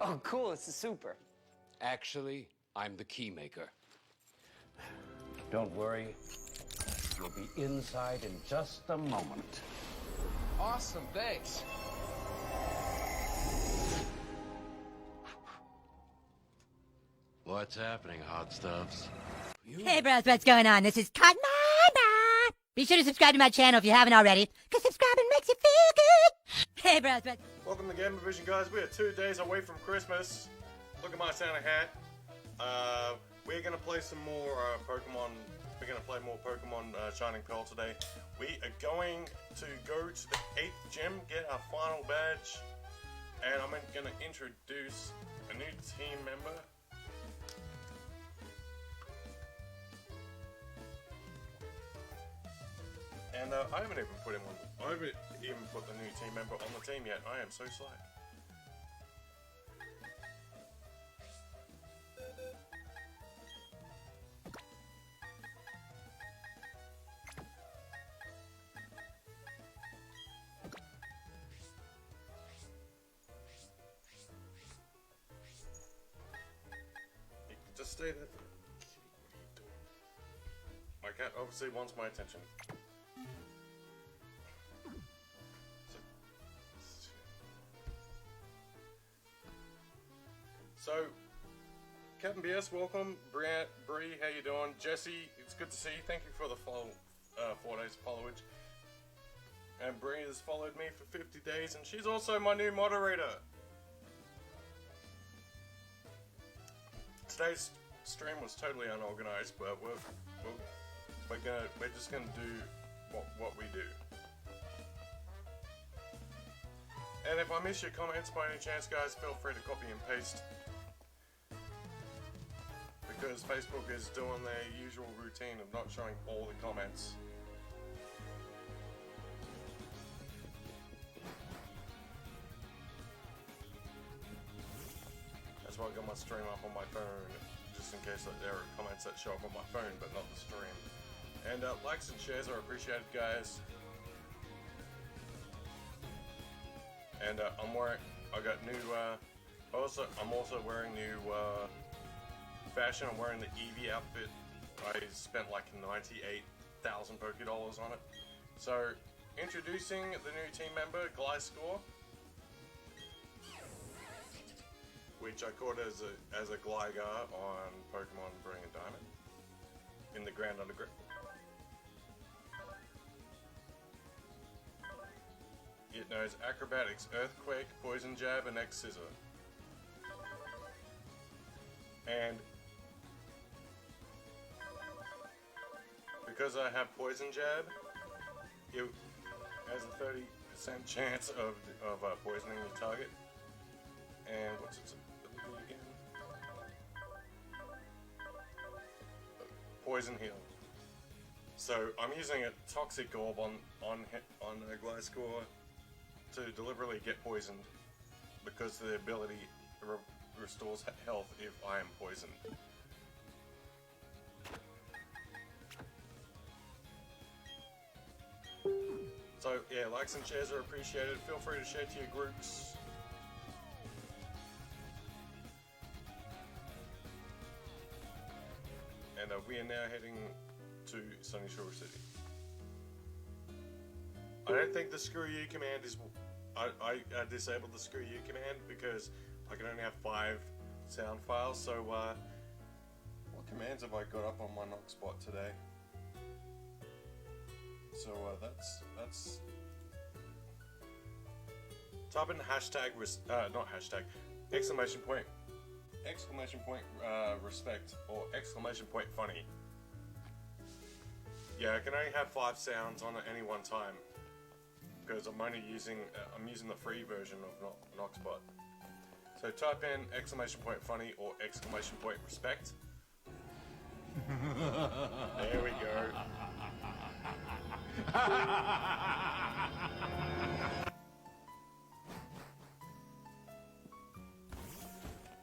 Oh, cool, it's a super. Actually, I'm the key maker. Don't worry. You'll be inside in just a moment. Awesome, thanks. What's happening, hot stuffs? Hey bros, what's going on? This is Cotton. Be sure to subscribe to my channel if you haven't already, because subscribing makes you feel good. Hey bros, but Welcome to GamerVision, guys. We are 2 days away from Christmas. Look at my Santa hat. We're gonna play some more Pokemon. We're gonna play more Pokemon Shining Pearl today. We are going to go to the 8th gym, get our final badge, and I'm gonna introduce a new team member. And I haven't even put him on. I haven't even put the new team member on the team yet. I am so slow. Just stay there. My cat obviously wants my attention. So, Captain BS, welcome. Bree, how you doing? Jesse, it's good to see you. Thank you for the follow, 4 days followage. And Bree has followed me for 50 days, and she's also my new moderator. Today's stream was totally unorganized, but we're just gonna do what we do. And if I miss your comments by any chance, guys, feel free to copy and paste. Because Facebook is doing their usual routine of not showing all the comments. That's why I got my stream up on my phone, just in case there are comments that show up on my phone, but not the stream. And likes and shares are appreciated, guys. And I'm got new, I'm also wearing new, fashion. I'm wearing the Eevee outfit. I spent like 98,000 Pokédollars on it. So, introducing the new team member, Gliscor, which I caught as a Gligar on Pokemon Brilliant and Diamond in the Grand Underground. It knows Acrobatics, Earthquake, Poison Jab, and X Scissor. And because I have Poison Jab, it has a 30% chance of poisoning your target. And what's its ability again? Poison Heal. So I'm using a Toxic Orb on Gliscor to deliberately get poisoned, because the ability restores health if I am poisoned. So yeah, likes and shares are appreciated. Feel free to share to your groups. And we are now heading to Sunny Shore City. I don't think the screw you command is... I disabled the screw you command because I can only have 5 sound files, so what commands have I got up on my knock spot today? So that's... Type in hashtag, not hashtag, exclamation point respect, or exclamation point funny. Yeah, I can only have 5 sounds on at any one time because I'm only using the free version of Noxbot. So type in exclamation point funny or exclamation point respect. There we go.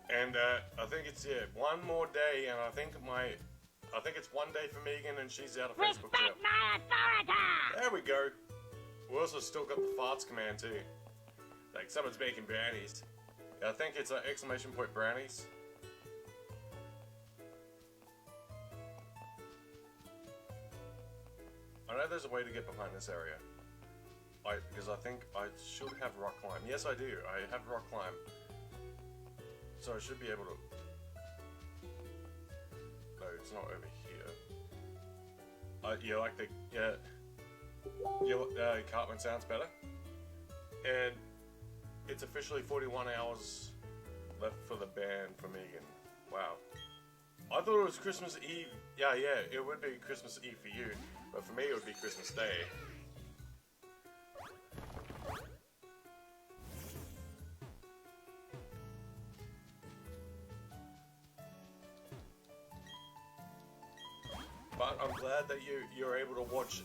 And I think it's one more day, and I think it's one day for Megan, and she's out of Facebook jail. My authority! There we go. We also still got the farts command too. Like someone's making brownies. I think it's exclamation point brownies. I know there's a way to get behind this area. Because I think I should have rock climb. Yes, I do. I have rock climb. So I should be able to... No, it's not over here. You like the... Cartman sounds better. And it's officially 41 hours left for the ban for Megan. Wow. I thought it was Christmas Eve. Yeah, it would be Christmas Eve for you. But for me, it would be Christmas Day. But I'm glad that you're able to watch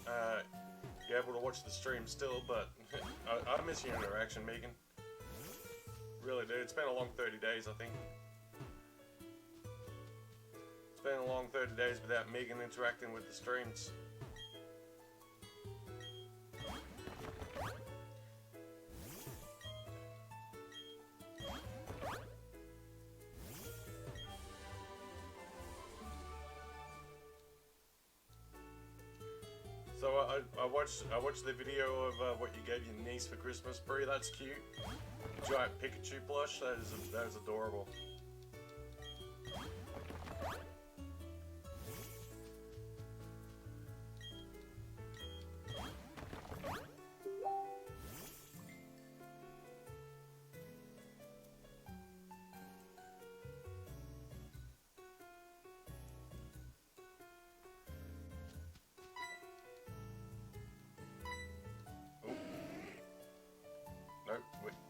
the stream still. But I miss your interaction, Megan. Really do. It's been a long 30 days, I think. It's been a long 30 days without Megan interacting with the streams. So I watched the video of what you gave your niece for Christmas, Brie. That's cute. Giant Pikachu plush. That is adorable.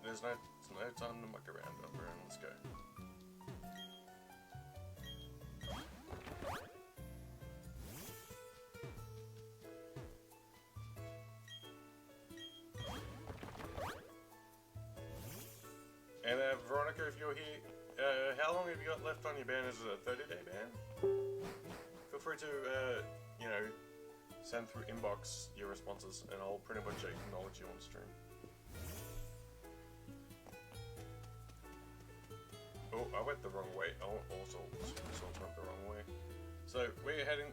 There's no time to muck around. Let's go. And Veronica, if you're here, how long have you got left on your ban? Is it a 30-day ban? Feel free to, send through inbox your responses, and I'll pretty much acknowledge you on stream. Oh, I went the wrong way. I also went the wrong way. So we're heading.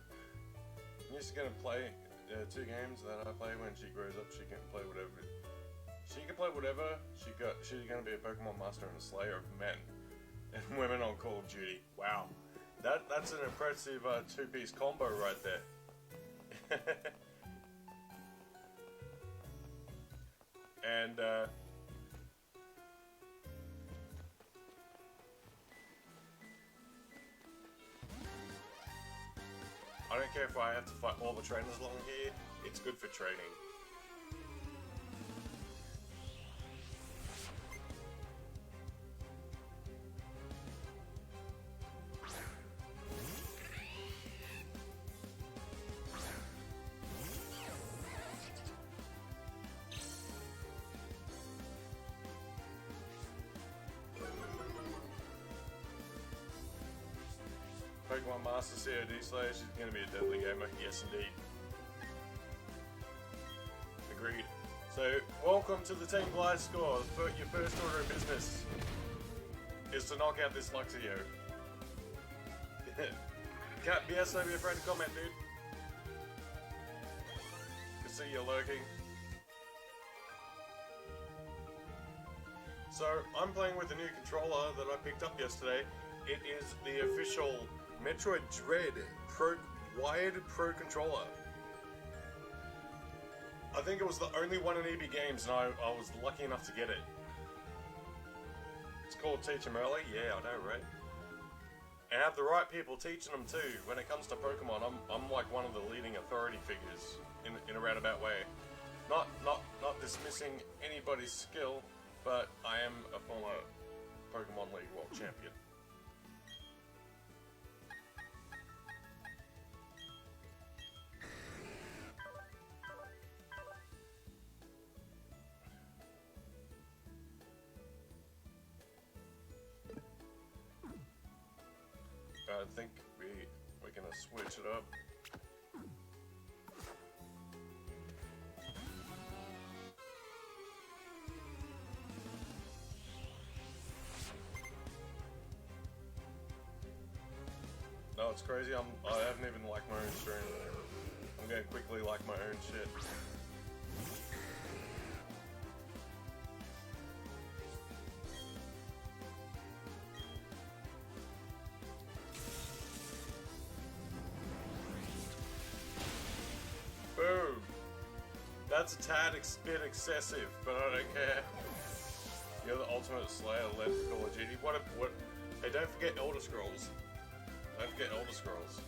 She's gonna play 2 games that I play. When she grows up, she can play whatever. She can play whatever. She's gonna be a Pokemon master and a slayer of men and women on Call of Duty. Wow, that's an impressive 2-piece combo right there. And I don't care if I have to fight all the trainers along here, it's good for training. Pokemon Master COD Slayer, she's going to be a deadly gamer. Yes, indeed. Agreed. So, welcome to the Team Gliscor. Your first order of business is to knock out this Luxio. Cat BS, don't be afraid to comment, dude. Can see you lurking. So, I'm playing with a new controller that I picked up yesterday. It is the official Metroid Dread Wired Pro Controller. I think it was the only one in EB Games, and I was lucky enough to get it. It's called Teach them early? Yeah, I know, right? And have the right people teaching them too. When it comes to Pokemon, I'm like one of the leading authority figures in a roundabout way. Not dismissing anybody's skill, but I am a former Pokemon League World Champion. I think we're gonna switch it up. No, it's crazy. I haven't even liked my own stream. I'm gonna quickly like my own shit. Boom! That's a tad bit excessive, but I don't care. You're the ultimate slayer led for Call of Duty. What? Hey, don't forget Elder Scrolls. Don't forget Elder Scrolls.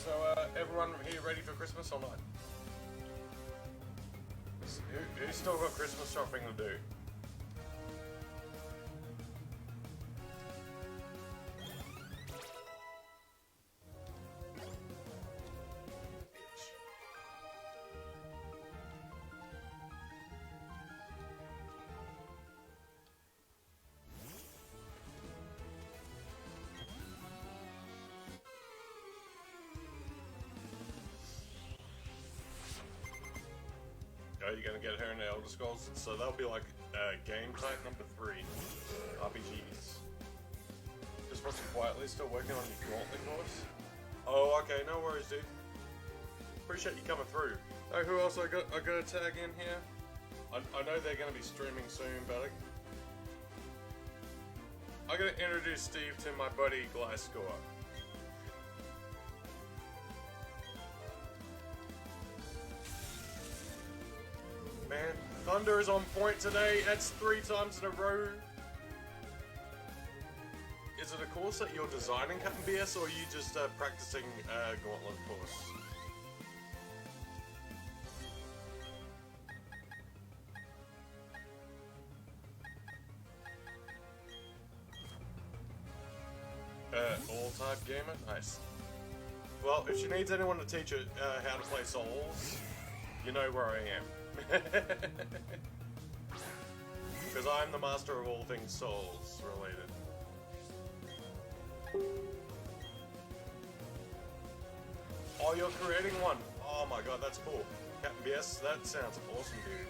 So, everyone here ready for Christmas or not? Who's still got Christmas shopping to do? Oh, you're gonna get her in the Elder Scrolls, so that'll be like game type number 3, RPGs. Just watching quietly, still working on your Gauntlet course. Oh, okay, no worries, dude. Appreciate you coming through. Oh, who else I got to tag in here? I know they're gonna be streaming soon, but I gotta introduce Steve to my buddy Gliscor. Man, Thunder is on point today. That's 3 times in a row. Is it a course that you're designing, Captain BS, or are you just practicing Gauntlet course? All-type gamer? Nice. Well, if she needs anyone to teach her how to play Souls, you know where I am. Because I'm the master of all things Souls related. Oh, you're creating one? Oh my god, that's cool. Captain BS, that sounds awesome, dude.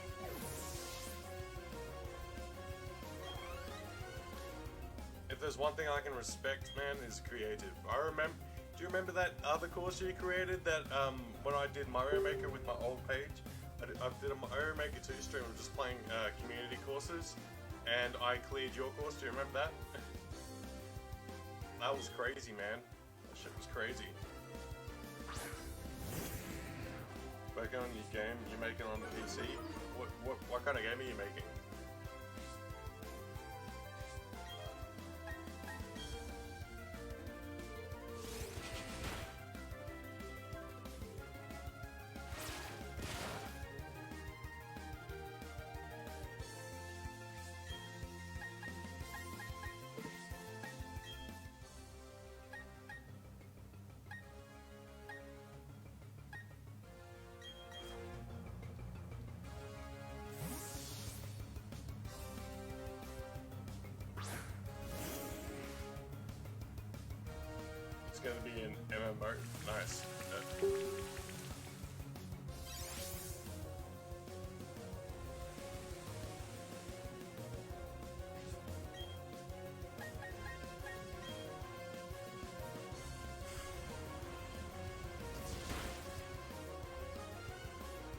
If there's one thing I can respect, man, is creative. Do you remember that other course you created that when I did Mario Maker with my old page? I did a Mario Maker 2 stream of just playing community courses, and I cleared your course. Do you remember that? That was crazy, man. That shit was crazy. Working on your game, you're making on the PC. What kind of game are you making? Gonna be an MMO. Nice.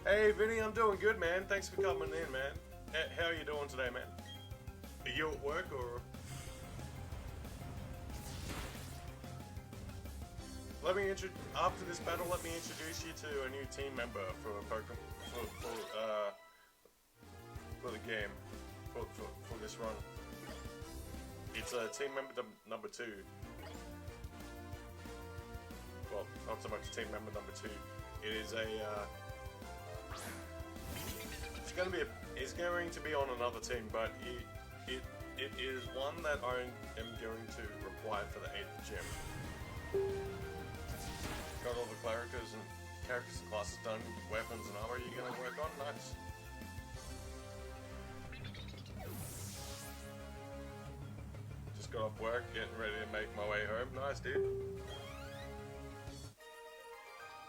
Hey Vinny, I'm doing good, man. Thanks for coming in, man. How are you doing today, man? Are you at work or? After this battle, let me introduce you to a new team member for Pokemon for the game for this run. It's team member number 2. Well, not so much team member number 2. It is a. He's going to be on another team, but it is one that I am going to require for the 8th gym. Got all the characters and classes done. Weapons and armor you're gonna work on? Nice. Just got off work, getting ready to make my way home. Nice, dude.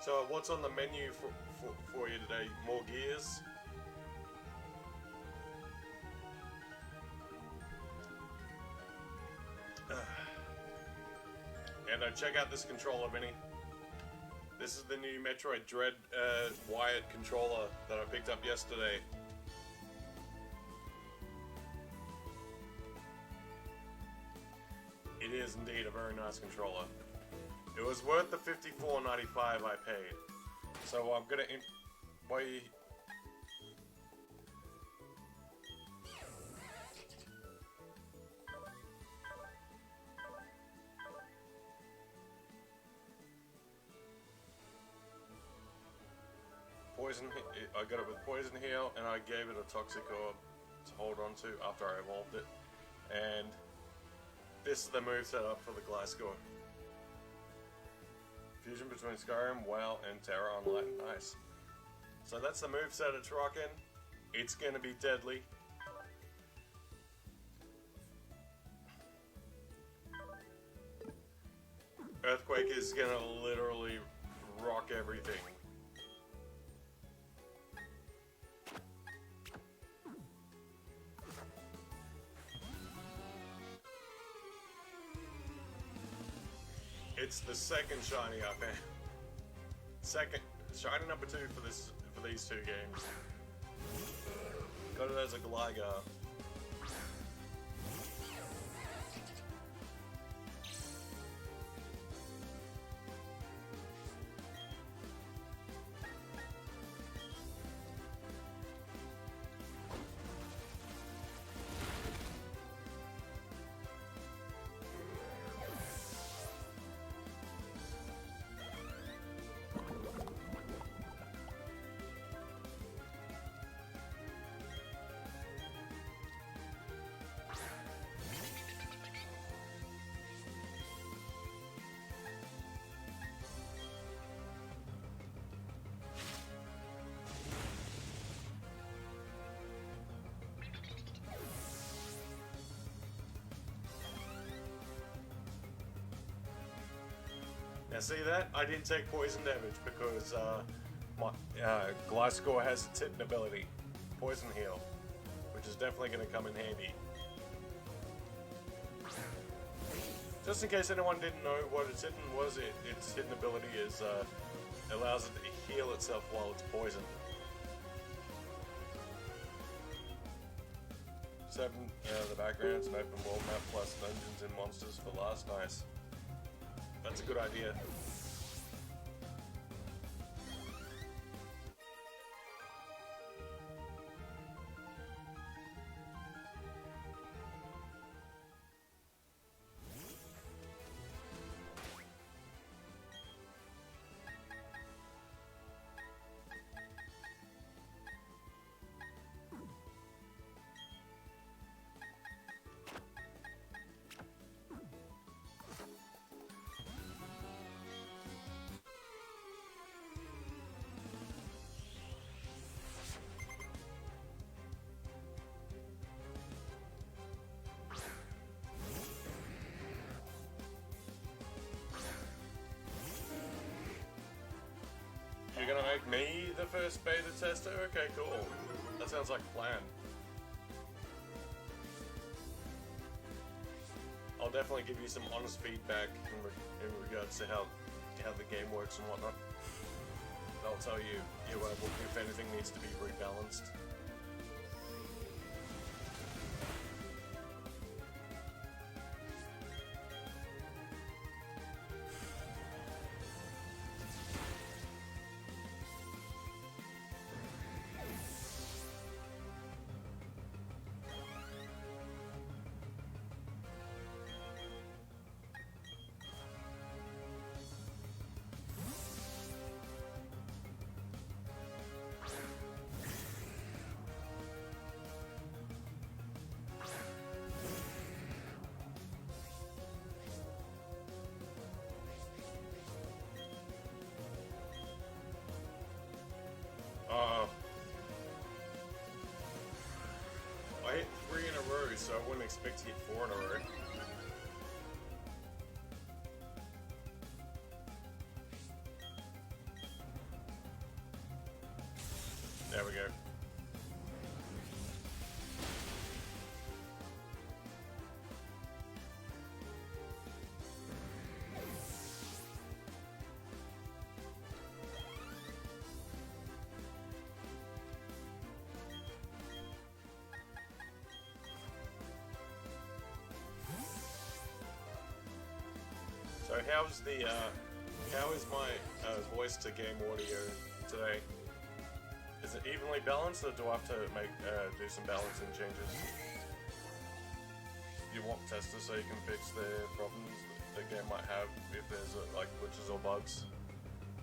So what's on the menu for you today? More gears? And check out this controller, Vinny. This is the new Metroid Dread wired controller that I picked up yesterday. It is indeed a very nice controller. It was worth the $54.95 I paid. So I'm gonna I got it with Poison Heal, and I gave it a Toxic Orb to hold on to after I evolved it. And this is the move set up for the Gliscor. Fusion between Skyrim, WoW, and Terra Online. Nice. So that's the move set it's rocking. It's gonna be deadly. Earthquake is gonna literally rock everything. It's the second shiny up, man. Second shiny number 2 for these 2 games. Got it as a Gligar. Now see that? I didn't take poison damage because my Gliscor has its hidden ability, Poison Heal, which is definitely going to come in handy. Just in case anyone didn't know what its hidden was, its hidden ability is allows it to heal itself while it's poisoned. 7, the background's an open world map plus dungeons and monsters for last. Nice. That's a good idea. You're gonna make me the first beta tester? Okay, cool. That sounds like a plan. I'll definitely give you some honest feedback in regards to how the game works and whatnot. I'll tell you if anything needs to be rebalanced. series, so I wouldn't expect to get 4 in a row. There we go. So how is my voice to game audio today? Is it evenly balanced, or do I have to do some balancing changes? You want testers so you can fix the problems the game might have if there's like glitches or bugs.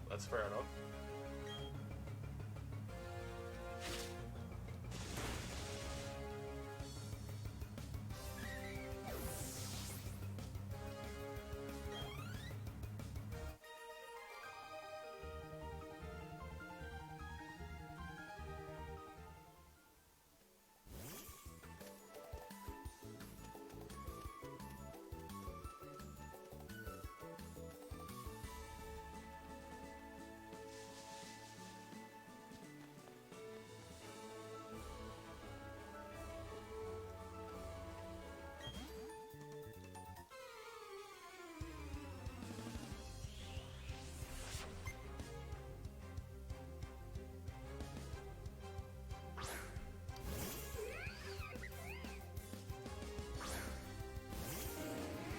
That's fair enough.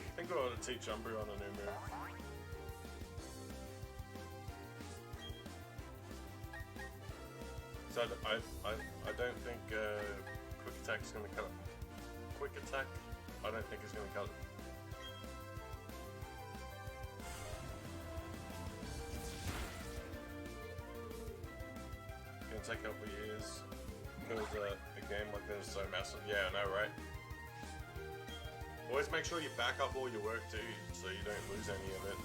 I think I ought to teach Umbreon a new move. So I don't think Quick Attack is going to cut it. Quick Attack, I don't think is going to cut it. It's going to take a couple of years because a game like this is so massive. Yeah, I know, right? Always make sure you back up all your work too, so you don't lose any of it.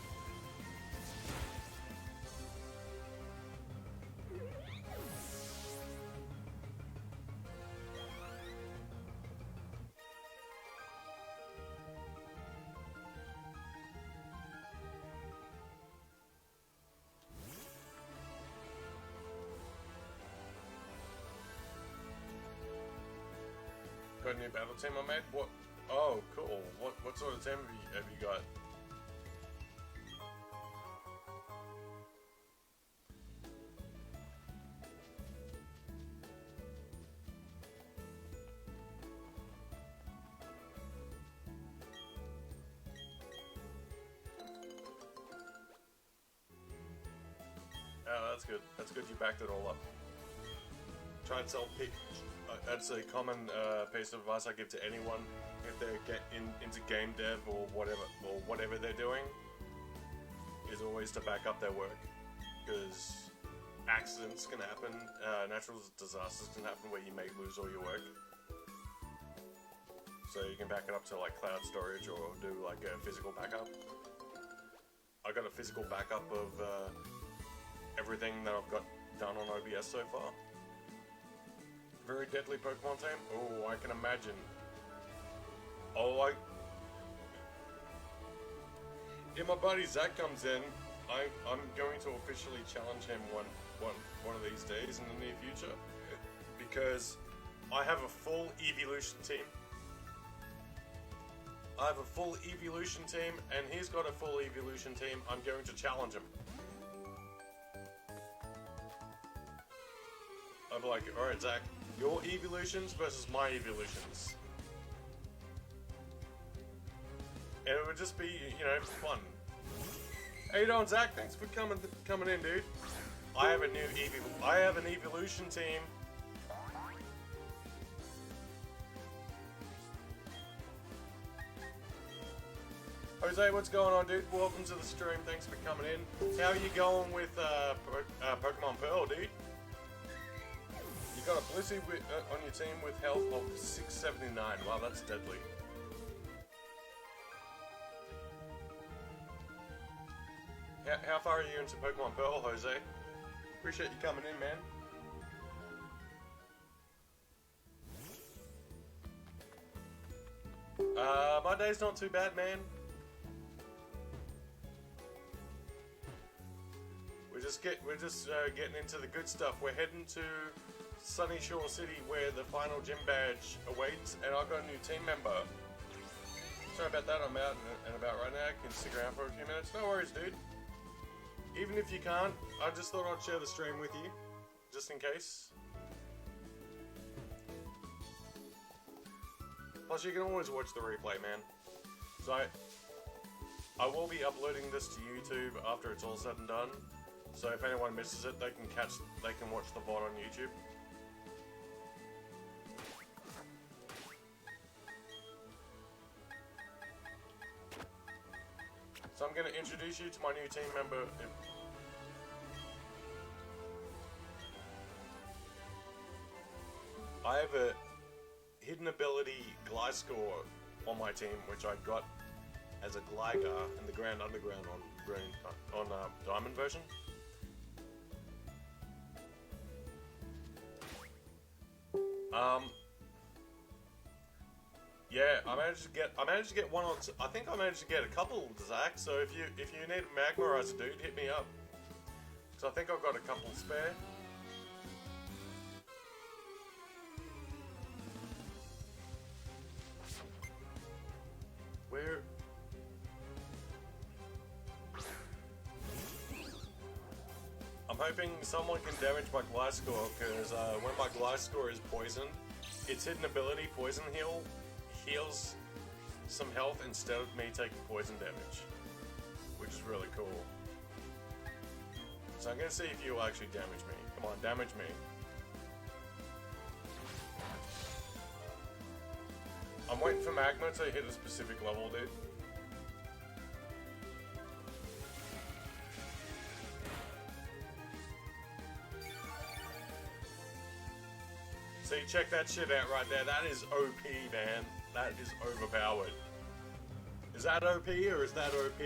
Got a new battle team I made? What? Oh, cool. What sort of team have you got? Oh, that's good. That's good you backed it all up. Try and sell pick. That's a common piece of advice I give to anyone if they get into game dev or whatever they're doing, is always to back up their work, because accidents can happen, natural disasters can happen where you may lose all your work. So you can back it up to like cloud storage or do like a physical backup. I got a physical backup of everything that I've got done on OBS so far. Very deadly Pokemon team? Oh, I can imagine. Oh, if my buddy Zach comes in, I'm going to officially challenge him one of these days in the near future, because I have a full evolution team. I have a full evolution team, and he's got a full evolution team. I'm going to challenge him. I'll be like, alright Zach, your evolutions versus my evolutions. And it would just be, you know, fun. How you doing, Zach? Thanks for coming in, dude. I have an evolution team. Jose, what's going on, dude? Welcome to the stream. Thanks for coming in. How are you going with Pokemon Pearl, dude? You got a Blissey on your team with health of 679. Wow, that's deadly. How far are you into Pokemon Pearl, Jose? Appreciate you coming in, man. My day's not too bad, man. We're just getting into the good stuff. We're heading to Sunny Shore City where the final gym badge awaits, and I've got a new team member. Sorry about that, I'm out and about right now. I can stick around for a few minutes. No worries, dude. Even if you can't, I just thought I'd share the stream with you, just in case. Plus, you can always watch the replay, man. So, I will be uploading this to YouTube after it's all said and done. So if anyone misses it, they can watch the VOD on YouTube. So I'm going to introduce you to my new team member. I have a hidden ability Gliscor on my team, which I got as a Gligar in the Grand Underground on Diamond version. Yeah, I managed to get one on. I think I managed to get a couple, Zach. So if you need a Magmarizer, dude, hit me up. So I think I've got a couple spare. Where? I'm hoping someone can damage my Gliscor, because when my Gliscor is poisoned, its hidden ability, Poison Heal, heals some health instead of me taking poison damage, which is really cool. So I'm gonna see if you'll actually damage me. Come on, damage me. I'm waiting for Magma to hit a specific level, dude. See, check that shit out right there. That is OP, man. That is overpowered. Is that OP or is that OP?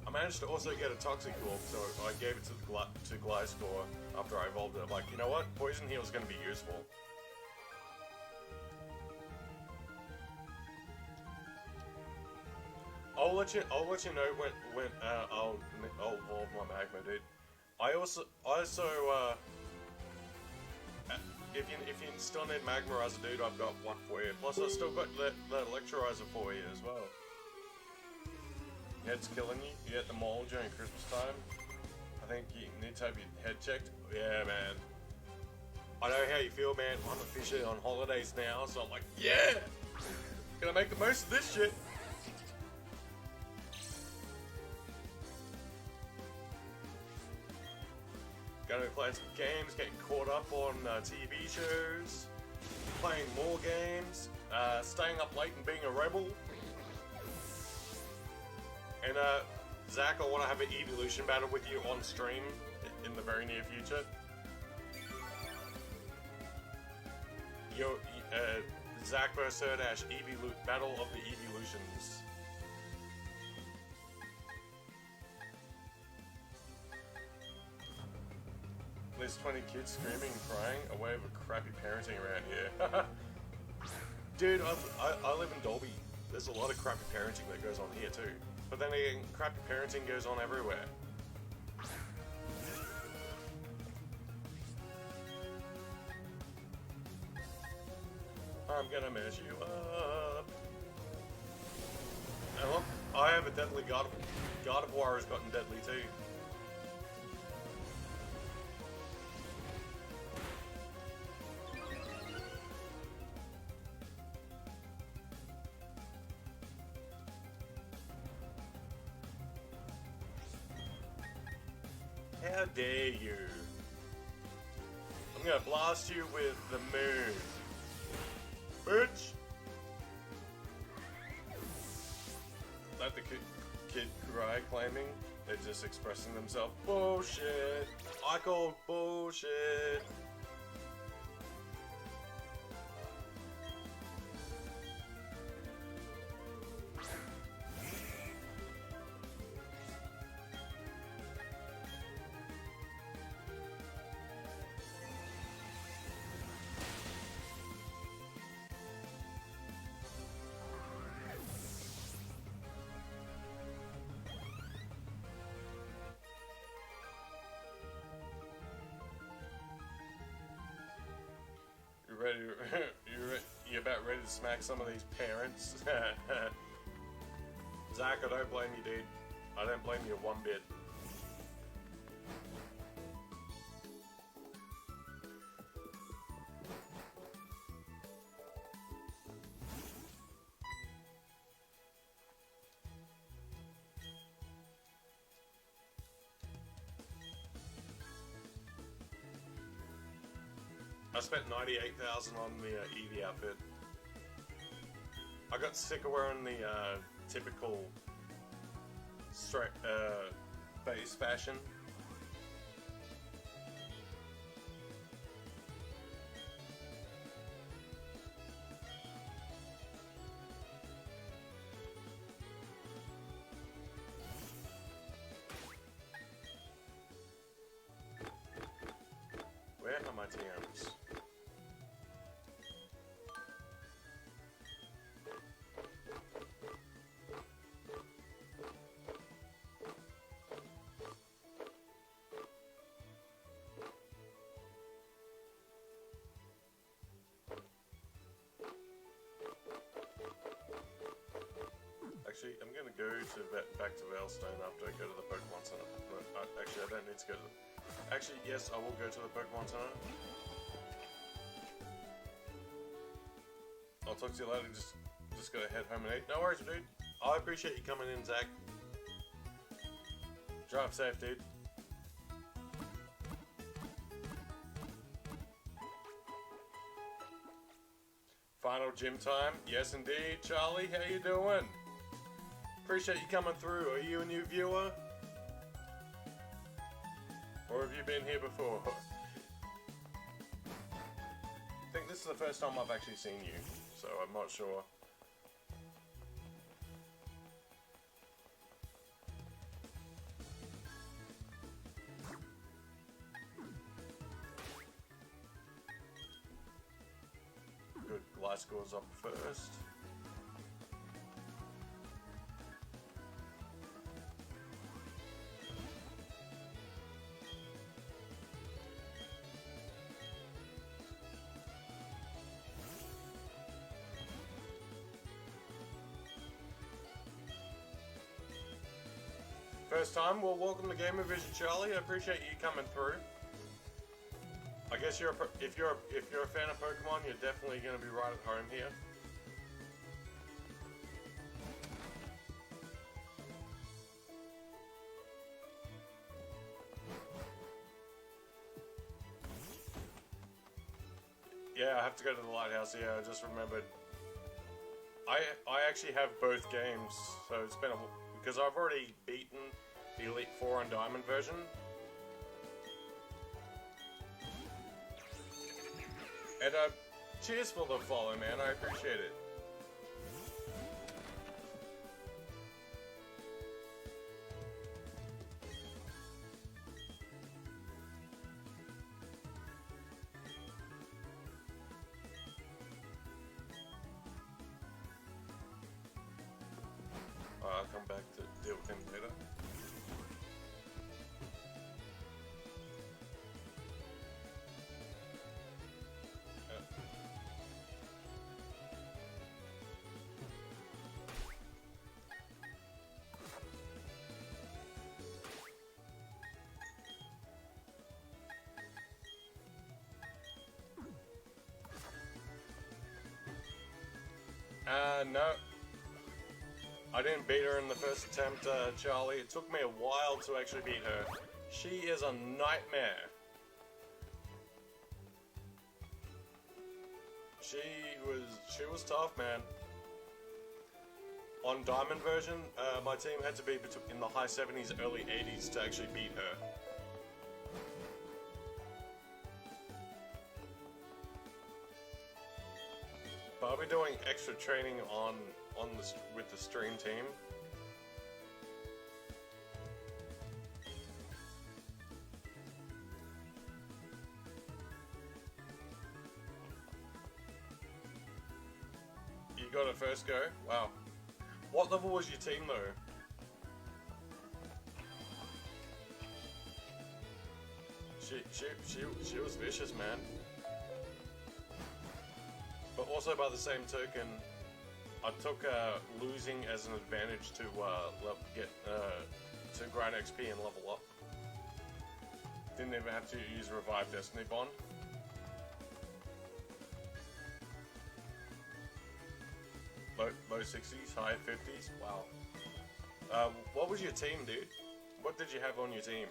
I managed to also get a Toxic Orb, so I gave it to Gliscor after I evolved it. I'm like, you know what? Poison Heal is going to be useful. I'll let you know when I'll evolve my Magma, dude. I also if you still need Magmarizer, dude, I've got one for you. Plus, I've still got that Electrolyzer for you as well. Your head's killing you. You get the mole during Christmas time. I think you need to have your head checked. Yeah, man. I know how you feel, man. I'm officially on holidays now, so I'm like, yeah! Gonna make the most of this shit. Gonna be playing some games, getting caught up on TV shows, playing more games, staying up late and being a rebel. And Zach, I want to have an evolution battle with you on stream in the very near future. Zach vs Serdash, Battle of the Evolutions. There's 20 kids screaming and crying, a way of a crappy parenting around here. Dude, I live in Dolby. There's a lot of crappy parenting that goes on here too. But then again, crappy parenting goes on everywhere. I'm gonna mess you up. And look, I have a deadly God of War has gotten deadly too. How dare you? I'm gonna blast you with the moon. Bitch! Let the kid cry, claiming they're just expressing themselves. Bullshit! I call bullshit! ready? You about ready to smack some of these parents? Zach, I don't blame you, dude. I don't blame you one bit. I spent 98,000 on the Eevee outfit. I got sick of wearing the typical straight base fashion. Where are my TMs? Actually, I'm gonna go to back to Veilstone after I go to the Pokemon Center. No, actually, I don't need to go to the... Actually, yes, I will go to the Pokemon Center. I'll talk to you later, just gotta head home and eat. No worries, dude. I appreciate you coming in, Zach. Drive safe, dude. Final gym time? Yes, indeed. Charlie, how you doing? Appreciate you coming through. Are you a new viewer? Or have you been here before? I think this is the first time I've actually seen you, so I'm not sure. Good, Gliscor's up first. First time? Well, welcome to GamerVision, Charlie. I appreciate you coming through. I guess if you're a fan of Pokemon, you're definitely going to be right at home here. Yeah, I have to go to the lighthouse. Yeah, I just remembered. I actually have both games, so it's been because I've already beaten the Elite Four and Diamond version. And cheers for the follow, man. I appreciate it. I'll come back to deal with him later. No. I didn't beat her in the first attempt, Charlie. It took me a while to actually beat her. She is a nightmare. She was tough, man. On Diamond version, my team had to be in the high 70s, early 80s to actually beat her. But I'll be doing extra training with the stream team. You got it first go? Wow. What level was your team though? She was vicious, man. also by the same token, I took losing as an advantage to get to grind XP and level up. Didn't even have to use Revive Destiny Bond. Low 60s, high 50s. Wow. What was your team, dude? What did you have on your team?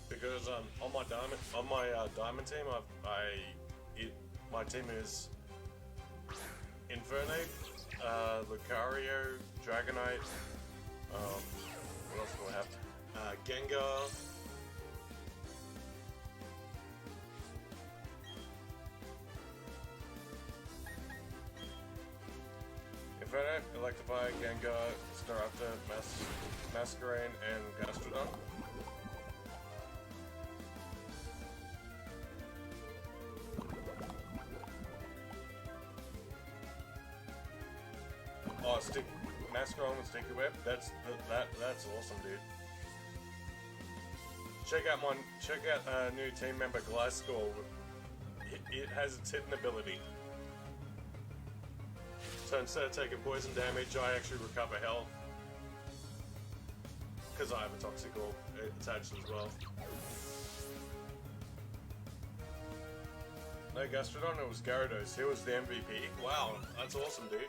Because on my diamond team, my team is Infernape, Lucario, Dragonite. What else do I have? Gengar. Infernape, Electivire, Gengar, Staraptor, Masquerain, and Gastrodon. Oh, Masquerain with Sticky Web. That's awesome, dude. Check out new team member Gliscor. It has its hidden ability. So instead of taking poison damage, I actually recover health. Because I have a Toxic Orb attached as well. No Gastrodon, it was Gyarados. He was the MVP. Wow, that's awesome, dude.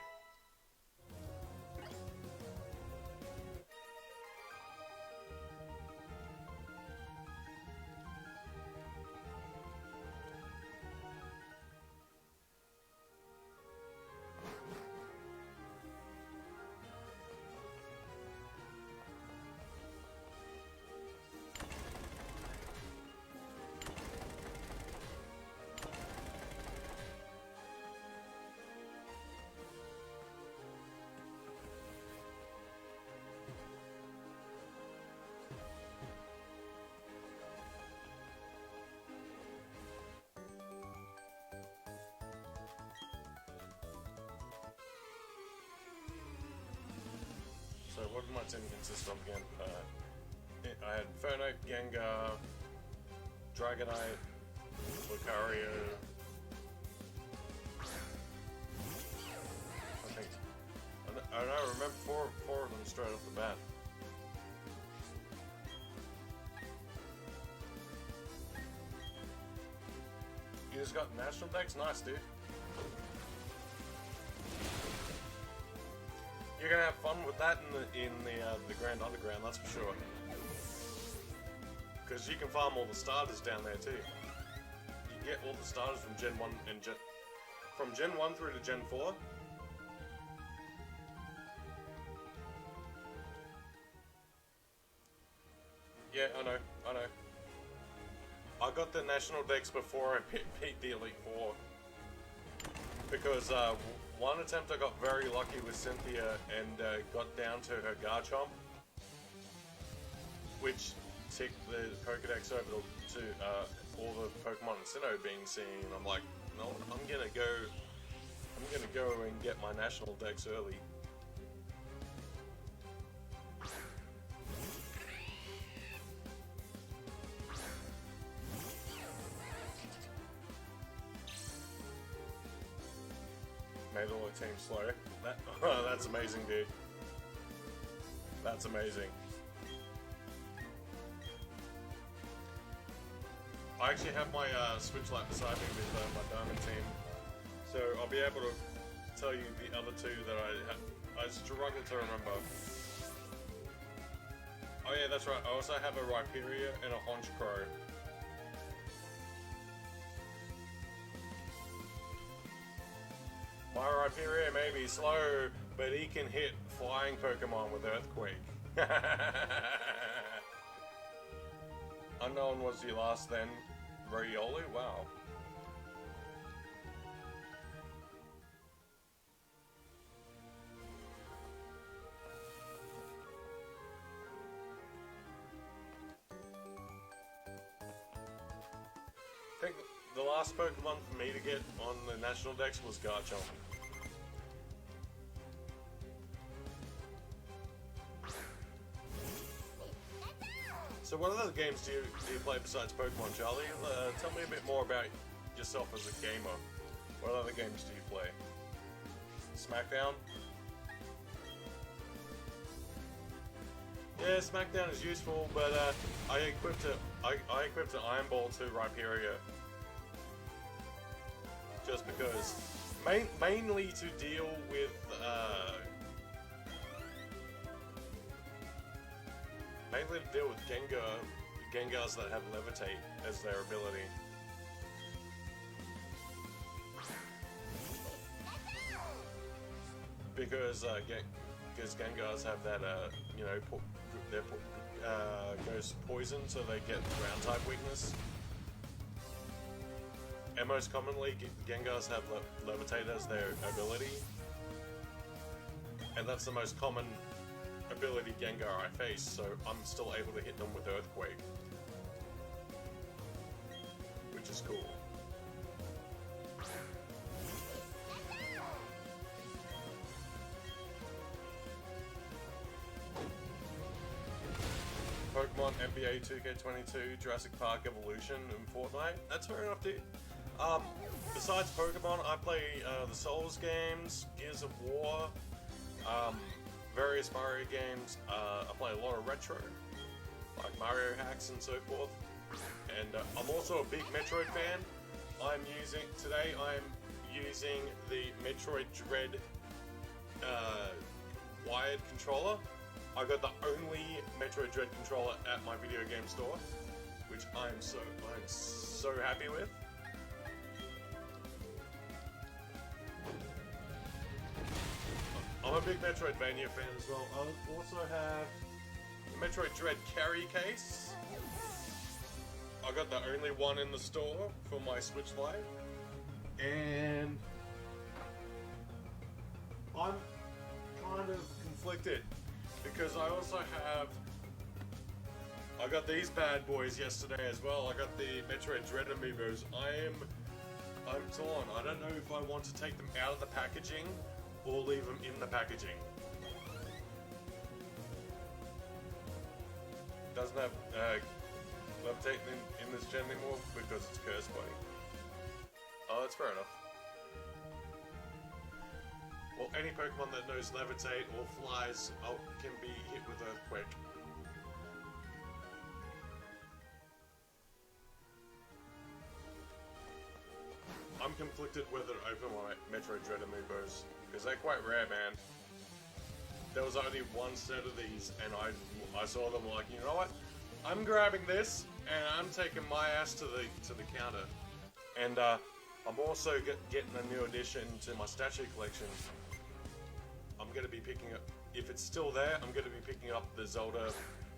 So what did my team consist of again? I had Infernape, Gengar, Dragonite, Lucario. I remember four of them straight off the bat. You just got national decks? Nice, dude. You're gonna have fun with that in the Grand Underground, that's for sure. Because you can farm all the starters down there too. You get all the starters from Gen 1 and from Gen 1 through to Gen 4. Yeah, I know. I got the national decks before I beat the Elite Four. Because one attempt I got very lucky with Cynthia and got down to her Garchomp, which ticked the Pokedex over to all the Pokemon in Sinnoh being seen. I'm like, no, I'm gonna go and get my national decks early. Made all the team slow. That's amazing, dude. That's amazing. I actually have my Switch Lite beside me with my Diamond team, so I'll be able to tell you the other two that I struggle to remember. Oh yeah, that's right. I also have a Rhyperior and a Honchkrow. Rhyperior may be slow, but he can hit flying Pokemon with Earthquake. Unknown was your last then. Riolu? Wow. I think the last Pokemon for me to get on the National Dex was Garchomp. So what other games do you play besides Pokemon, Charlie? Tell me a bit more about yourself as a gamer. What other games do you play? Smackdown? Yeah, Smackdown is useful, but I equipped an Iron Ball to Rhyperior. Just because, mainly to deal with Gengars that have Levitate as their ability. Because Gengars have that, you know, goes poison, so they get ground type weakness. And most commonly, Gengars have Levitate as their ability. And that's the most common ability Gengar I face, so I'm still able to hit them with Earthquake. Which is cool. Pokemon, NBA 2K22, Jurassic Park Evolution, and Fortnite. That's fair enough, dude. Besides Pokemon, I play the Souls games, Gears of War, various Mario games. I play a lot of retro, like Mario hacks and so forth. And I'm also a big Metroid fan. Today I'm using the Metroid Dread wired controller. I got the only Metroid Dread controller at my video game store, which I'm so happy with. I'm a big Metroidvania fan as well. I also have the Metroid Dread carry case. I got the only one in the store for my Switch Lite. And I'm kind of conflicted because I also have... I got these bad boys yesterday as well. I got the Metroid Dread amiibos. I'm torn. I don't know if I want to take them out of the packaging or leave them in the packaging. Doesn't have Levitate in this gen anymore because it's Curse Body. Oh, that's fair enough. Well, any Pokemon that knows Levitate or flies can be hit with Earthquake. I'm conflicted whether to open my Metroid Dread amiibos, because they're quite rare, man. There was only one set of these, and I saw them like, you know what? I'm grabbing this, and I'm taking my ass to the counter. And I'm also getting a new addition to my statue collection. I'm going to be picking up, if it's still there, I'm going to be picking up the Zelda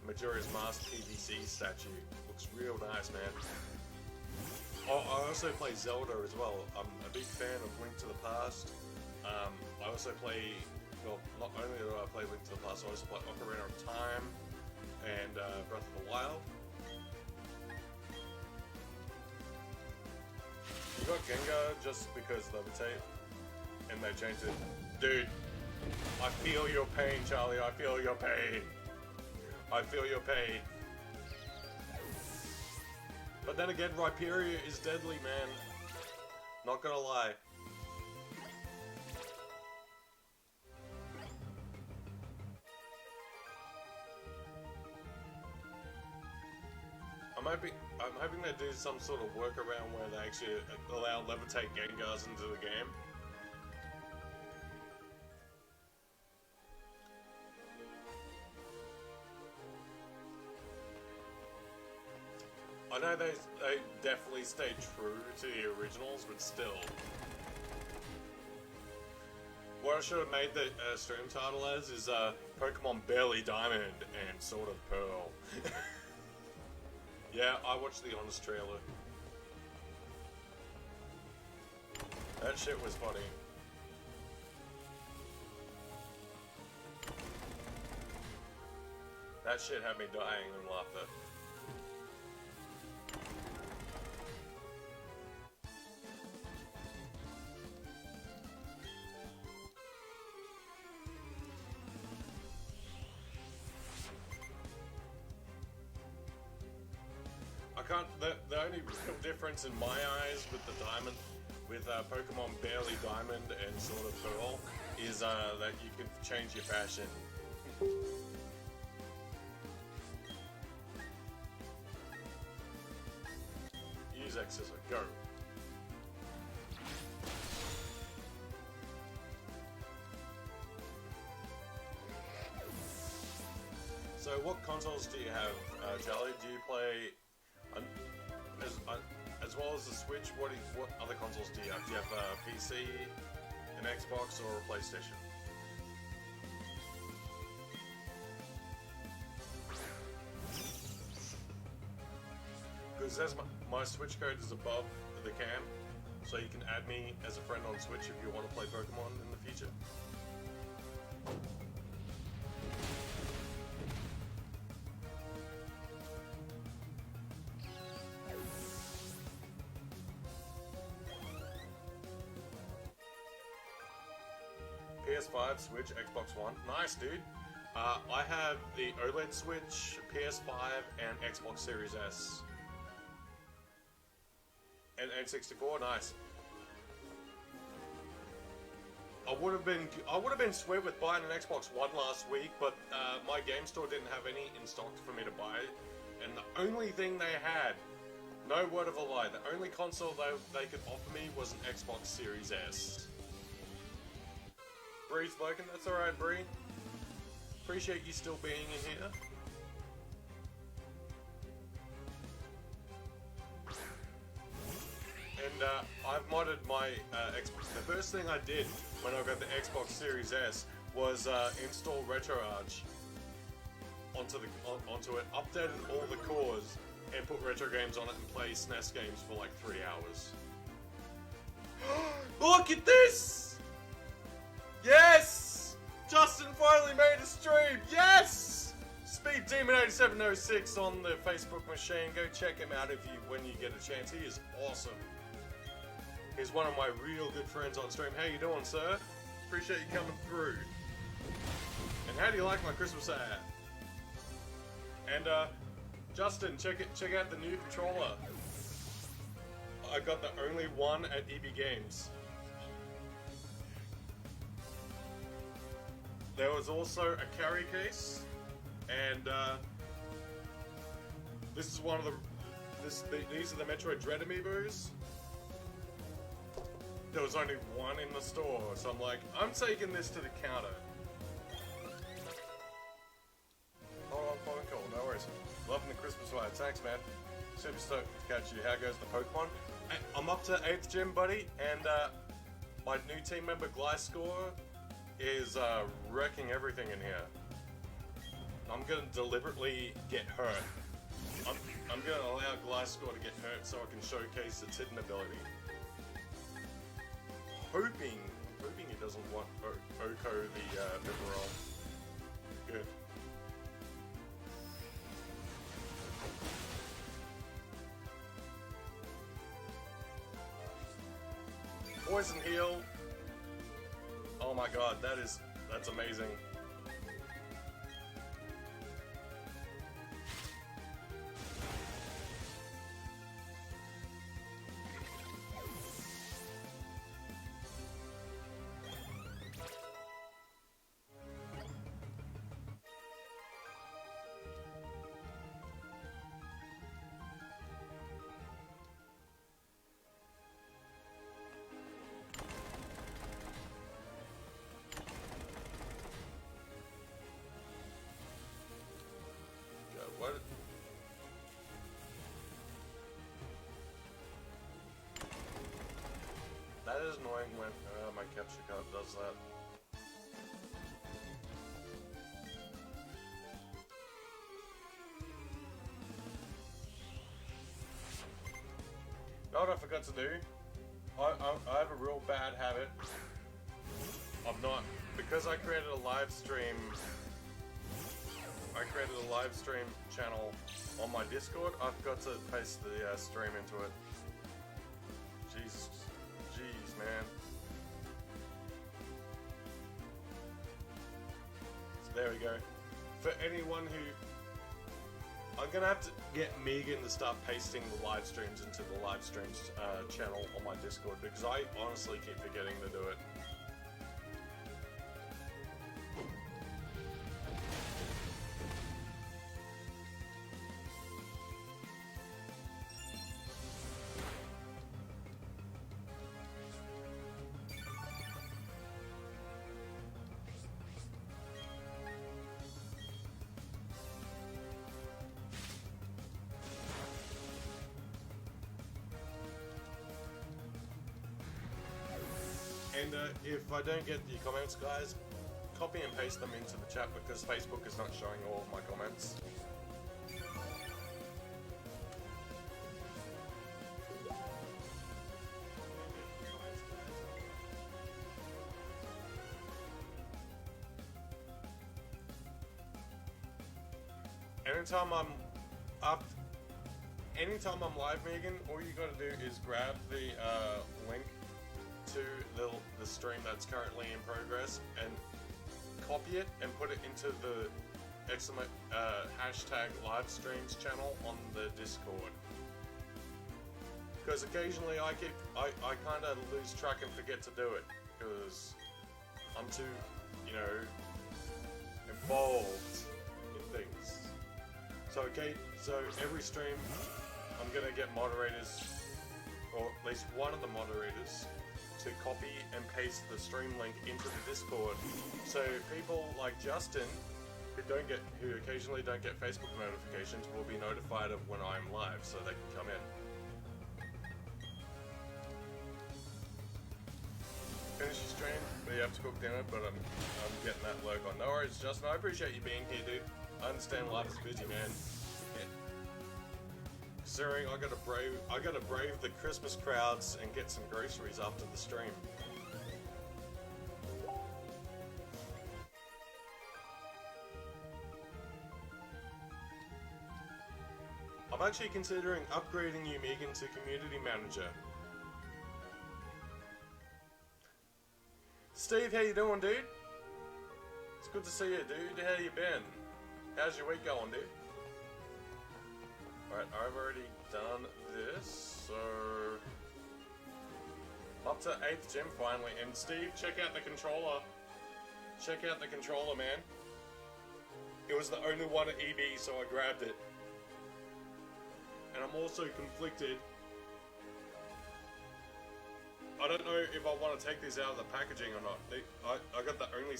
Majora's Mask PVC statue. Looks real nice, man. Oh, I also play Zelda as well. I'm a big fan of Link to the Past. I also play, well, not only do I play Link to the Past, I also play Ocarina of Time and Breath of the Wild. You got Gengar just because Levitate, and they changed it. Dude, I feel your pain, Charlie. I feel your pain. I feel your pain. But then again, Rhyperior is deadly, man. Not gonna lie. I'm hoping they do some sort of workaround where they actually allow Levitate Gengars into the game. I know they definitely stay true to the originals, but still. what I should have made the stream title as is Pokemon Barely Diamond and Sword of Pearl. Yeah, I watched the Honest trailer. That shit was funny. That shit had me dying in laughter. I can't. The only real difference in my eyes with the diamond, with Pokemon Barely Diamond and Sword of Pearl, is that you can change your fashion. Use X scissor, go. So, what consoles do you have, Jelly? Do you play as well as the Switch? What other consoles do you have? Do you have a PC, an Xbox, or a PlayStation? Because it says my Switch code is above the cam, so you can add me as a friend on Switch if you want to play Pokemon in the future. PS5, Switch, Xbox One. Nice, dude. I have the OLED Switch, PS5, and Xbox Series S. And N64, nice. I would have been sweet with buying an Xbox One last week, but my game store didn't have any in stock for me to buy. And the only thing they had, no word of a lie, the only console they could offer me was an Xbox Series S. Bree's spoken, that's alright, Bree. Appreciate you still being in here. And I've modded my Xbox. The first thing I did when I got the Xbox Series S was install RetroArch onto it, updated all the cores, and put retro games on it and play SNES games for like 3 hours. Look at this! Yes! Justin finally made a stream! Yes! Speed Demon 8706 on the Facebook machine. Go check him out when you get a chance. He is awesome. He's one of my real good friends on stream. How you doing, sir? Appreciate you coming through. And how do you like my Christmas hat? And Justin, check out the new controller. I got the only one at EB Games. There was also a carry case, and this is one of these are the Metroid Dread amiibos. There was only one in the store, so I'm like, I'm taking this to the counter. Hold on, phone call, no worries. Loving the Christmas vibes, thanks man. Super stoked to catch you. How goes the Pokemon? I'm up to 8th gym, buddy, and my new team member Gliscor is wrecking everything in here. I'm gonna deliberately get hurt. I'm gonna allow Gliscor to get hurt so I can showcase its hidden ability. Hoping he doesn't want Oko the Bibarel. Good. Poison heal. Oh my god, that's amazing. What? That is annoying when my capture card does that. I forgot to do? I have a real bad habit of not, because I created a live stream. I created a live stream channel on my Discord. I forgot to paste the stream into it. Jeez, man. So there we go. For anyone who, I'm gonna have to get Megan to start pasting the live streams into the live streams channel on my Discord, because I honestly keep forgetting to do it. And if I don't get your comments, guys, copy and paste them into the chat, because Facebook is not showing all of my comments. Anytime I'm live, Megan, all you gotta do is grab the link to the stream that's currently in progress and copy it and put it into the hashtag live streams channel on the Discord. Because occasionally I kind of lose track and forget to do it, because I'm too, involved in things. So every stream I'm gonna get moderators, or at least one of the moderators, to copy and paste the stream link into the Discord, so people like Justin, who occasionally don't get Facebook notifications, will be notified of when I'm live, so they can come in. Finish your stream, but you have to cook dinner, but I'm getting that work on. No worries, Justin. I appreciate you being here, dude. I understand life is busy, man. Considering I gotta brave the Christmas crowds and get some groceries after the stream. I'm actually considering upgrading you, Megan, to community manager. Steve, how you doing, dude? It's good to see you, dude. How you been? How's your week going, dude? Alright, I've already done this, so up to 8th gym finally. And Steve, check out the controller. Check out the controller, man. It was the only one at EB, so I grabbed it. And I'm also conflicted. I don't know if I want to take these out of the packaging or not. I got the only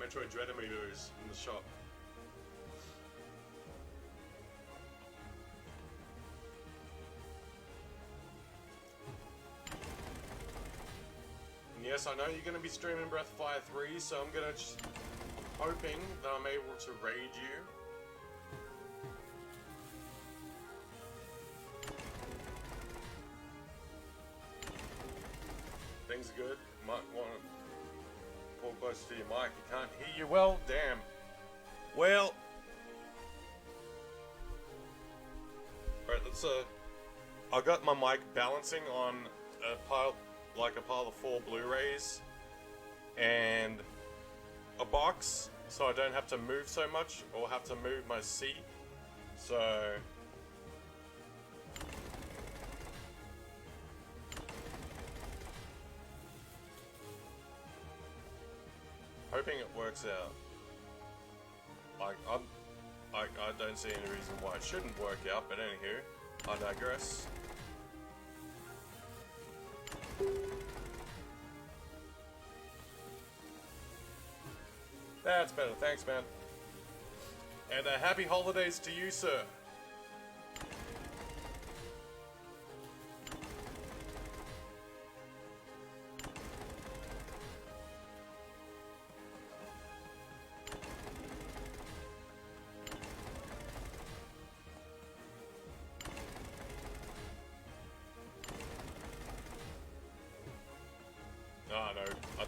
Metroid Dread emitters in the shop. Yes, I know you're going to be streaming Breath of Fire 3, so I'm hoping that I'm able to raid you. Things are good. Might want to pull close to your mic. You can't hear you well. Damn. Well. Alright, let's I got my mic balancing on a pile of 4 Blu-rays and a box, so I don't have to move so much or have to move my seat. So hoping it works out. I don't see any reason why it shouldn't work out, but anywho, I digress. That's better, thanks, man. And happy holidays to you, sir.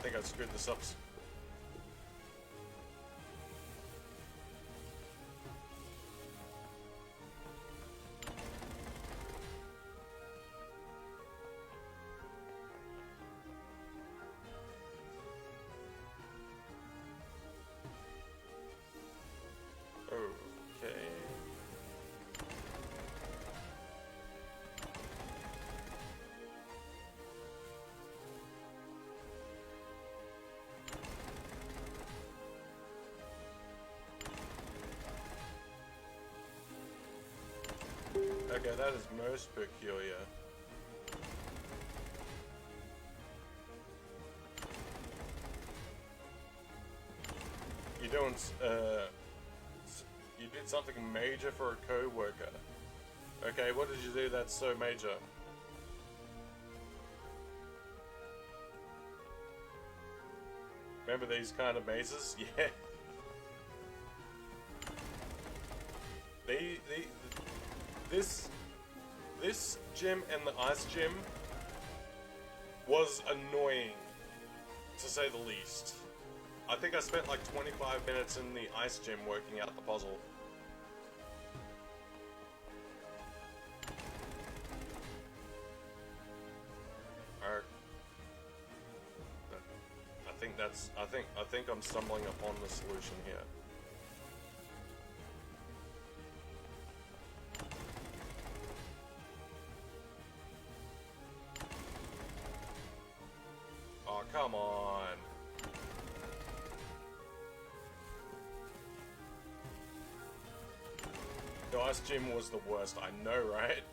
think I screwed this up. Okay. Okay, that is most peculiar. You don't, you did something major for a co-worker. Okay, what did you do that's so major? Remember these kind of mazes? Yeah. This gym and the ice gym was annoying, to say the least. I think I spent like 25 minutes in the ice gym working out the puzzle. I think I'm stumbling upon the solution here. Oh, come on. The ice gym was the worst, I know, right?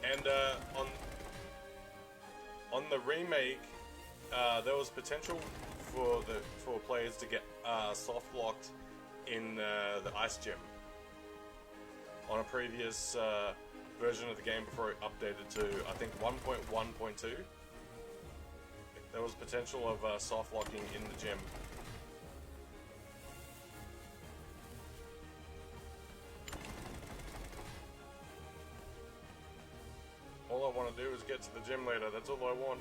And on the remake, there was potential for players to get soft locked in the ice gym on a previous version of the game before it updated to, I think, 1.1.2. There was potential of soft locking in the gym. All I want to do is get to the gym later, that's all I want.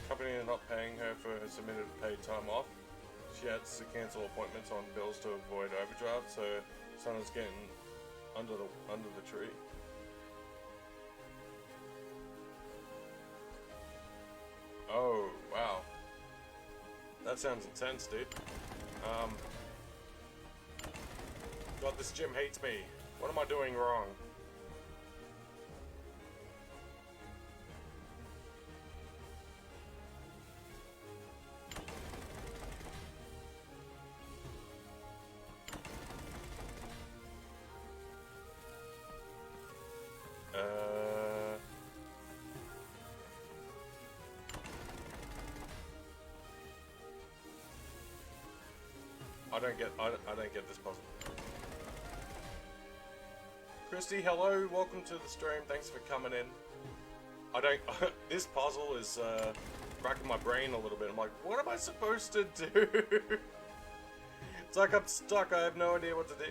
Company are not paying her for her submitted paid time off. She had to cancel appointments on bills to avoid overdraft, so son is getting under the tree. Oh, wow. That sounds intense, dude. God, this gym hates me. What am I doing wrong? I don't get this puzzle. Christy, hello, welcome to the stream. Thanks for coming in. This puzzle is racking my brain a little bit. I'm like, what am I supposed to do? It's like I'm stuck. I have no idea what to do.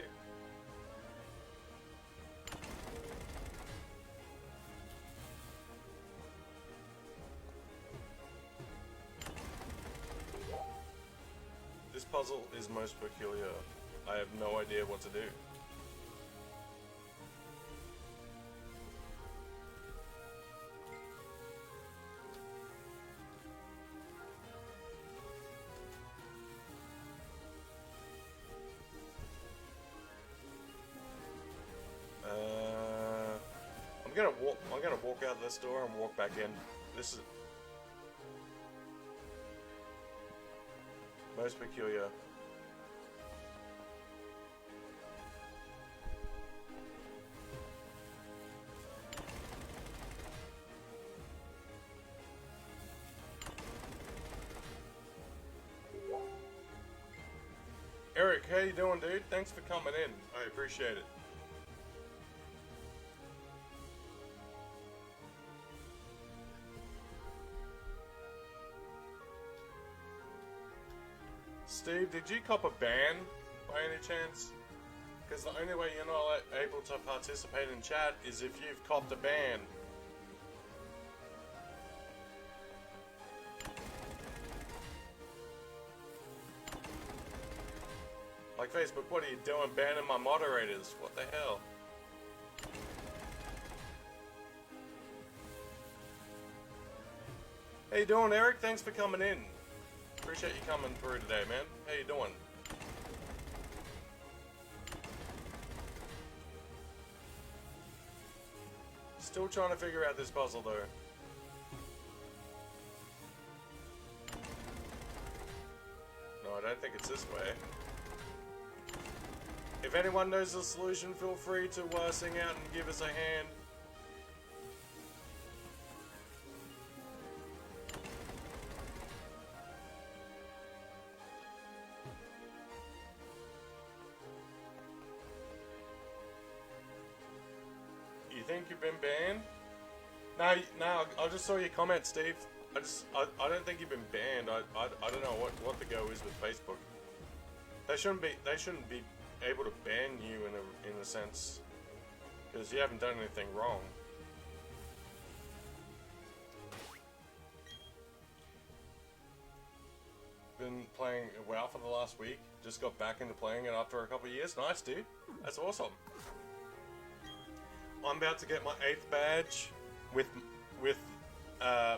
This puzzle is most peculiar. I have no idea what to do. I'm gonna walk out this door and walk back in. This is most peculiar. Eric, how you doing, dude? Thanks for coming in. I appreciate it. Steve, did you cop a ban by any chance? Because the only way you're not able to participate in chat is if you've copped a ban. Like Facebook, what are you doing banning my moderators? What the hell? How you doing, Eric? Thanks for coming in. Appreciate you coming through today, man. How you doing? Still trying to figure out this puzzle, though. No, I don't think it's this way. If anyone knows the solution, feel free to sing out and give us a hand. You think you've been banned? No, I just saw your comment, Steve. I don't think you've been banned. I don't know what the go is with Facebook. They shouldn't be able to ban you in a sense, because you haven't done anything wrong. Been playing WoW for the last week. Just got back into playing it after a couple of years. Nice, dude. That's awesome. I'm about to get my 8th badge with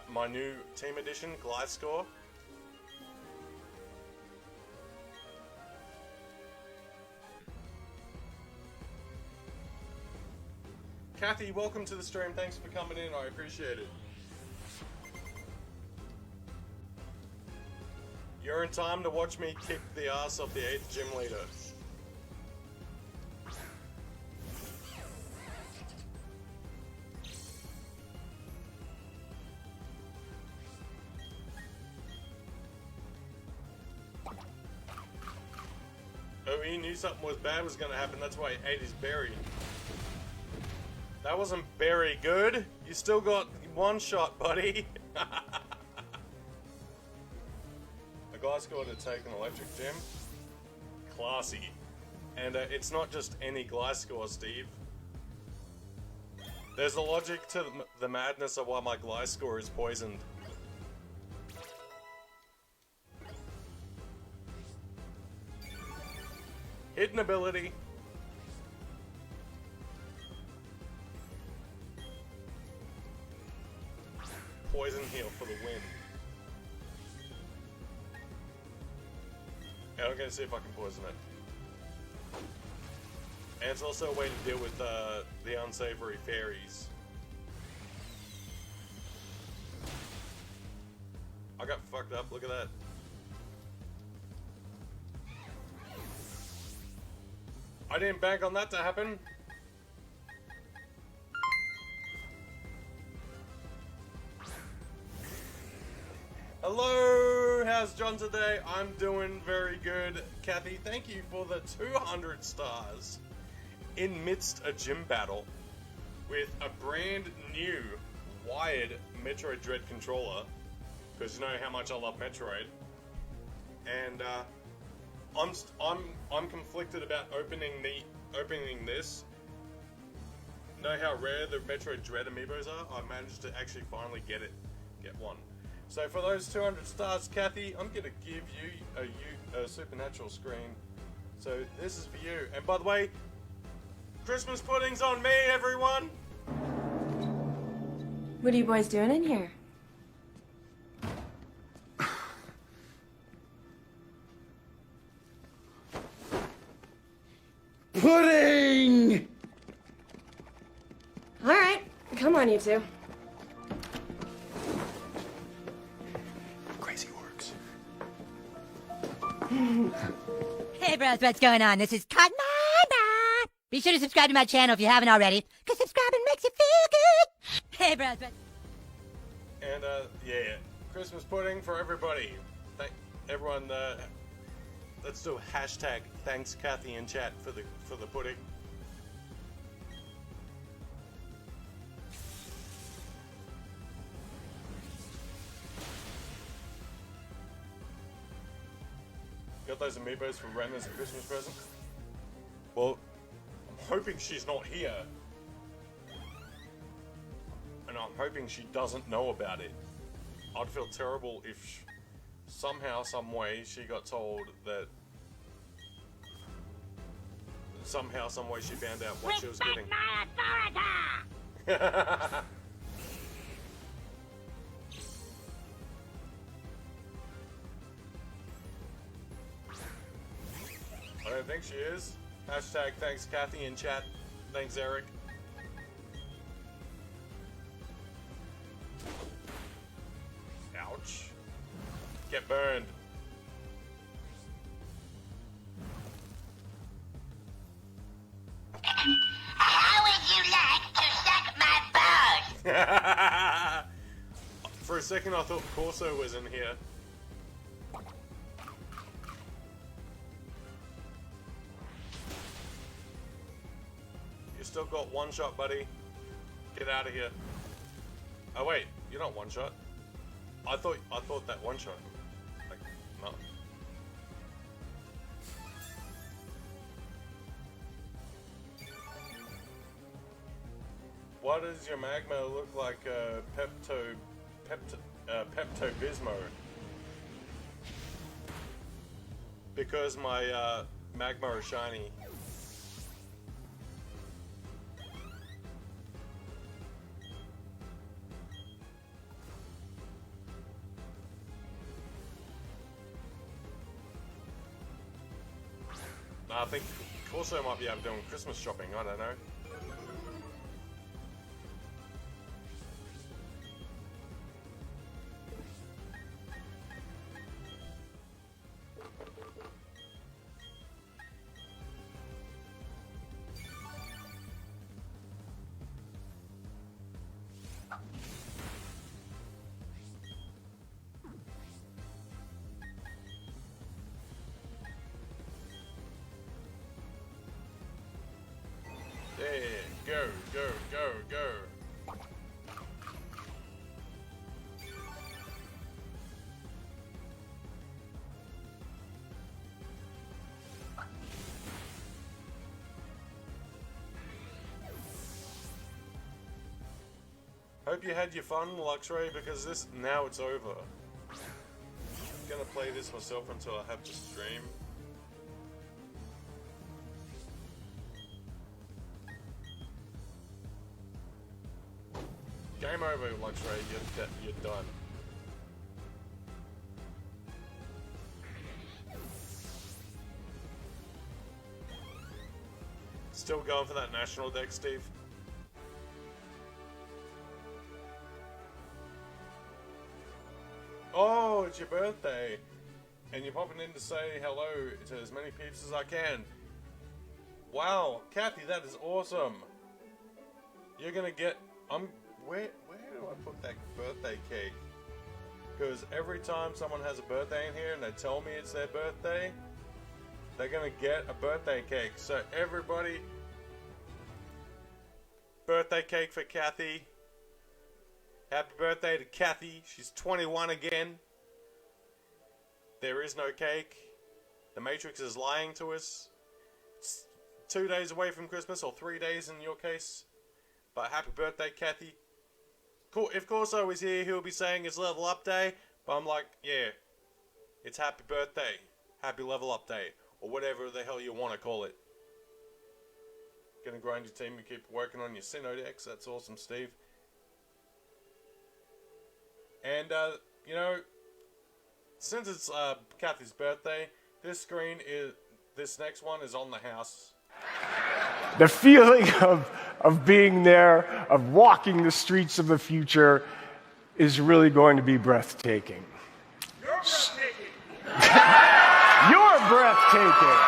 my new team edition, Gliscor. Kathy, welcome to the stream. Thanks for coming in. I appreciate it. You're in time to watch me kick the ass of the 8th gym leader. Oh, he knew something was bad was gonna happen, that's why he ate his berry. That wasn't very good. You still got one shot, buddy. A guy's got to take an electric gym. Classy. And it's not just any Gliscor, Steve. There's a logic to the madness of why my Gliscor is poisoned. Hidden ability. Poison heal for the win. And I'm gonna see if I can poison it. And it's also a way to deal with the unsavory fairies. I got fucked up, look at that. I didn't bank on that to happen. Hello, how's John today? I'm doing very good. Kathy, thank you for the 200 stars in midst a gym battle with a brand new wired Metroid Dread controller, because you know how much I love Metroid. And I'm conflicted about opening this. Know how rare the Metroid Dread amiibos are? I managed to actually finally get one. So for those 200 stars, Kathy, I'm gonna give you a supernatural screen. So this is for you. And by the way, Christmas pudding's on me, everyone. What are you boys doing in here? Pudding! All right, come on, you two. Crazy works. Hey bros, what's going on? This is Cotton. Be sure to subscribe to my channel if you haven't already, because subscribing makes you feel good. Hey bros, And yeah, Christmas pudding for everybody. Thank everyone. Let's do a hashtag thanks Kathy in chat for the pudding. got those amiibos for Ren as a Christmas present. Well, I'm hoping she's not here. And I'm hoping she doesn't know about it. I'd feel terrible if somehow, some way, she got told that... Somehow, some way she found out what she was getting. my authority! I don't think she is. Hashtag thanks Kathy in chat. Thanks Eric. Ouch. Get burned. How would you like to suck my balls? For a second I thought Corso was in here. You still got one shot, buddy. Get out of here. Oh wait, you're not one shot. I thought that one shot. Like, no. Why does your magma look like Pepto-Bismol? Because my magma is shiny. I think Corso might be out doing Christmas shopping, I don't know. Go, go, go, go. Hope you had your fun, Luxray, because now it's over. I'm gonna play this myself until I have to stream. Game over, Luxray, you're done. Still going for that national deck, Steve? Oh, it's your birthday! And you're popping in to say hello to as many peeps as I can. Wow, Kathy, that is awesome! You're gonna get... Where do I put that birthday cake? Because every time someone has a birthday in here and they tell me it's their birthday, they're gonna get a birthday cake. So everybody, birthday cake for Kathy. Happy birthday to Kathy. She's 21 again. There is no cake. The Matrix is lying to us. It's 2 days away from Christmas, or 3 days in your case. But happy birthday, Kathy. If Corso was here, he'll be saying it's level up day. But I'm like, yeah, it's happy birthday. Happy level up day. Or whatever the hell you want to call it. Gonna grind your team and keep working on your Sinnoh decks. That's awesome, Steve. And, you know, since it's Kathy's birthday, this next one is on the house. The feeling of being there, of walking the streets of the future, is really going to be breathtaking. You're breathtaking. You're breathtaking.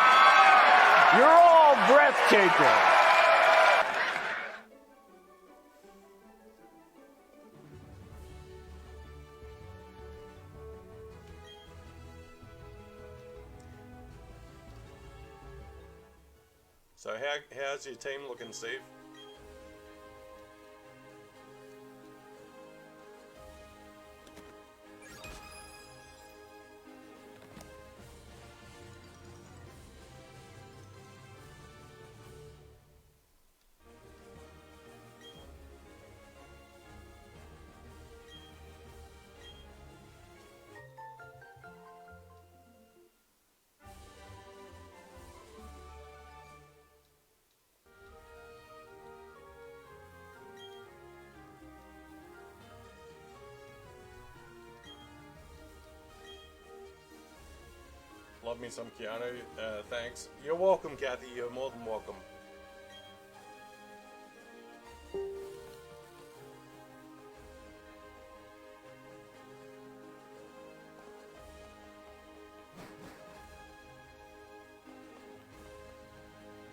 You're all breathtaking. So how's your team looking, Steve? love me some Keanu. Thanks. You're welcome, Kathy. You're more than welcome.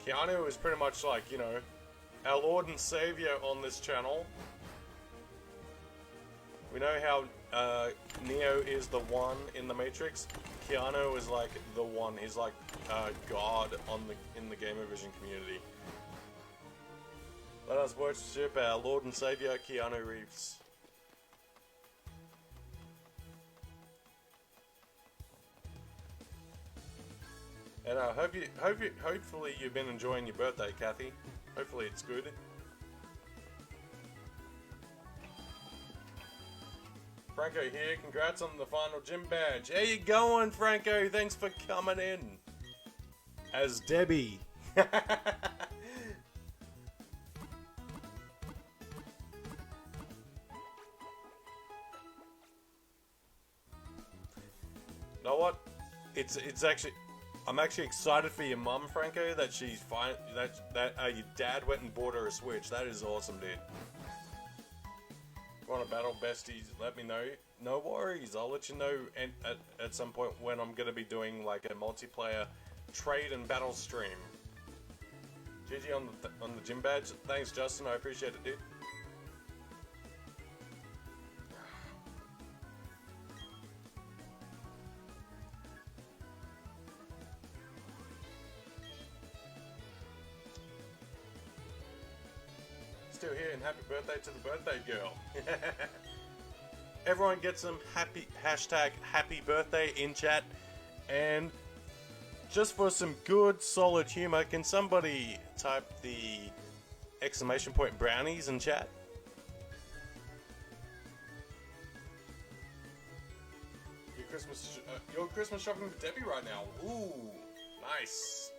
Keanu is pretty much like, you know, our Lord and Savior on this channel. We know how Neo is the one in the Matrix. Keanu is like the one. He's like God in the GamerVision community. Let us worship our Lord and Savior, Keanu Reeves. And hopefully you've been enjoying your birthday, Kathy. Hopefully it's good. Franco here, congrats on the final gym badge. How you going, Franco? Thanks for coming in. As Debbie. You know what? It's actually, I'm actually excited for your mum, Franco, that she's fine. That your dad went and bought her a Switch. That is awesome, dude. If you want to battle besties, let me know. No worries, I'll let you know at some point when I'm going to be doing like a multiplayer trade and battle stream. GG on the gym badge. Thanks, Justin. I appreciate it, dude. Still here, and happy birthday to the birthday girl. Everyone get some hashtag happy birthday in chat. And just for some good solid humor, can somebody type the exclamation point brownies in chat? Your Christmas shopping with Debbie right now. Ooh, nice.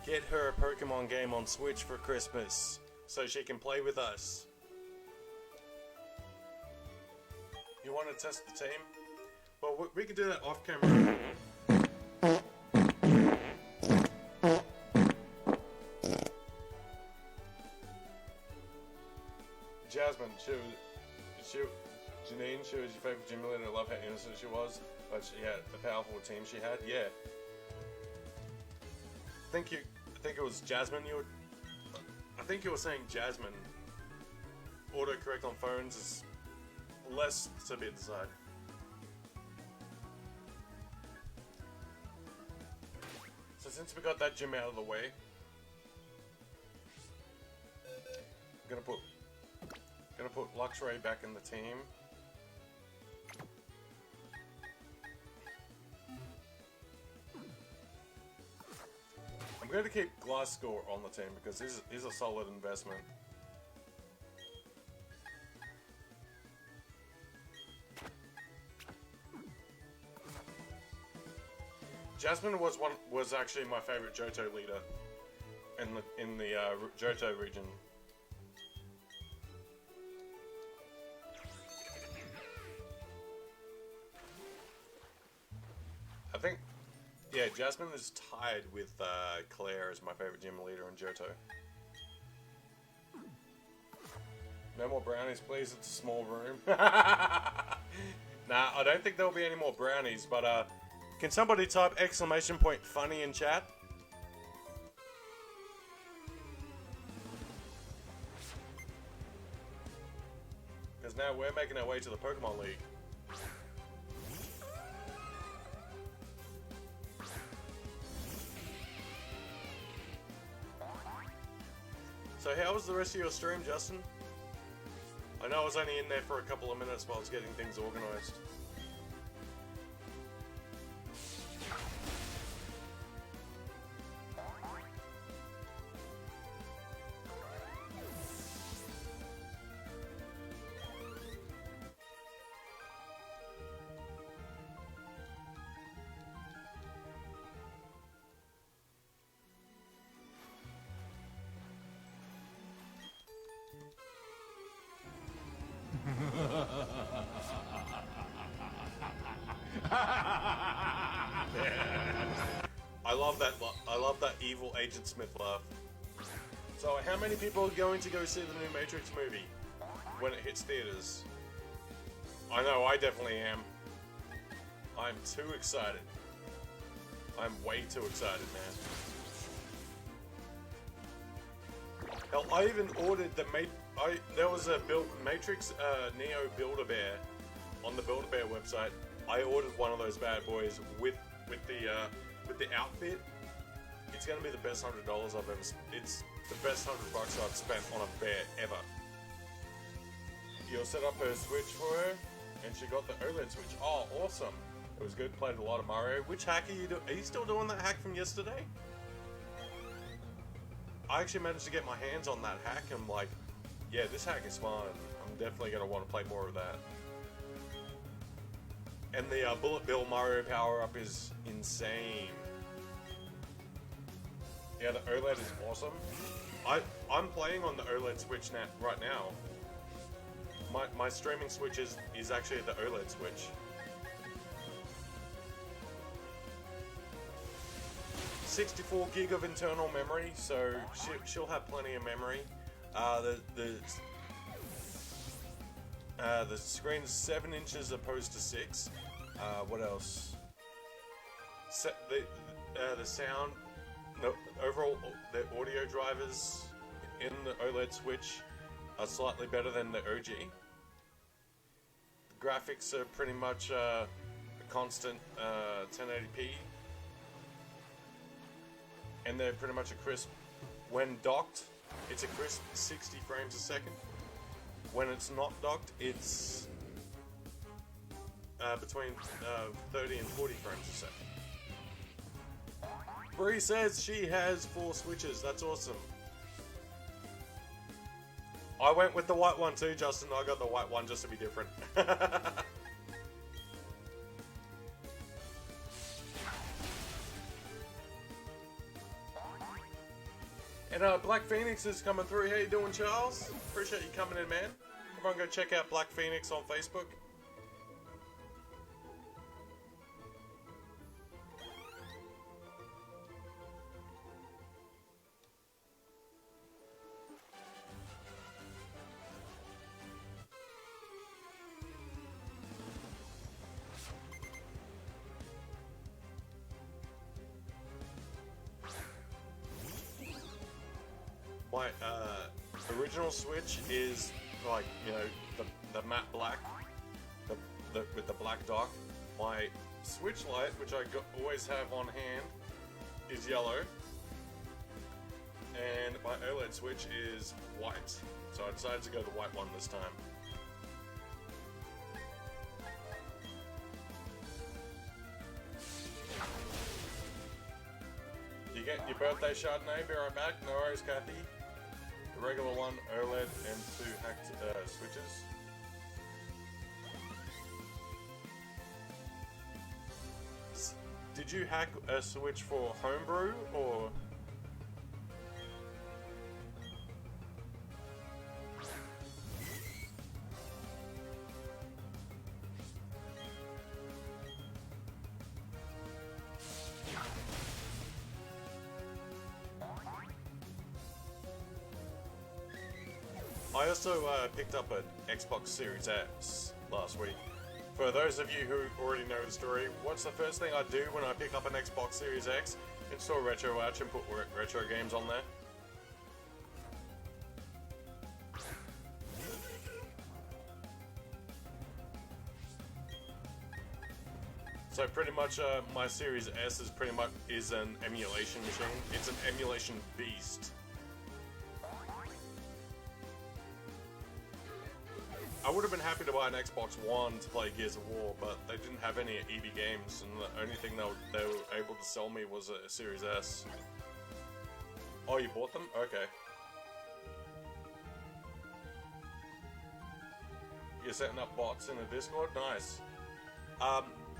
Get her a Pokemon game on Switch for Christmas so she can play with us. You want to test the team? Well, we can do that off camera. Jasmine, Janine, she was your favorite gym leader. I love how innocent she was, but she had the powerful team she had. Yeah. I think it was Jasmine. I think you were saying Jasmine. Autocorrect on phones is less to be desired. So since we got that gym out of the way, I'm gonna put Luxray back in the team. I'm going to keep Gliscor on the team because he's a solid investment. Jasmine was actually my favorite Johto leader in the Johto region. I think, yeah, Jasmine is tied with Claire as my favorite gym leader in Johto. No more brownies, please. It's a small room. Nah, I don't think there'll be any more brownies, but can somebody type exclamation point funny in chat? Because now we're making our way to the Pokemon League. So how was the rest of your stream, Justin? I know I was only in there for a couple of minutes while I was getting things organized. evil Agent Smith laugh. So, how many people are going to go see the new Matrix movie when it hits theaters? I know, I definitely am. I'm too excited. I'm way too excited, man. Hell, I even ordered the there was a Matrix Neo Build-A-Bear on the Build-A-Bear website. I ordered one of those bad boys with the outfit. It's gonna be the best $100 I've ever. It's the best $100 I've spent on a bear ever. You'll set up her Switch for her, and she got the OLED Switch. Oh, awesome! It was good. Played a lot of Mario. Which hack are you doing? Are you still doing that hack from yesterday? I actually managed to get my hands on that hack. I'm like, yeah, this hack is fun. I'm definitely gonna want to play more of that. And the Bullet Bill Mario power-up is insane. Yeah, the OLED is awesome. I'm playing on the OLED Switch right now. My streaming Switch is actually the OLED Switch. 64 gig of internal memory, so she'll have plenty of memory. The screen's 7 inches opposed to 6. What else? The sound. No, overall, the audio drivers in the OLED Switch are slightly better than the OG. The graphics are pretty much a constant 1080p, and they're pretty much a crisp. When docked, it's a crisp 60 frames a second. When it's not docked, it's between 30 and 40 frames a second. Bree says she has 4 Switches. That's awesome. I went with the white one too, Justin. I got the white one just to be different. And Black Phoenix is coming through. How you doing, Charles? Appreciate you coming in, man. Everyone go check out Black Phoenix on Facebook. My original Switch is like, you know, the matte black, with the black dock. My Switch Lite, which I always have on hand, is yellow, and my OLED Switch is white. So I decided to go the white one this time. You get your birthday Chardonnay, be right back. No worries, Kathy. The regular one, OLED, and 2 hacked switches. Did you hack a Switch for homebrew, or...? I also picked up an Xbox Series X last week. For those of you who already know the story, what's the first thing I do when I pick up an Xbox Series X? Install RetroArch and put retro games on there. So pretty much my Series S is an emulation machine. It's an emulation beast. I would have been happy to buy an Xbox One to play Gears of War, but they didn't have any EB games, and the only thing they were able to sell me was a Series S. Oh, you bought them? Okay. You're setting up bots in the Discord? Nice.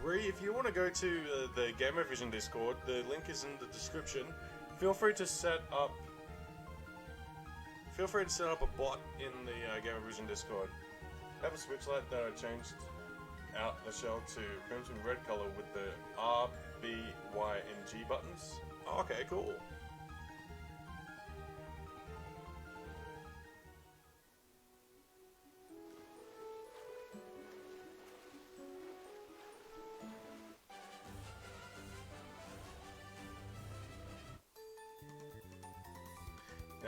Bree, if you want to go to the GamerVision Discord, the link is in the description. Feel free to set up a bot in the GamerVision Discord. I have a Switch Lite that I changed out the shell to crimson red color with the R, B, Y, and G buttons. Oh, okay, cool.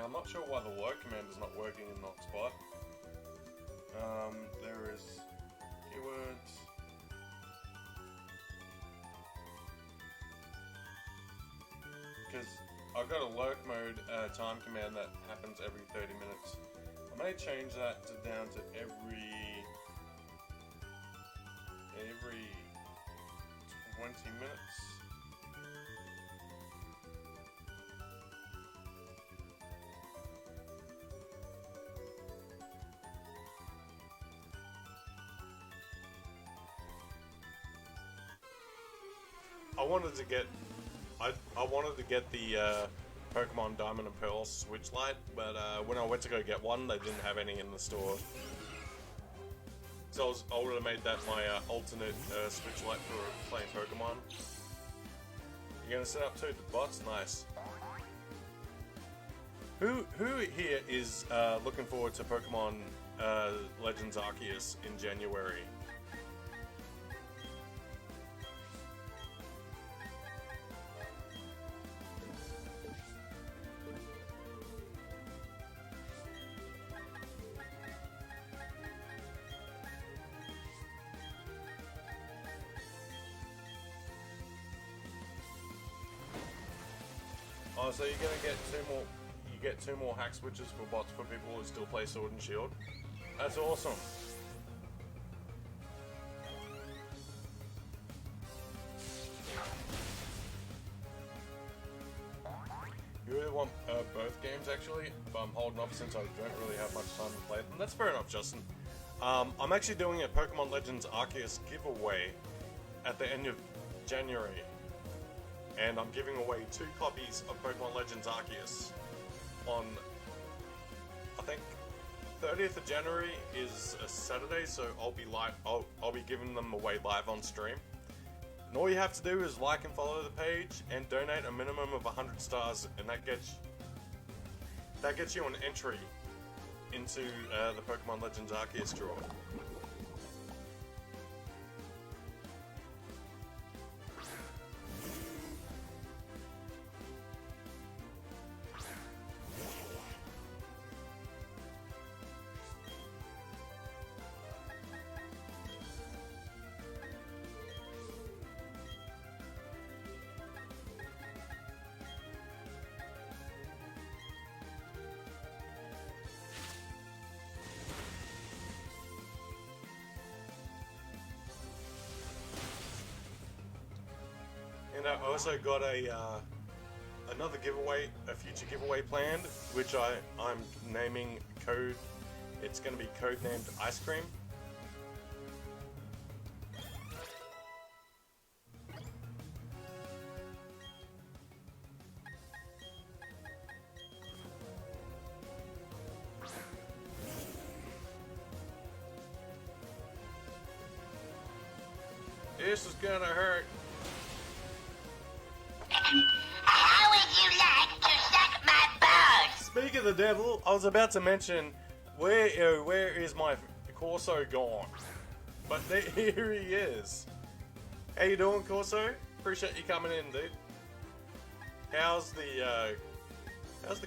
I'm not sure why the lurk command is not working in Noxbot. There is keywords. Because I've got a lurk mode time command that happens every 30 minutes. I may change that down to every 20 minutes. I wanted to get the Pokemon Diamond and Pearl Switch Lite, but when I went to go get one, they didn't have any in the store. So I would have made that my alternate Switch Lite for playing Pokemon. You're gonna set up 2 bots? Nice. Who here is looking forward to Pokemon Legends Arceus in January? Oh, so you're gonna get 2 more. You get 2 more hack switches for bots for people who still play Sword and Shield. That's awesome. You really want both games actually, but I'm holding off since I don't really have much time to play them. That's fair enough, Justin. I'm actually doing a Pokemon Legends Arceus giveaway at the end of January. And I'm giving away 2 copies of Pokemon Legends Arceus on, I think, 30th of January is a Saturday, so I'll be live. I'll be giving them away live on stream. And all you have to do is like and follow the page and donate a minimum of 100 stars, and that gets you an entry into the Pokemon Legends Arceus draw. And I also got another giveaway, a future giveaway planned, which I'm naming code. It's going to be codenamed Ice Cream. This is gonna hurt. How would you like to suck my balls? Speak of the devil, I was about to mention where is my Corso gone? But here he is. How you doing, Corso? Appreciate you coming in, dude. How's the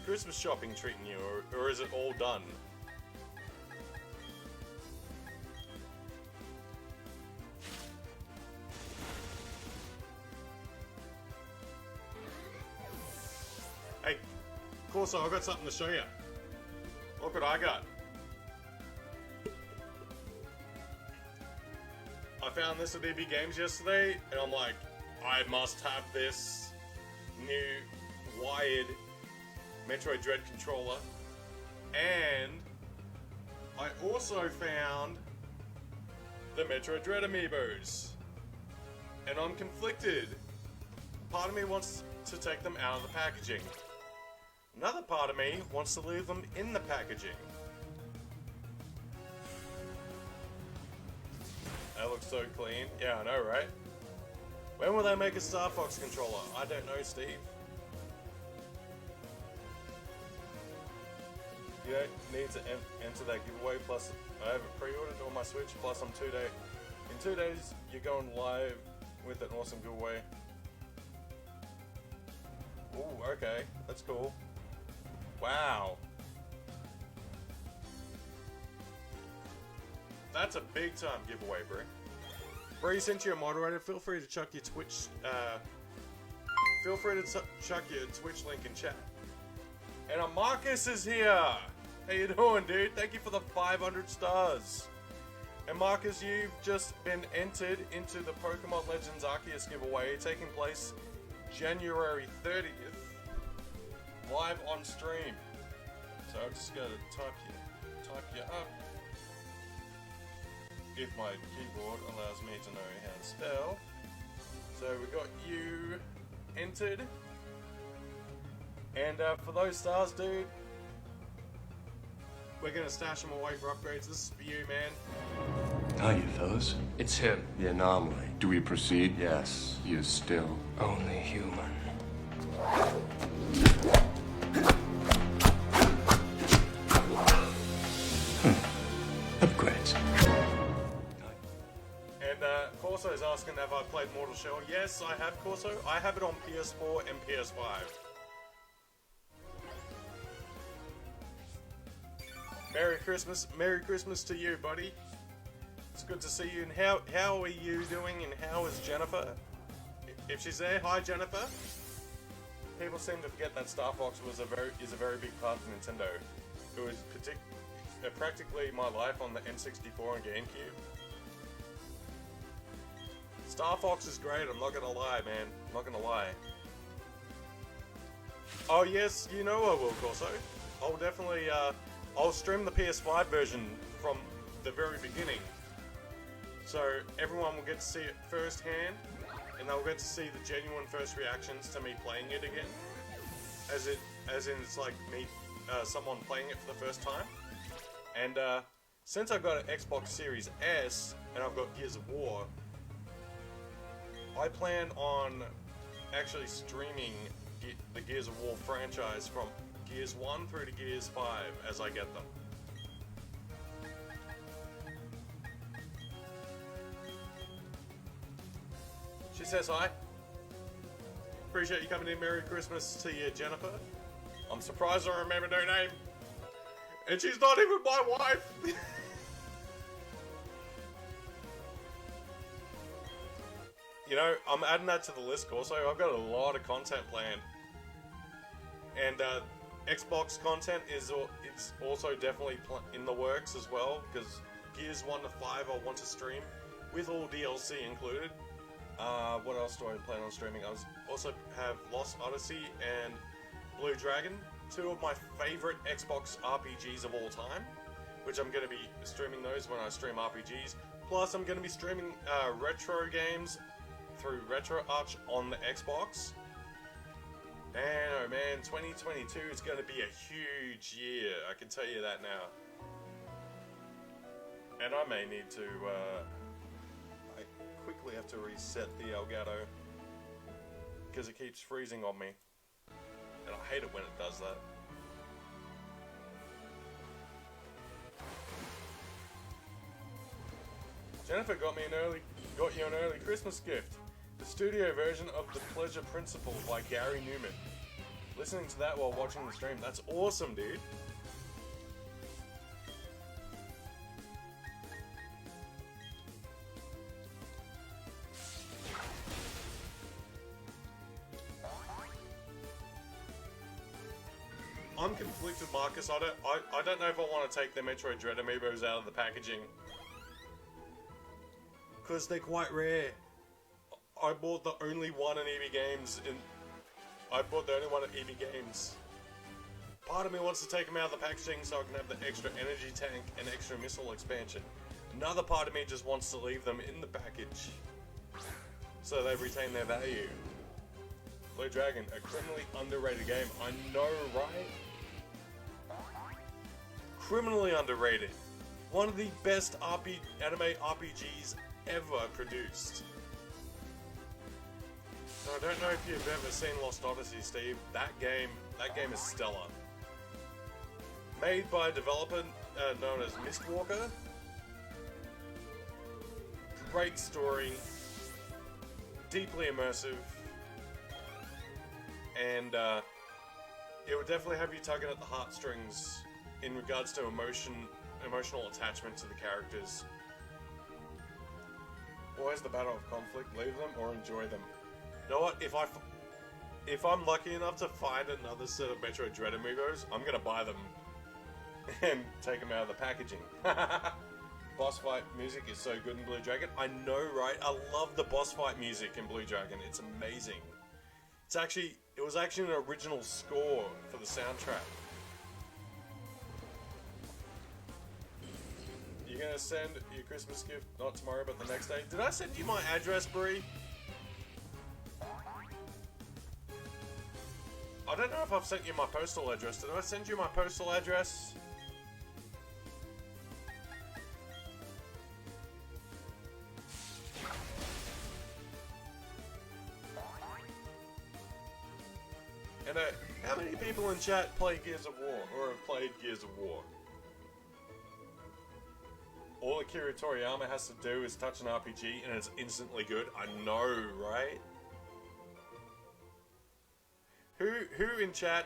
Christmas shopping treating you, or is it all done? Hey, Corso, I've got something to show you. Look what I got. I found this at EB Games yesterday, and I'm like, I must have this new wired Metroid Dread controller. And I also found the Metroid Dread amiibos. And I'm conflicted. Part of me wants to take them out of the packaging. Another part of me wants to leave them in the packaging. That looks so clean. Yeah, I know, right? When will they make a Star Fox controller? I don't know, Steve. You don't need to enter that giveaway, plus I have it pre-ordered on my Switch, plus I'm in 2 days, you're going live with an awesome giveaway. Ooh, okay, that's cool. Wow. That's a big time giveaway, bro. Bree, since you're a moderator, feel free to chuck your Twitch, chuck your Twitch link in chat. And Marcus is here. How you doing, dude? Thank you for the 500 stars. And Marcus, you've just been entered into the Pokemon Legends Arceus giveaway taking place January 30th, live on stream. So I'm just gonna type you up. If my keyboard allows me to know how to spell. So we got you entered. And for those stars, dude, we're gonna stash them away for upgrades. This is for you, man. Hi, you fellas. It's him. The anomaly. Do we proceed? Yes, he is still Only human. upgrades. And Corso is asking, have I played Mortal Shell? Yes, I have, Corso. I have it on PS4 and PS5. Merry Christmas to you, buddy. It's good to see you. And how are you doing? And how is Jennifer? If she's there, hi Jennifer. People seem to forget that Star Fox is a very big part of Nintendo. It was practically my life on the N64 and GameCube. Star Fox is great. I'm not gonna lie, man. I'm not gonna lie. Oh yes, you know I will, Corso. I'll definitely I'll stream the PS5 version from the very beginning. So everyone will get to see it firsthand, and they'll get to see the genuine first reactions to me playing it again. As in it's like me, someone playing it for the first time. And since I've got an Xbox Series S and I've got Gears of War, I plan on actually streaming the Gears of War franchise from Gears 1 through to Gears 5 as I get them. She says hi. Appreciate you coming in. Merry Christmas to you, Jennifer. I'm surprised I remembered her name. And she's not even my wife! You know, I'm adding that to the list also. I've got a lot of content planned. And Xbox content is also definitely in the works as well, because Gears 1 to 5 I want to stream, with all DLC included. What else do I plan on streaming? I also have Lost Odyssey and Blue Dragon, two of my favorite Xbox RPGs of all time, which I'm going to be streaming those when I stream RPGs. Plus, I'm going to be streaming retro games through RetroArch on the Xbox. Man, oh man, 2022 is going to be a huge year, I can tell you that now. And I may need to, I quickly have to reset the Elgato, because it keeps freezing on me. And I hate it when it does that. Jennifer got you an early Christmas gift. The studio version of The Pleasure Principle by Gary Newman. Listening to that while watching the stream, that's awesome, dude. I'm conflicted, Marcus. I don't know if I want to take the Metroid Dread amiibos out of the packaging, because they're quite rare. I bought the only one in EB Games, I bought the only one at EB Games. Part of me wants to take them out of the packaging so I can have the extra energy tank and extra missile expansion. Another part of me just wants to leave them in the package, so they retain their value. Blue Dragon, a criminally underrated game. I know, right? Criminally underrated. One of the best anime RPGs ever produced. So I don't know if you've ever seen Lost Odyssey, Steve. That game is stellar. Made by a developer known as Mistwalker. Great story. Deeply immersive. And it would definitely have you tugging at the heartstrings in regards to emotional attachment to the characters. Always the battle of conflict. Leave them or enjoy them. You know what? If I'm lucky enough to find another set of Metroid Dread amiibos, I'm gonna buy them and take them out of the packaging. Boss fight music is so good in Blue Dragon. I know, right? I love the boss fight music in Blue Dragon. It's amazing. It was actually an original score for the soundtrack. You're gonna send your Christmas gift not tomorrow but the next day. Did I send you my address, Brie? I don't know if I've sent you my postal address. Did I send you my postal address? And how many people in chat play Gears of War or have played Gears of War? All Akira Toriyama has to do is touch an RPG and it's instantly good. I know, right? Who in chat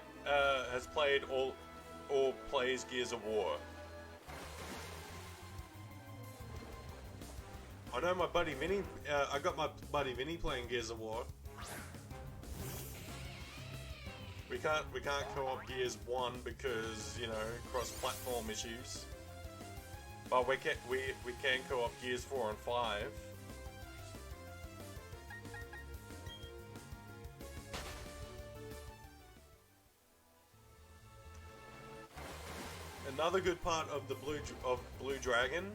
has played or plays Gears of War? I know my buddy Vinny. I got my buddy Vinny playing Gears of War. We can't co-op Gears 1 because, you know, cross-platform issues. But we can co-op Gears 4 and 5. Another good part of the Blue Dragon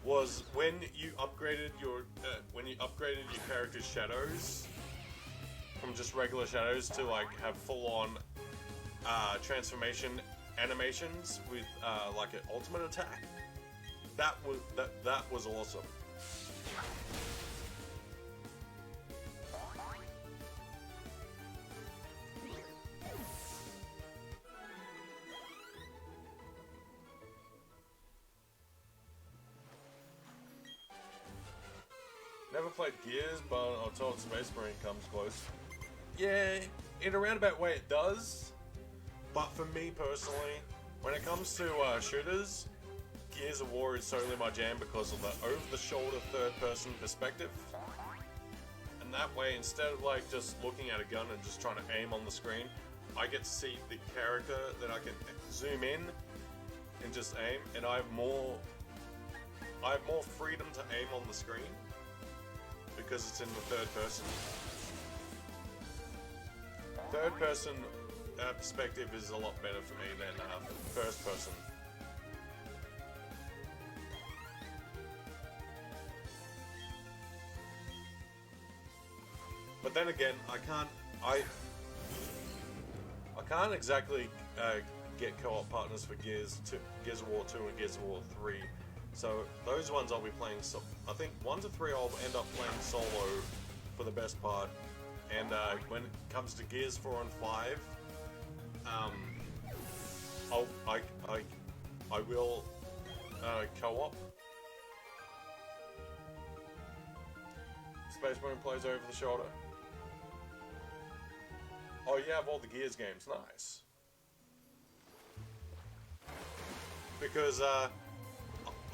was when you upgraded your character's shadows from just regular shadows to like have full-on transformation animations with like an ultimate attack. That was awesome. Never played Gears, but I'm told Space Marine comes close. Yeah, in a roundabout way it does. But for me personally, when it comes to shooters, Gears of War is solely my jam because of the over-the-shoulder third-person perspective. And that way, instead of like just looking at a gun and just trying to aim on the screen, I get to see the character that I can zoom in and just aim, and I have more freedom to aim on the screen because it's in the third person. Third person perspective is a lot better for me than first person. But then again, I can't exactly get co-op partners for Gears of War 2 and Gears of War 3. So those ones I'll be playing. I think 1 to 3 I'll end up playing solo for the best part. And when it comes to Gears 4 and 5, I will co-op. Space Marine plays over the shoulder. Oh, you have all the Gears games, nice. Because I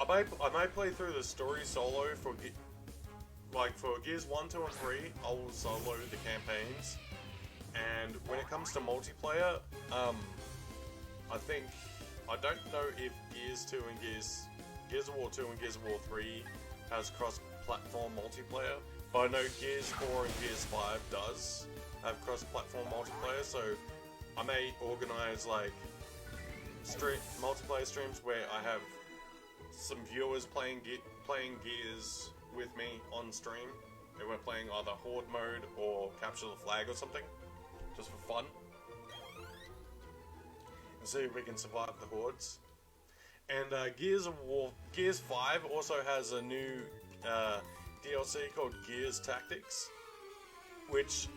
might play through the story solo for Gears 1, 2, and 3. I'll solo the campaigns, and when it comes to multiplayer, I don't know if Gears 2 and Gears of War 2 and Gears of War 3 has cross-platform multiplayer, but I know Gears 4 and Gears 5 does have cross-platform multiplayer, so I may organize like multiplayer streams where I have some viewers playing Gears with me on stream, and we're playing either Horde mode or Capture the Flag or something, just for fun, and see if we can survive the hordes. And Gears 5 also has a new DLC called Gears Tactics, which,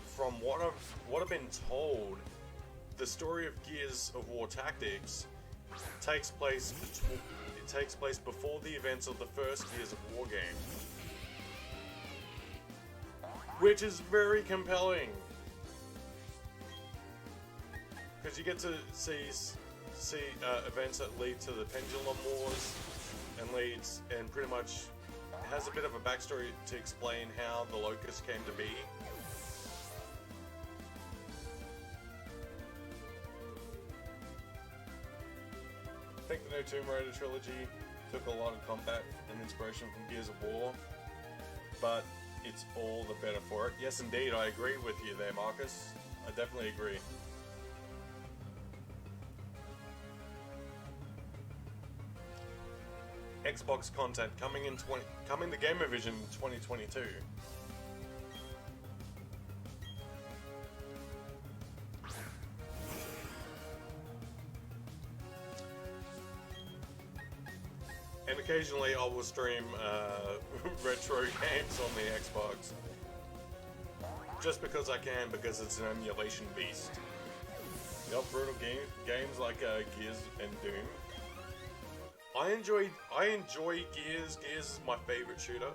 from what I've been told, the story of Gears of War Tactics takes place before the events of the first Gears of War game, which is very compelling. because you get to see events that lead to the Pendulum Wars, and pretty much has a bit of a backstory to explain how the Locust came to be. I think the new Tomb Raider trilogy took a lot of combat and inspiration from Gears of War, but it's all the better for it. Yes, indeed, I agree with you there, Marcus. I definitely agree. Xbox content coming to GamerVision in 2022. And occasionally I will stream retro games on the Xbox. Just because I can, because it's an emulation beast. Yup, brutal games like Gears and Doom. I enjoy Gears. Gears is my favorite shooter.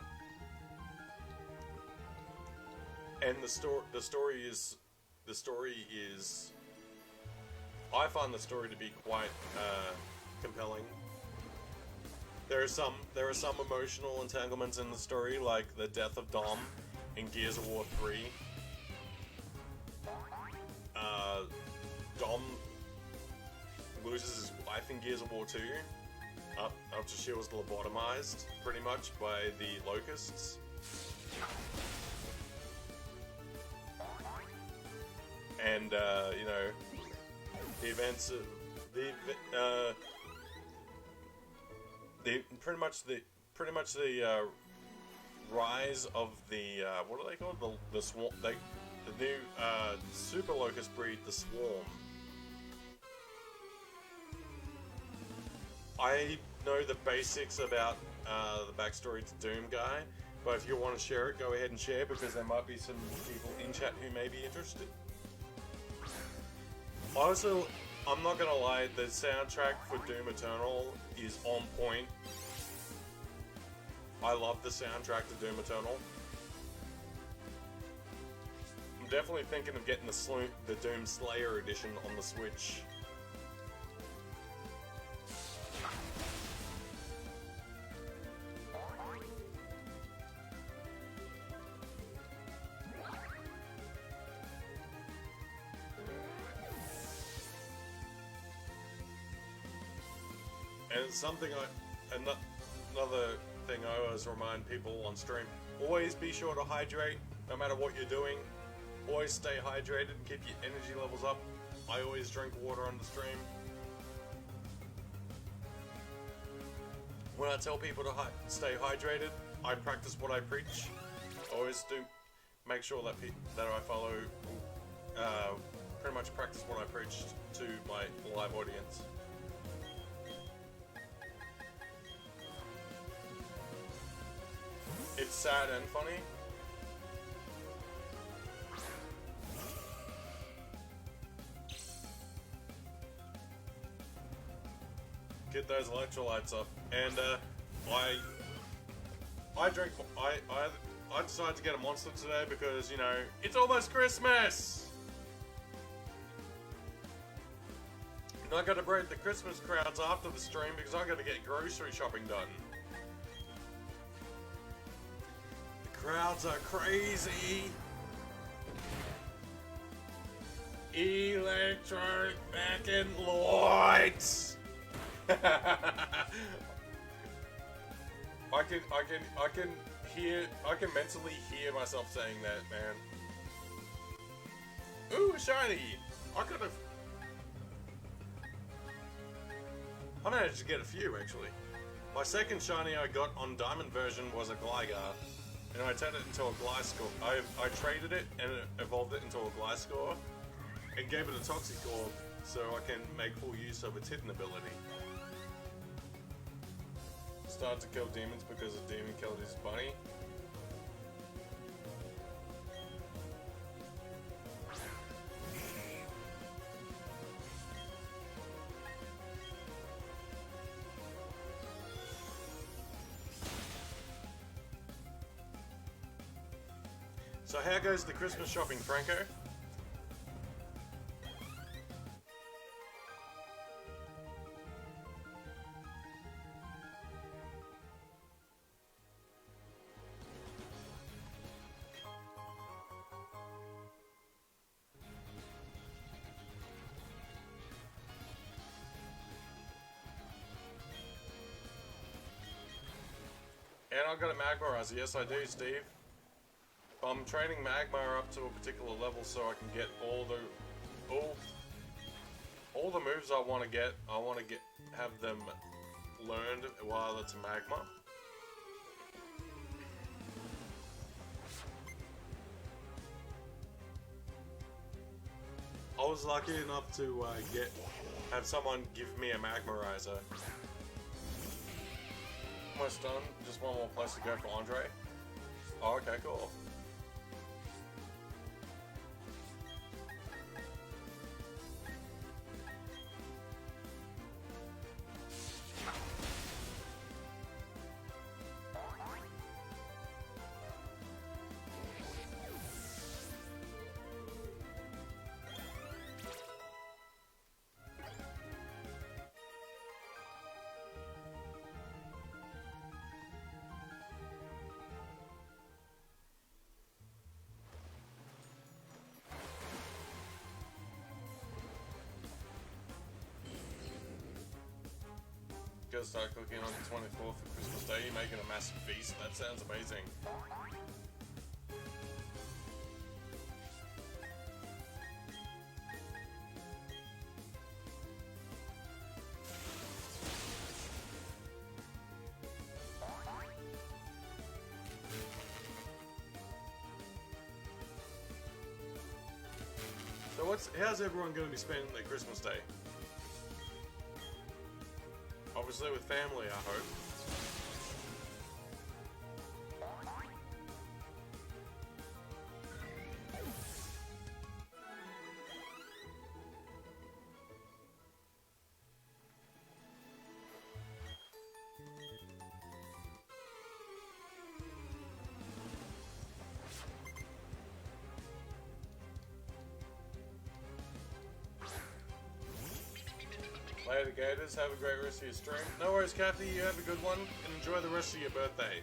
And the story is I find the story to be quite compelling. There are some emotional entanglements in the story, like the death of Dom in Gears of War 3. Dom loses his wife in Gears of War 2 after she was lobotomized, pretty much, by the Locusts. And you know, the events of pretty much the rise of the what are they called? The swarm. The new super locust breed, the Swarm. I know the basics about the backstory to Doom Guy, but if you want to share it, go ahead and share, because there might be some people in chat who may be interested. Also, I'm not gonna lie, the soundtrack for Doom Eternal is on point. I love the soundtrack to Doom Eternal. I'm definitely thinking of getting the Doom Slayer edition on the Switch. And it's something another thing I always remind people on stream: always be sure to hydrate, no matter what you're doing. Always stay hydrated and keep your energy levels up. I always drink water on the stream. When I tell people to stay hydrated, I practice what I preach. I always do make sure that I follow, pretty much practice what I preach to my live audience. It's sad and funny. Get those electrolytes up, and I decided to get a Monster today because, you know, it's almost Christmas. And I got to break the Christmas crowds after the stream because I got to get grocery shopping done. Crowds are crazy. Electric backing lights. I can mentally hear myself saying that, man. Ooh, shiny. I managed to get a few, actually. My second shiny I got on Diamond version was a Gligar. And I turned it into a Gliscor. I traded it and evolved it into a Gliscor and gave it a Toxic Orb so I can make full use of its hidden ability. Started to kill demons because a demon killed his bunny. So how goes the Christmas shopping, Franco? And I've got a Magmarizer. Yes, I do, Steve. I'm training Magma up to a particular level so I can get all the moves I want to get. I want to have them learned while it's a Magma. I was lucky enough to have someone give me a Magmarizer. Almost done. Just one more place to go for Andre. Oh, okay, cool. Gonna start cooking on the 24th for Christmas Day, making a massive feast. That sounds amazing. So how's everyone going to be spending their Christmas Day? Obviously with family, I hope. Later, Gators. Have a great rest of your stream. No worries, Kathy. You have a good one, and enjoy the rest of your birthday.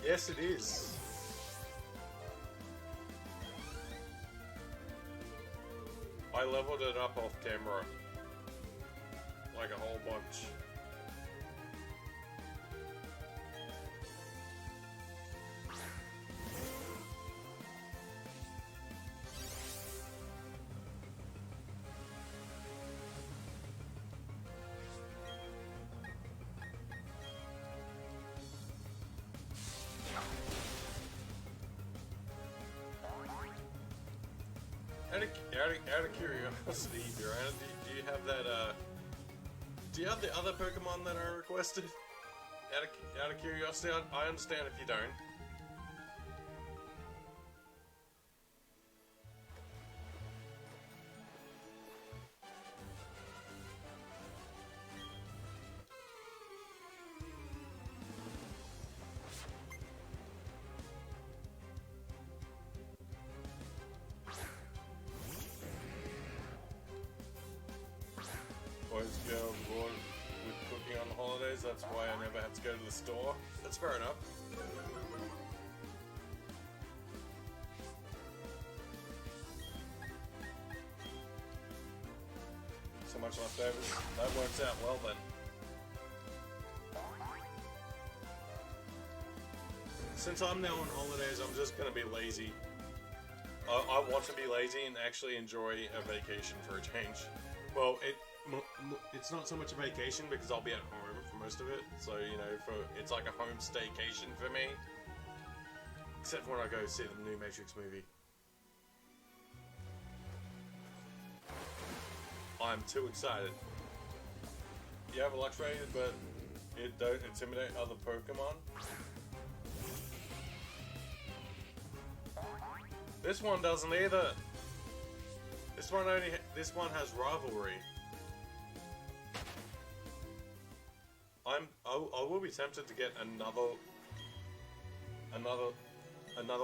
Yes, it is. I leveled it up off camera. Like a whole bunch. Out of curiosity, Duran, do you have that, do you have the other Pokemon that I requested? Out of curiosity, I understand if you don't. Boys go overboard with cooking on the holidays, that's why I never had to go to the store. That's fair enough. So much leftovers. That works out well then. Since I'm now on holidays, I'm just gonna be lazy. I want to be lazy and actually enjoy a vacation for a change. Well, it's not so much a vacation because I'll be at home for most of it. So, you know, it's like a home staycation for me. Except for when I go see the new Matrix movie. I'm too excited. You have a Lux rated, but it don't intimidate other Pokemon. This one doesn't either. This one has rivalry. I will be tempted to get another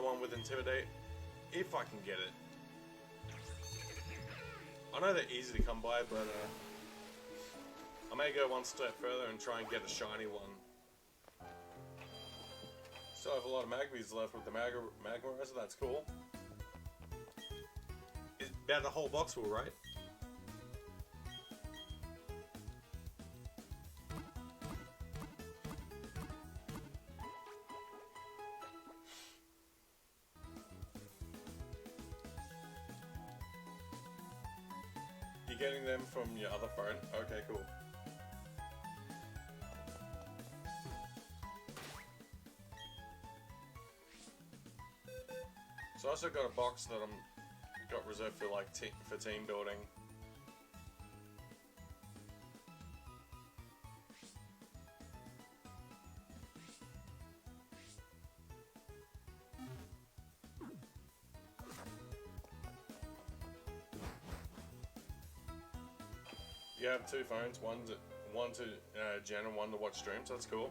one with Intimidate if I can get it. I know they're easy to come by, but I may go one step further and try and get a shiny one. Still have a lot of Magvies left with the Magmarizer, that's cool. It's about the whole box full, right? You're getting them from your other phone? Okay, cool. So I also got a box that I'm got reserved for like for team building. You have two phones, one to Jen and one to watch streams. That's cool.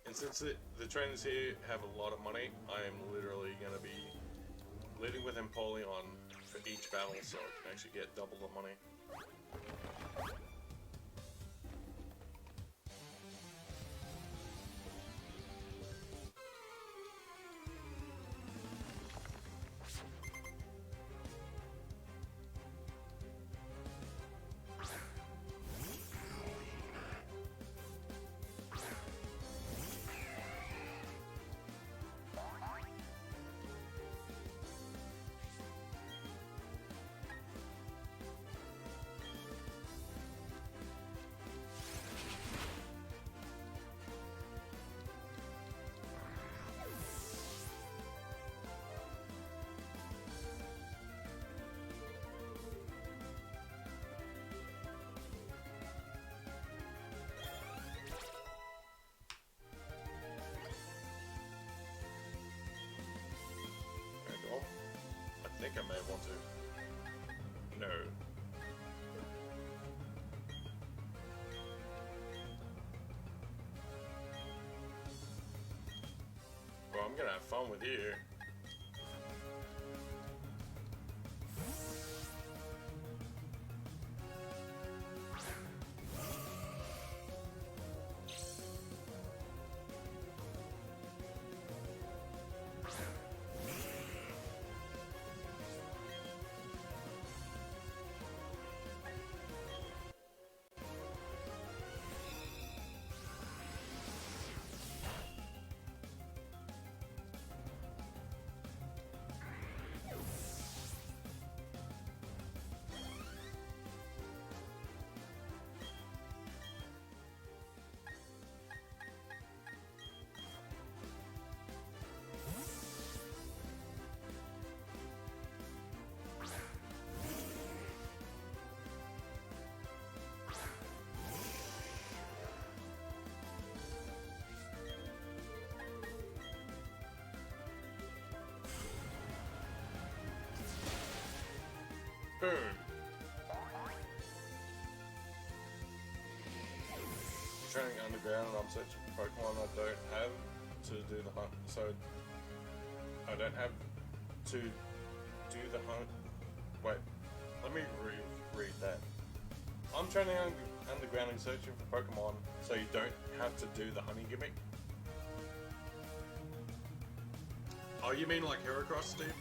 And since the trainers here have a lot of money, I am literally going to be leading with Empoleon for each battle, so I can actually get double the money. I think I may want to. No. Well, I'm gonna have fun with you. Boom. Training underground and I'm searching for Pokemon I don't have to do the hunt. So I don't have to do the hunt. Wait, let me read that. I'm training underground and searching for Pokemon so you don't have to do the hunting gimmick. Oh, you mean like Heracross, Steve?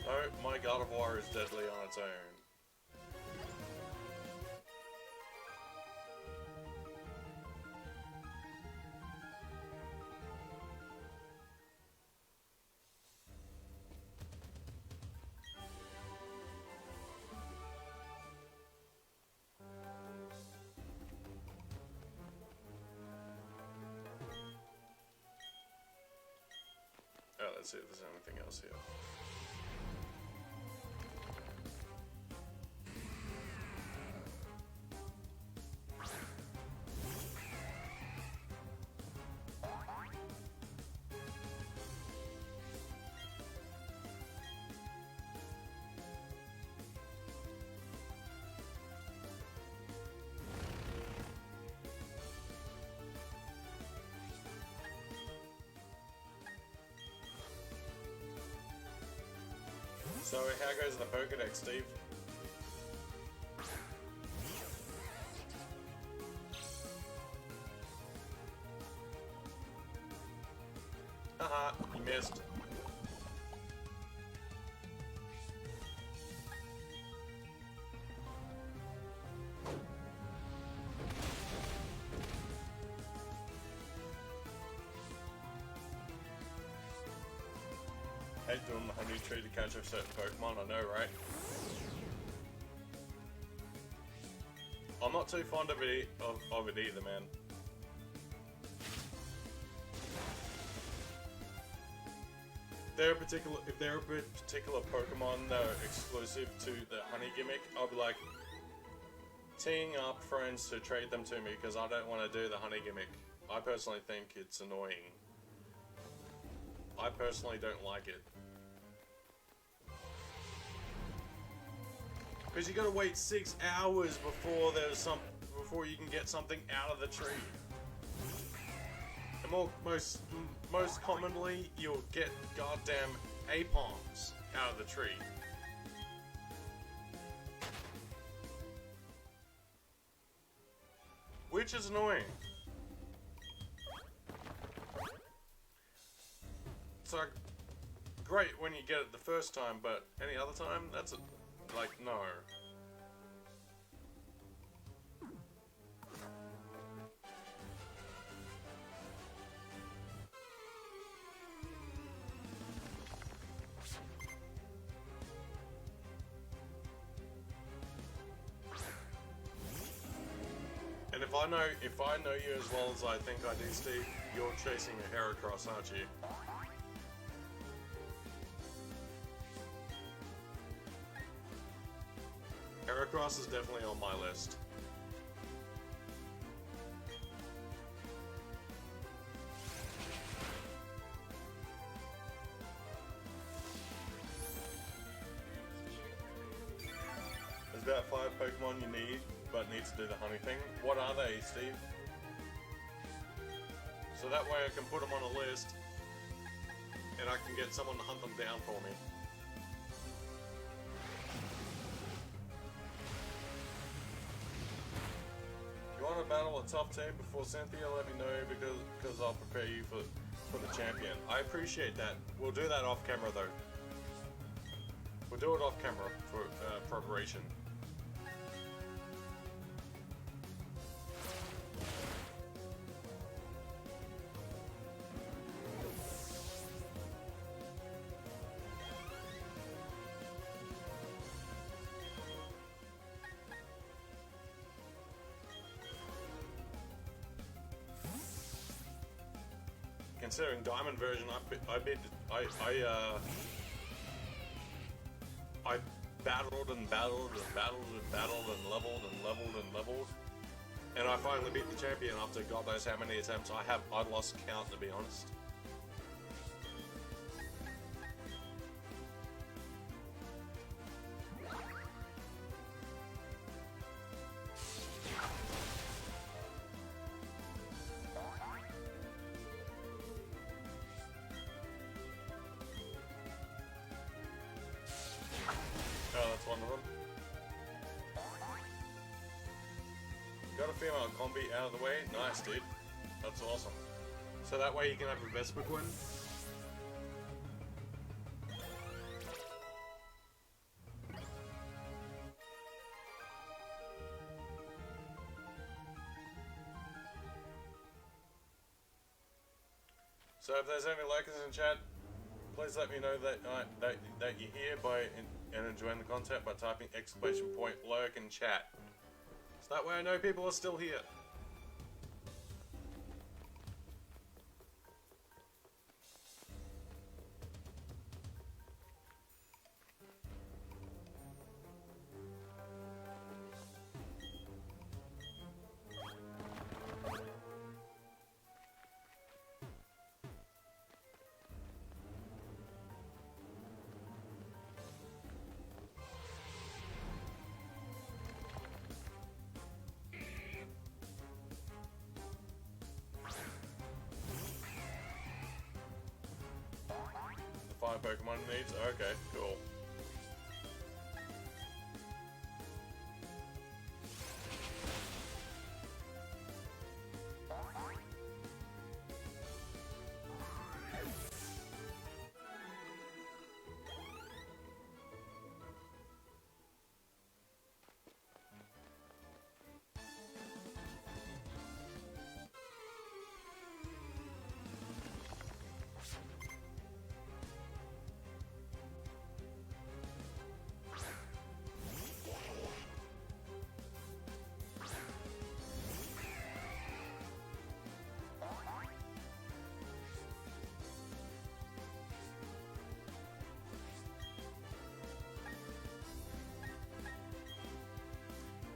No, my Gardevoir is deadly on its own. Oh, let's see if there's anything else here. So how goes the Pokedex, Steve? Haha, you missed. Hate doing the honey tree to catch a certain Pokemon, I know, right? I'm not too fond of it, of it either, man. If there are particular Pokemon that are exclusive to the honey gimmick, I'll be like teeing up friends to trade them to me because I don't want to do the honey gimmick. I personally think it's annoying. I personally don't like it. Because you gotta wait 6 hours before before you can get something out of the tree. And most commonly, you'll get goddamn Apons out of the tree. Which is annoying. It's like, great when you get it the first time, but any other time, like, no. And if I know you as well as I think I do, Steve, you're chasing a Heracross, aren't you? Heracross is definitely on my list. There's about 5 Pokemon you need, but needs to do the honey thing. What are they, Steve? So that way I can put them on a list, and I can get someone to hunt them down for me. You want to battle a tough team before Cynthia? Let me know because I'll prepare you for the champion. I appreciate that. We'll do that off camera though. We'll do it off camera for preparation. Considering Diamond version, I battled and battled and battled and battled and leveled and leveled and leveled, and I finally beat the champion after God knows how many attempts. I lost count, to be honest. Oh, that's one of them. Got a female combi out of the way. Nice, dude. That's awesome. So that way you can have a Vespiquen. So if there's any likers in chat, please let me know that you're here and enjoying the content by typing !lurk in chat. So that way I know people are still here. The 5 Pokemon needs? Okay, cool.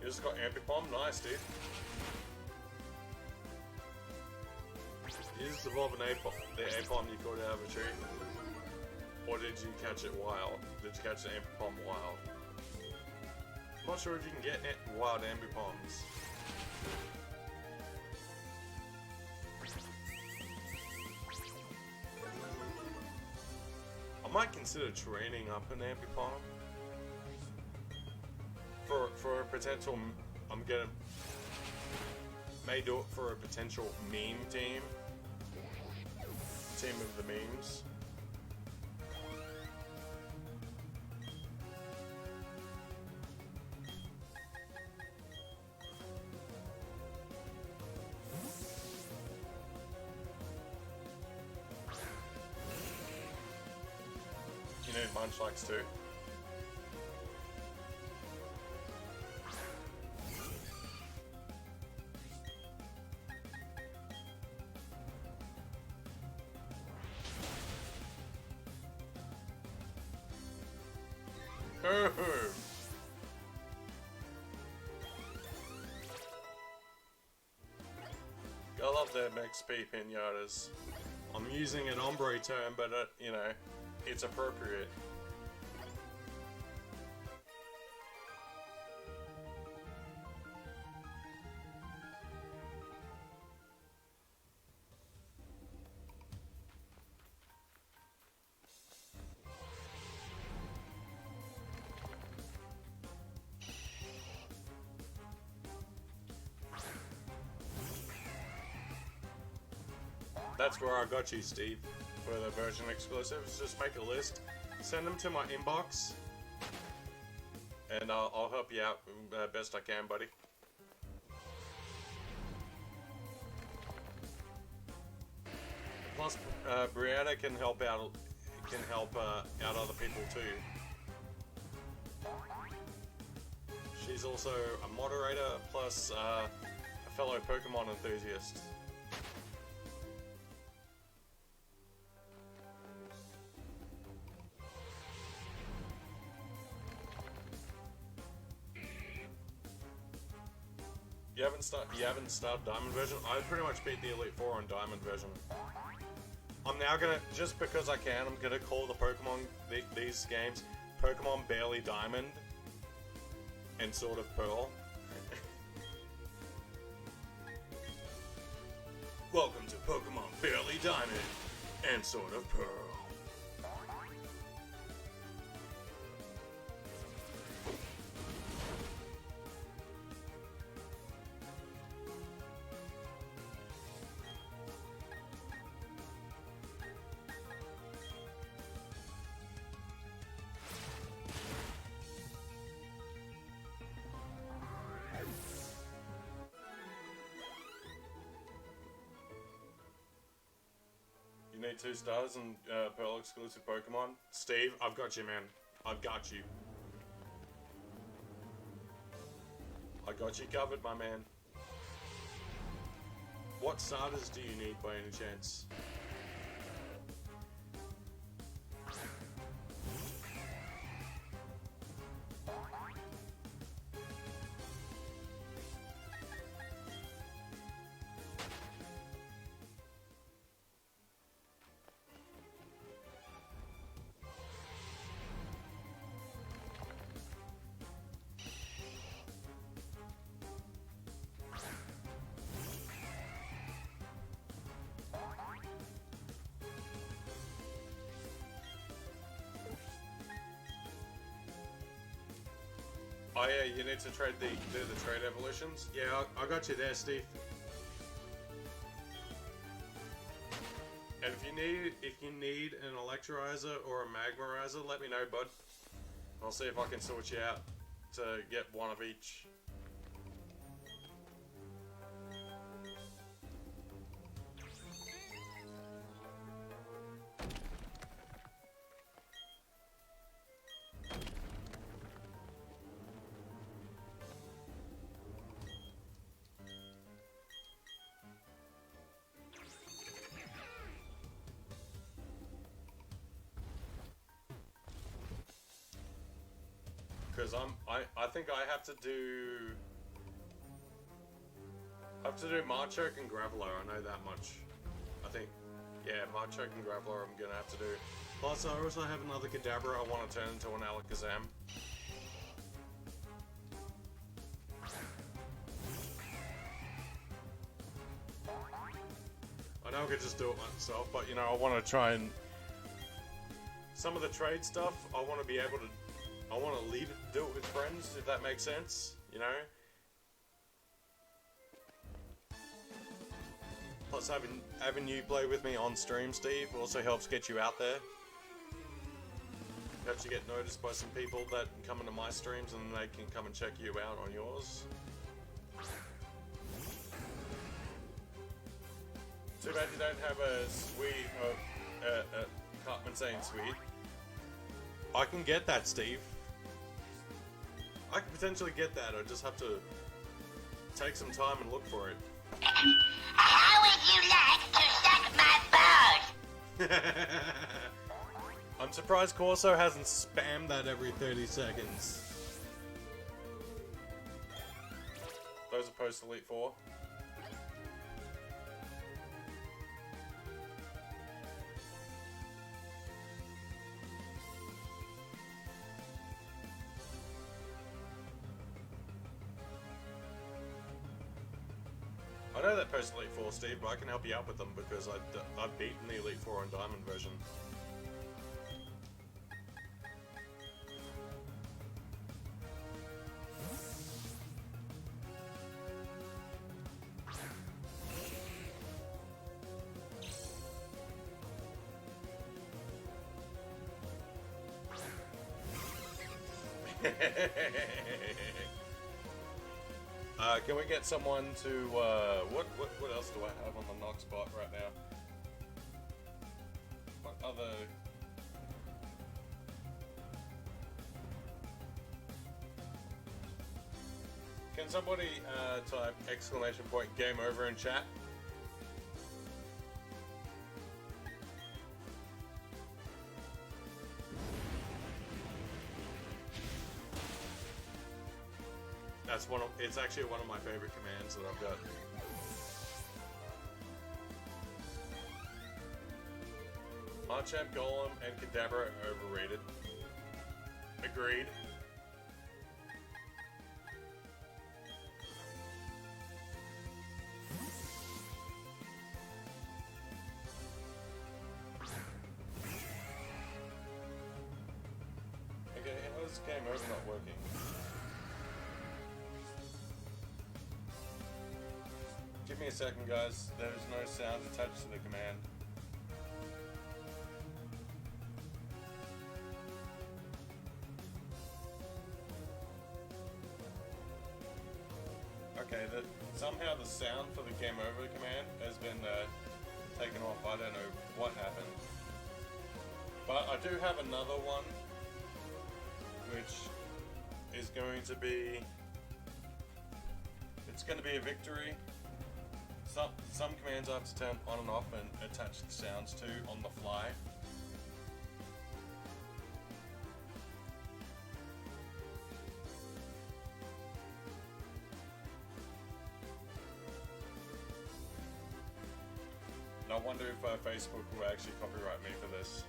just got Ampipom. Nice, dude. You just evolve the Ampom you caught out of a tree. Or did you catch it wild? Did you catch the Ampipom wild? I'm not sure if you can get wild Ambipoms. I might consider training up an Ampipom for a potential. May do it for a potential meme team. Team of the memes. You know, Munch likes too. I love them XP pinatas. I'm using an ombre term, but you know, it's appropriate. That's where I got you, Steve, for the version exclusives. Just make a list, send them to my inbox, and I'll help you out best I can, buddy. Plus, Brianna can help out. Out other people too. She's also a moderator plus a fellow Pokemon enthusiast. You haven't started Diamond version? I pretty much beat the Elite Four on Diamond version. I'm now gonna, just because I can, I'm gonna call the Pokemon, these games, Pokemon Barely Diamond and Sword of Pearl. Welcome to Pokemon Barely Diamond and Sword of Pearl. You need 2 stars and Pearl exclusive Pokemon? Steve, I've got you, man. I've got you. I got you covered, my man. What starters do you need by any chance? Oh yeah, you need to trade do the trade evolutions. Yeah, I got you there, Steve. And if you need an Electrolyzer or a Magmarizer, let me know, bud. I'll see if I can sort you out to get one of each. Because I think I have to do have to do Marchoke and Graveler, I know that much. I think, yeah, Marchoke and Graveler I'm gonna have to do. Plus, I also have another Kadabra I want to turn into an Alakazam. I know I could just do it myself, but you know, I want to try and... Some of the trade stuff, I want to be able to... I want to leave it, do it with friends, if that makes sense, you know? Plus, having you play with me on stream, Steve, also helps get you out there. Helps you get noticed by some people that come into my streams and they can come and check you out on yours. Too bad you don't have a sweet, Cartman saying sweet. I can get that, Steve. I can potentially get that, I just have to take some time and look for it. How would you like to suck my balls? I'm surprised Corso hasn't spammed that every 30 seconds. Those are post Elite Four. I know that post Elite Four, Steve, but I can help you out with them because I've beaten the Elite Four on Diamond version. Can we get someone to, what else do I have on the knock spot right now? What other... Can somebody type exclamation point game over in chat? That's it's actually one of my favorite commands that I've got. Machamp, Golem, and Kadabra are overrated. Agreed. Okay, how is game over not working? Give me a second, guys. There's no sound attached to the command. Okay, somehow the sound for the game over command has been taken off. I don't know what happened. But I do have another one, which is going to be... It's going to be a victory. Some commands I have to turn on and off and attach the sounds to on the fly. And I wonder if Facebook will actually copyright me for this.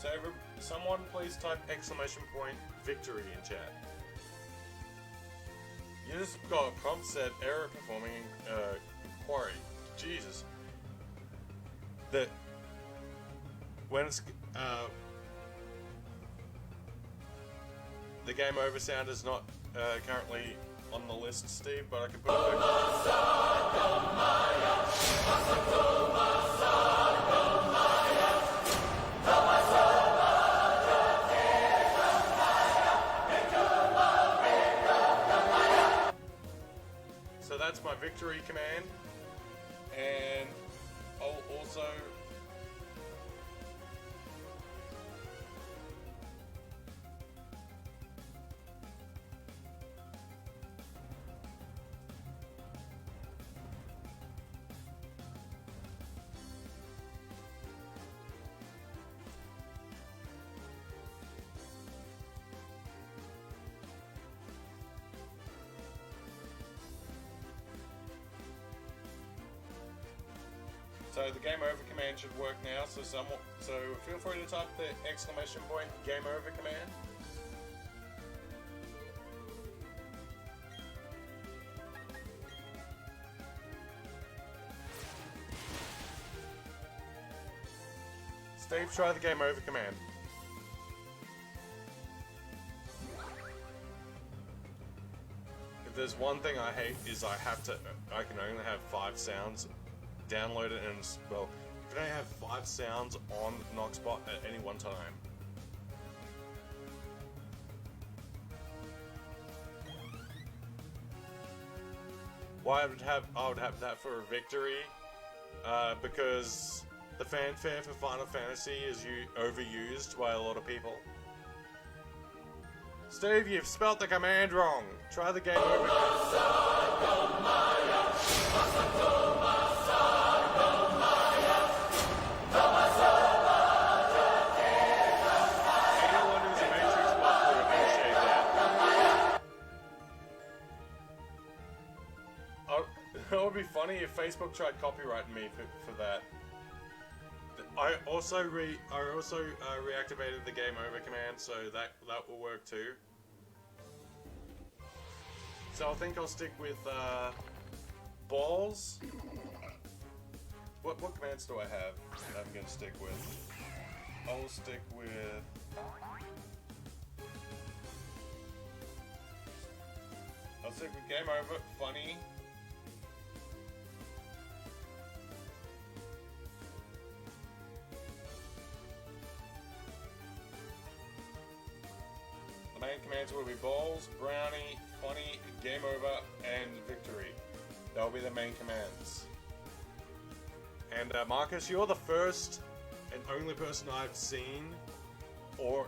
So someone please type exclamation point victory in chat. You just got a prompt said error performing inquiry. Jesus. That when it's the game over sound is not currently on the list, Steve, but I can put it So that's my victory command, and I'll also So the game over command should work now. So feel free to type the exclamation point game over command. Steve, try the game over command. If there's one thing I hate is I can only have 5 sounds downloaded and, well, you can only have 5 sounds on Noxbot at any one time. Why I would have that for a victory, because the fanfare for Final Fantasy is overused by a lot of people. Steve, you've spelt the command wrong. Try the game over. Anyone who's a Matrix buff would appreciate that. It would be funny if Facebook tried copyrighting me for that. I also reactivated the game over command, so that will work too. So I think I'll stick with balls. What commands do I have that I'm gonna stick with? I'll stick with game over, funny. The main commands will be balls, brownie, funny, game over, and victory. That will be the main commands. And Marcus, you're the first and only person I've seen or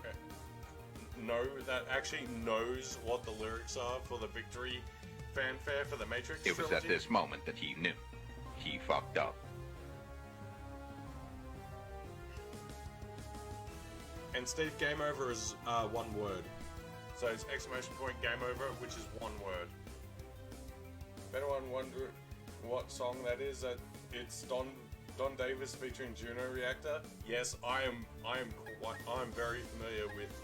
know that actually knows what the lyrics are for the victory fanfare for the Matrix It was trilogy. at this moment that he knew. He fucked up. And Steve, game over is one word. So it's exclamation point game over, which is one word. If anyone wonder what song that is, it's Don Davis featuring Juno Reactor. Yes, I'm very familiar with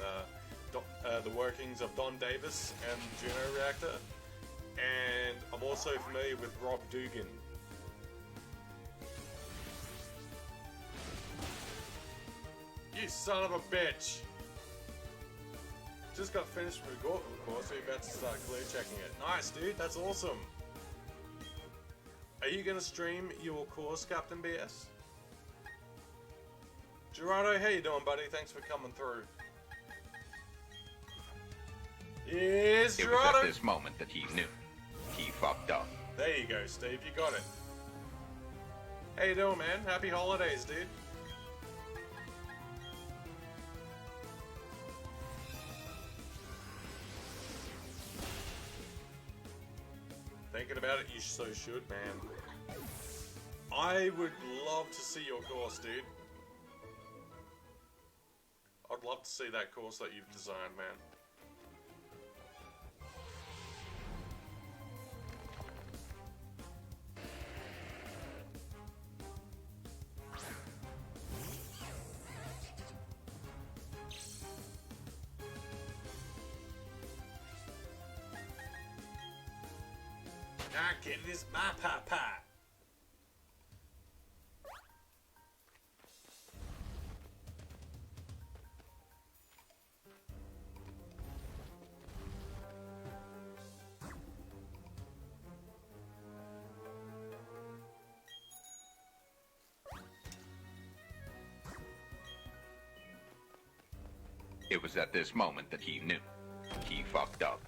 the workings of Don Davis and Juno Reactor, and I'm also familiar with Rob Dugan. You son of a bitch! Just got finished with the course, so you're about to start clear checking it. Nice, dude, that's awesome. Are you gonna stream your course, Captain BS? Gerardo, how you doing, buddy? Thanks for coming through. Yes, It Gerardo! was at this moment that he knew. He fucked up. There you go, Steve, you got it. How you doing, man? Happy holidays, dude. Thinking about it, you so should, man. I would love to see your course, dude. I'd love to see that course that you've designed, man. Not getting this my pie. It was at this moment that he knew. He fucked up.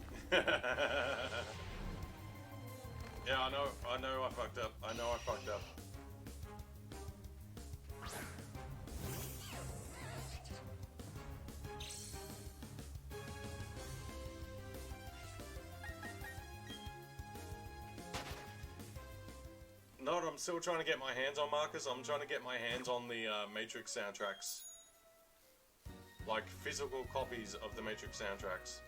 Yeah, I know I fucked up. I know I fucked up. No, I'm still trying to get my hands on, Marcus. I'm trying to get my hands on the Matrix soundtracks. Like, physical copies of the Matrix soundtracks.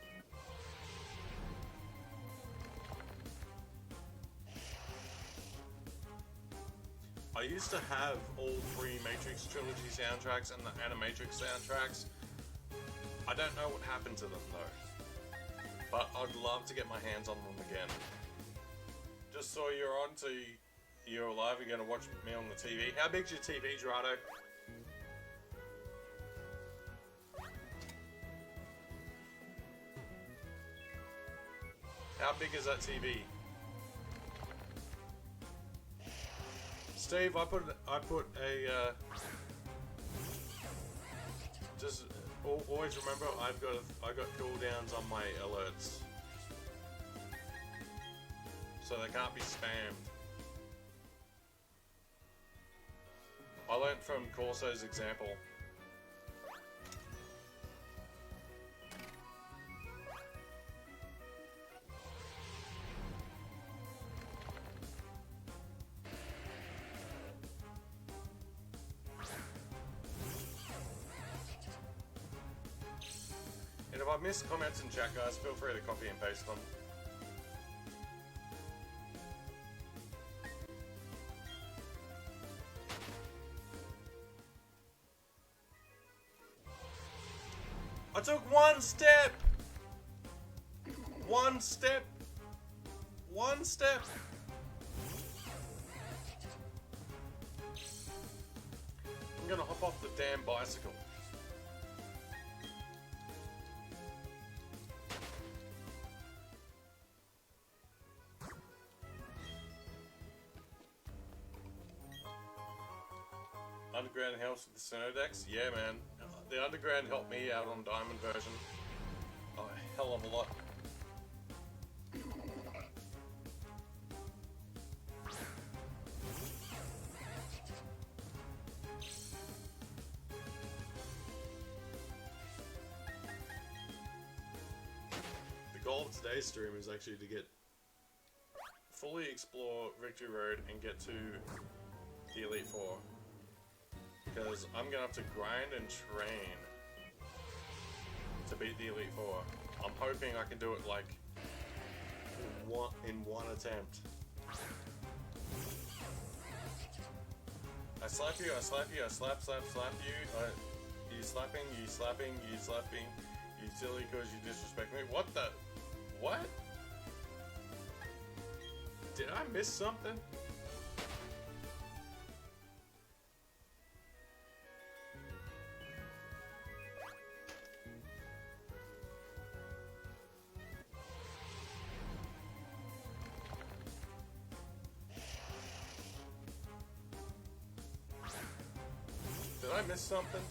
I I used to have all 3 Matrix trilogy soundtracks and the Animatrix soundtracks. I don't know what happened to them though, but I'd love to get my hands on them again. Just saw you're on, so you're alive, you're gonna watch me on the TV. How big's your TV, Gerardo? How big is that TV? Steve, I put a just always remember I got cooldowns on my alerts, so they can't be spammed. I learned from Corso's example. And if I miss comments in chat, guys, feel free to copy and paste them. I took one step! One step! One step! I'm gonna hop off the damn bicycle. Underground helps with the Sinnoh decks? Yeah, man. The Underground helped me out on Diamond version. A hell of a lot. The goal of today's stream is actually to fully explore Victory Road and get to the Elite Four. Because I'm gonna have to grind and train to beat the Elite Four. I'm hoping I can do it like in one attempt. I slap you, I slap you, I slap you. You slapping, you slapping, you slapping. You silly because you disrespect me. What the? What? Did I miss something? Did I miss something?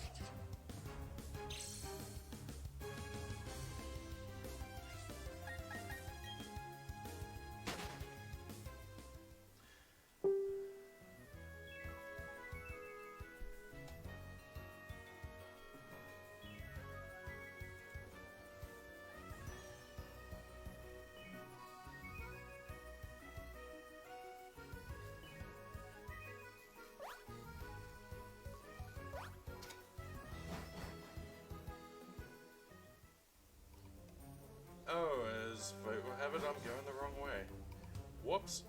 Oh, as fate will have it, I'm going the wrong way. Whoops.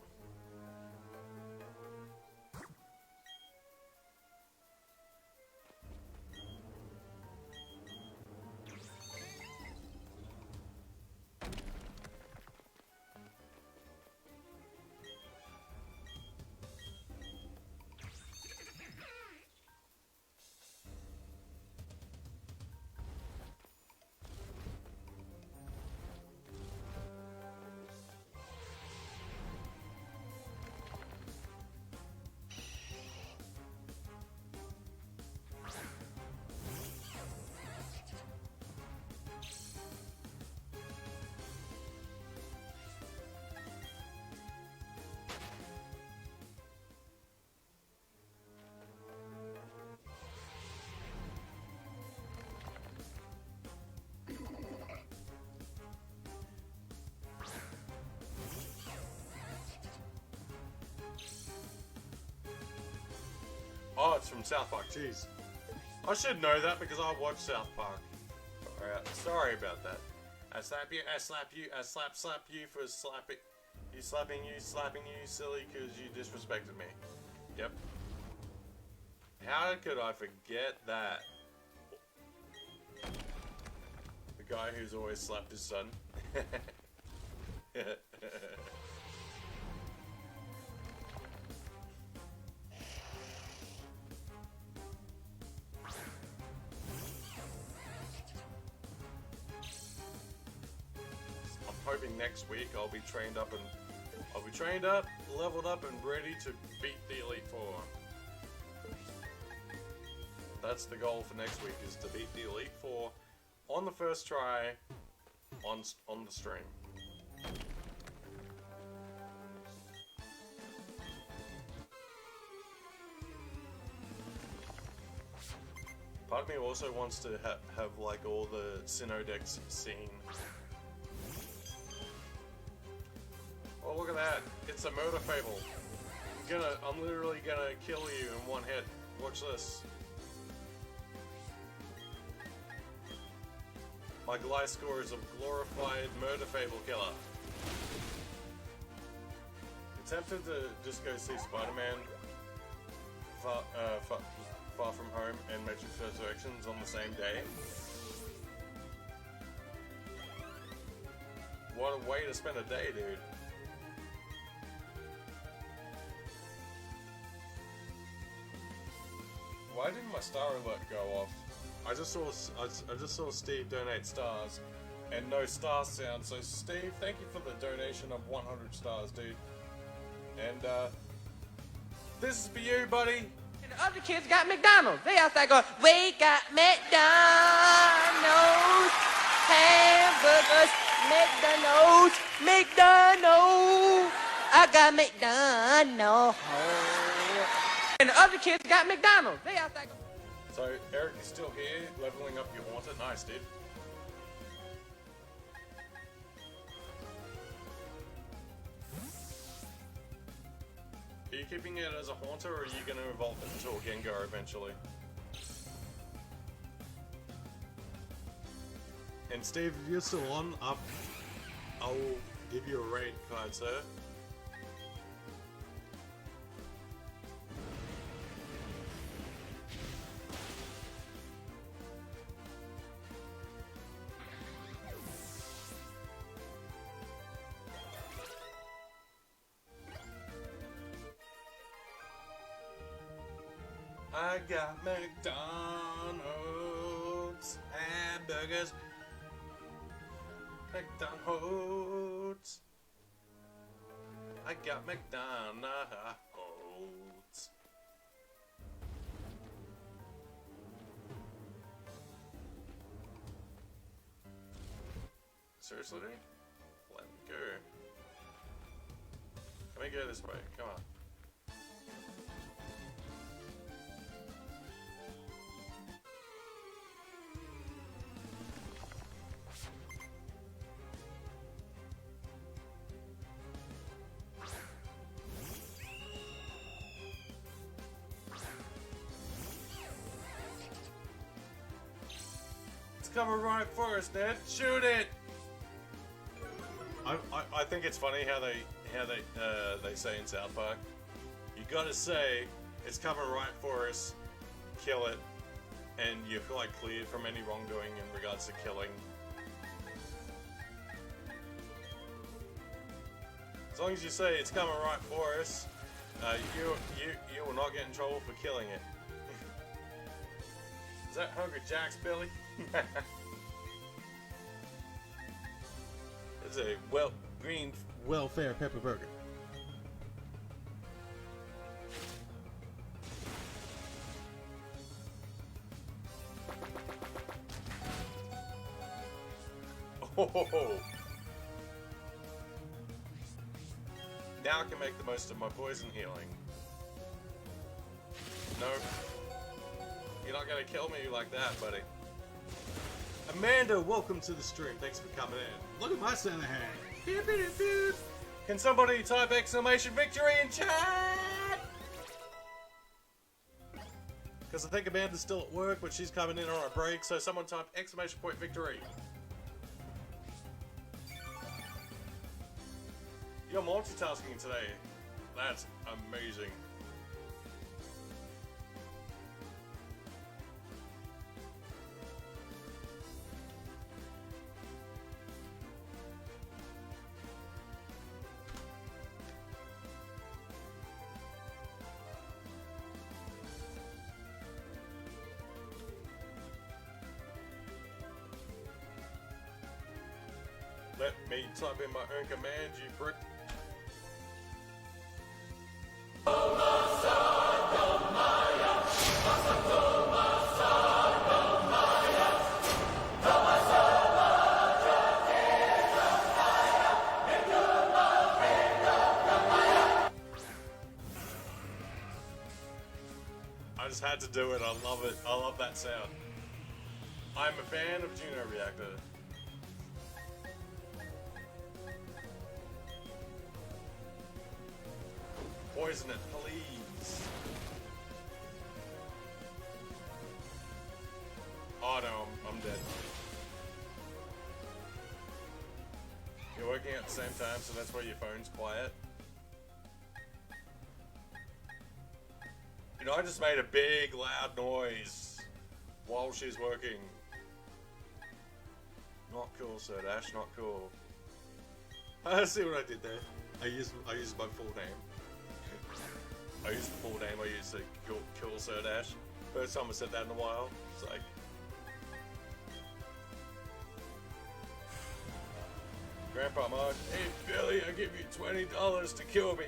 Oh, it's from South Park, jeez. I should know that because I watch South Park. Alright, sorry about that. I slap you, I slap you, I slap you for slapping you, silly because you disrespected me. Yep. How could I forget that? The guy who's always slapped his son. I'm hoping next week I'll be trained up, leveled up, and ready to beat the Elite Four. That's the goal for next week, is to beat the Elite Four on the first try on the stream. Part of me also wants to have like all the Sinnoh decks seen. Oh, look at that! It's a murder fable. I'm literally gonna kill you in one hit. Watch this. My Gliscor is a glorified murder fable killer. I'm tempted to just go see Spider-Man Far From Home and Matrix Resurrections on the same day. What a way to spend a day, dude. Why didn't my star alert go off? I just saw Steve donate stars, and no star sound. So Steve, thank you for the donation of 100 stars, dude. And this is for you, buddy. And the other kids got McDonald's. They outside going, we got McDonald's, hamburgers, McDonald's, McDonald's. I got McDonald's. And the other kids got McDonald's. They outside going. So, Eric is still here, leveling up your haunter. Nice, dude. Are you keeping it as a haunter, or are you going to evolve it into a Gengar eventually? And Steve, if you're still on, I'll give you a raid card, sir. I got McDonald's hamburgers. McDonald's. I got McDonald's. Seriously, dude? Let me go. Let me go this way. Come on. Coming right for us, Ned. Shoot it! I think it's funny how they say in South Park, you gotta say it's coming right for us, kill it, and you're like cleared from any wrongdoing in regards to killing. As long as you say it's coming right for us, you will not get in trouble for killing it. Is that Hungry Jack's, Billy? It's a green welfare pepper burger. Oh. Now I can make the most of my poison healing. No. You're not gonna kill me like that, buddy. Amanda, welcome to the stream. Thanks for coming in. Look at my Santa hat. Can somebody type exclamation victory in chat? Because I think Amanda's still at work, but she's coming in on a break, so someone type exclamation point victory. You're multitasking today. That's amazing. Let me type in my own command, you prick. I just had to do it. I love it. I love that sound. I'm a fan of Juno Reactor. Poison it, please. Oh no, I'm dead. You're working at the same time, so that's why your phone's quiet. You know, I just made a big, loud noise while she's working. Not cool, Serdash, not cool. I see what I did there. I used my full name. I used the full name. I used to kill Serdash. First time I said that in a while. It's like, Grandpa Marge, hey Billy, I give you $20 to kill me.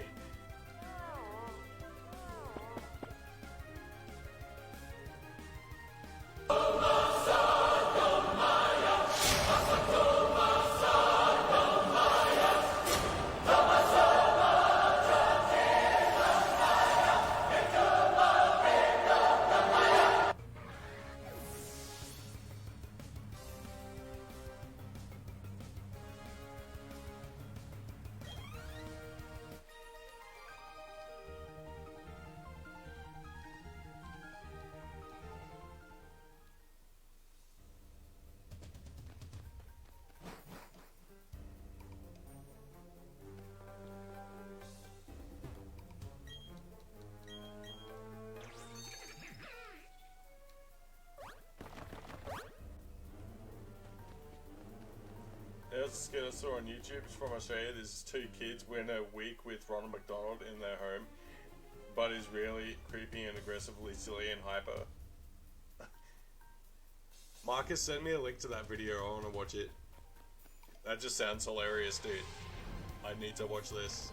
There's a skit I saw on YouTube. It's from Australia. There's two kids win a week with Ronald McDonald in their home, but is really creepy and aggressively silly and hyper. Marcus, send me a link to that video. I want to watch it. That just sounds hilarious, dude. I need to watch this.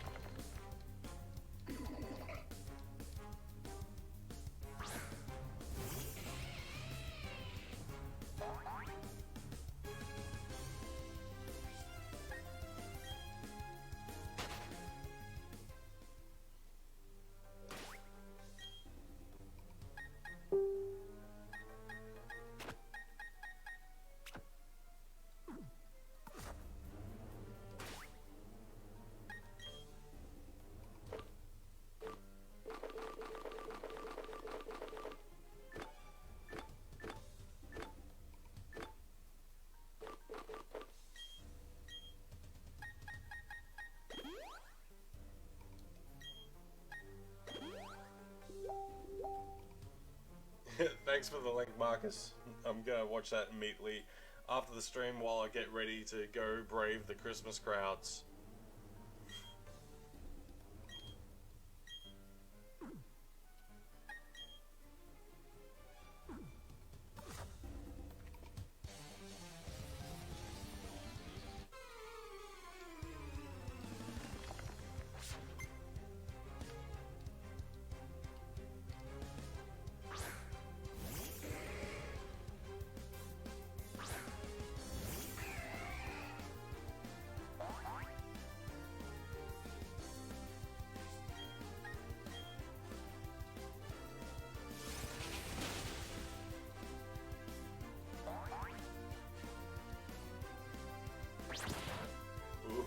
Thanks for the link, Marcus. I'm gonna watch that immediately after the stream while I get ready to go brave the Christmas crowds.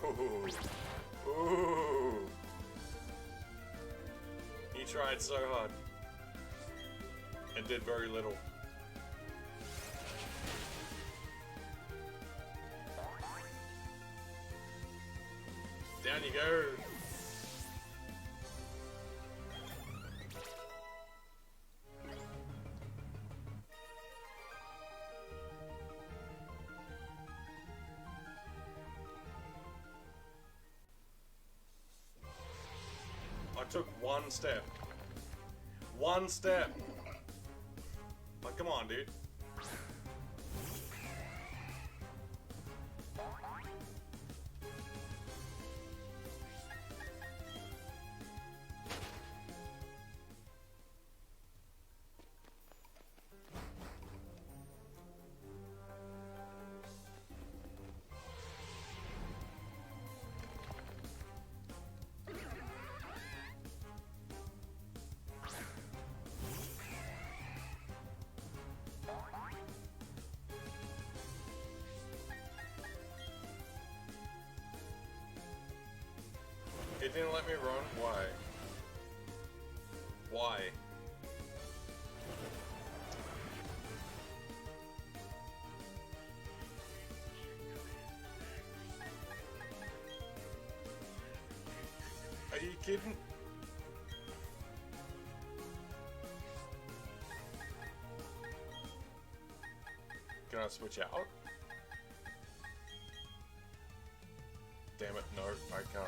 Ooh. Ooh. He tried so hard and did very little. Down you go. I took one step. One step. Like, come on, dude. It didn't let me run? Why? Why? Are you kidding? Can I switch out? Damn it, no, I can't.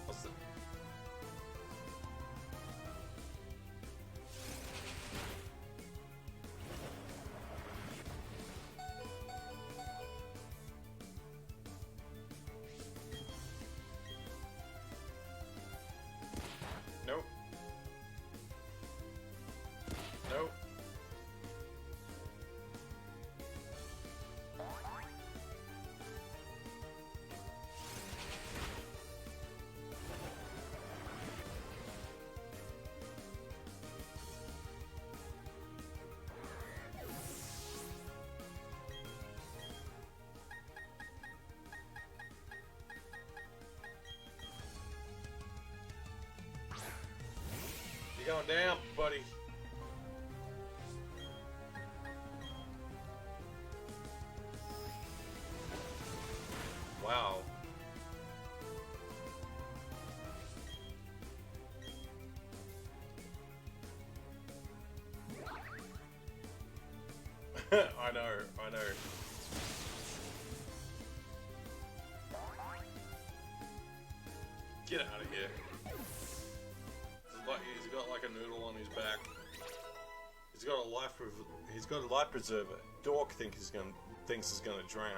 What's the... Nope. Nope. You're going down, buddy. Wow. I know, I know. Get out of here. He's got like a noodle on his back. He's got a life preserver. Dork thinks he's gonna drown.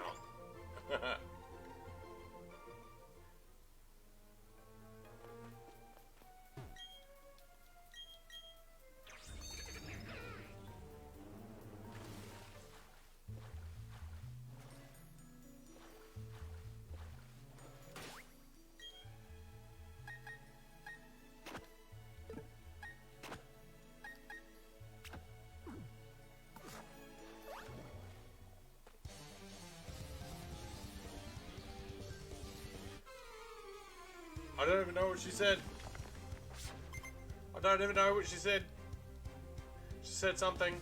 I don't even know what she said. I don't even know what she said. She said something.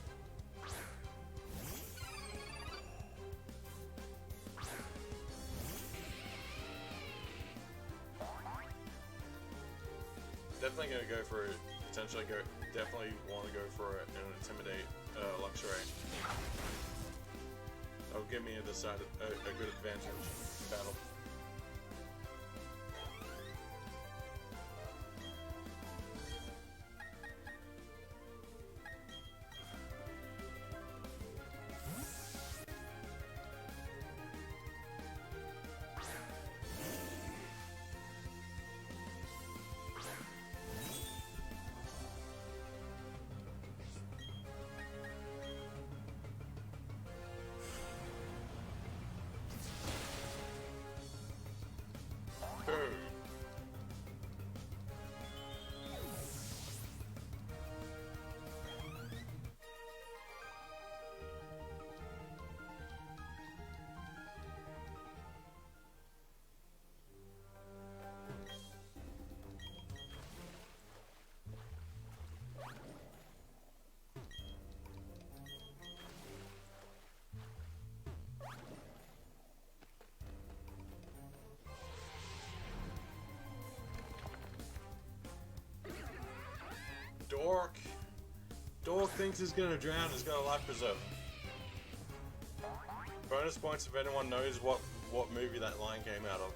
Definitely gonna go for it. Definitely want to go for it and intimidate Luxray. That'll give me a good advantage battle. Dork thinks he's gonna drown. He's got a life preserve. Bonus points if anyone knows what movie that line came out of.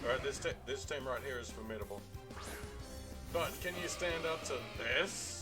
Alright, this team right here is formidable. But can you stand up to this?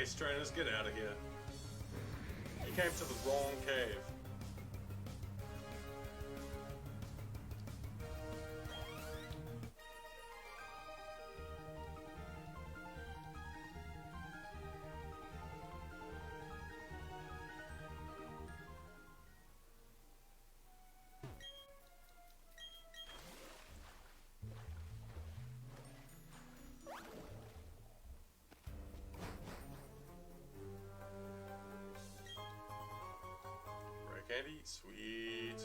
Ace trainers, get out of here. You came to the wrong cave. Candy, sweet.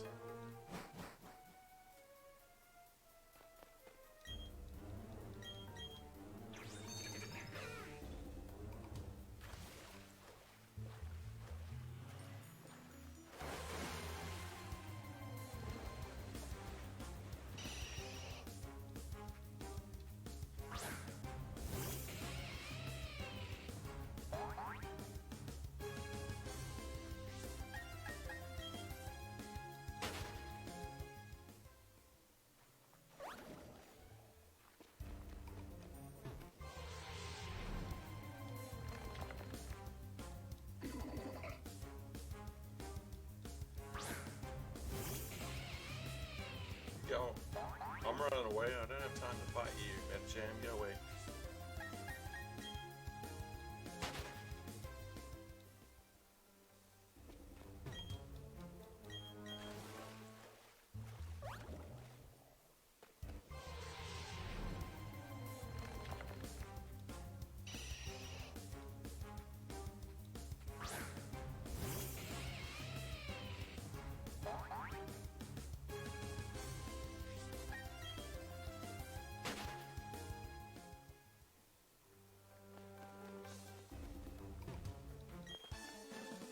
Go. I'm running away. I don't have time to fight you, Metjam. Go away.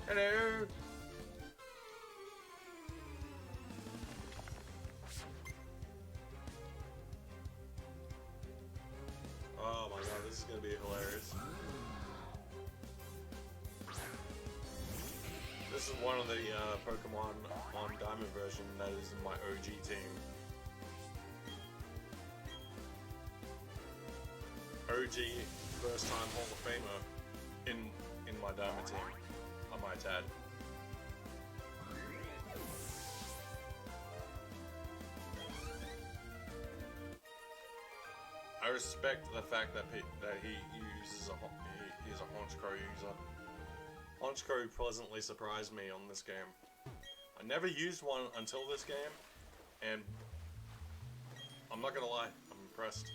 Hello. Oh my god, this is gonna be hilarious. This is one of the Pokemon on GamerVision that is in my OG team. OG first time Hall of Famer in my Diamond team, I might add. I respect the fact that he uses he's a Honchkrow user. Honchkrow pleasantly surprised me on this game. I never used one until this game, and I'm not gonna lie, I'm impressed.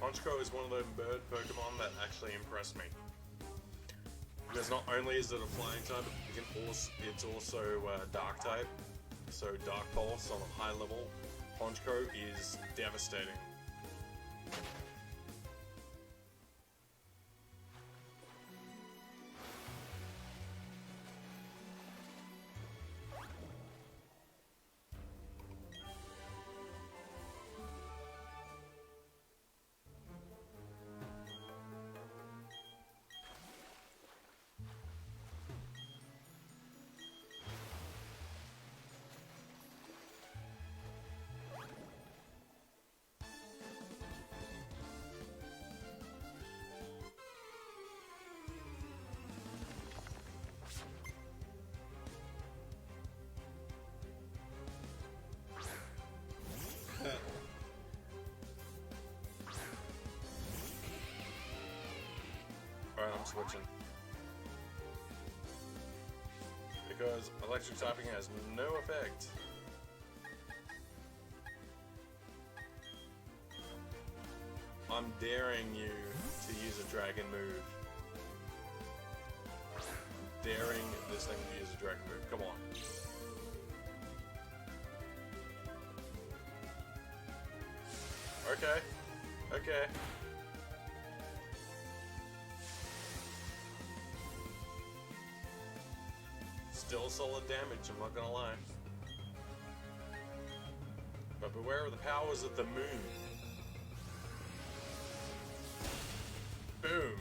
Honchkrow is one of the bird Pokemon that actually impressed me. Because not only is it a flying type, it's also dark type. So Dark Pulse on a high level, Honchkrow is devastating. Alright, I'm switching. Because electric typing has no effect. I'm daring you to use a dragon move. Daring this thing to use a dragon move. Come on. Okay. Okay. Still solid damage, I'm not gonna lie. But beware of the powers of the moon. Boom.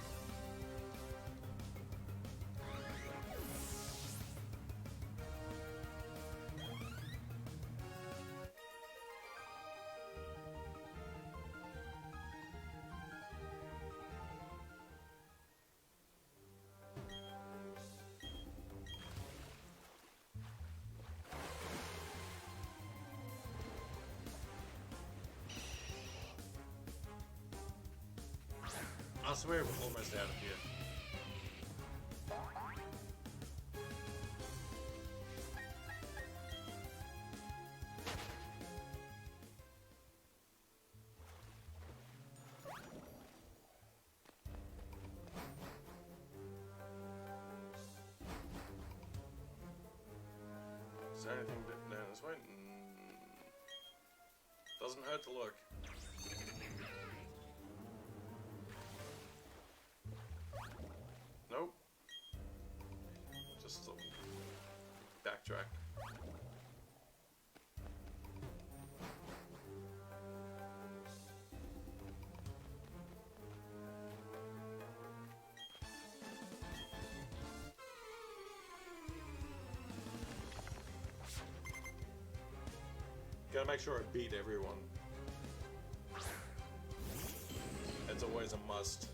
I swear we're almost out of here. Is there anything down this way? Doesn't hurt to look. Nope. Just a backtrack. Gotta make sure I beat everyone. It's always a must.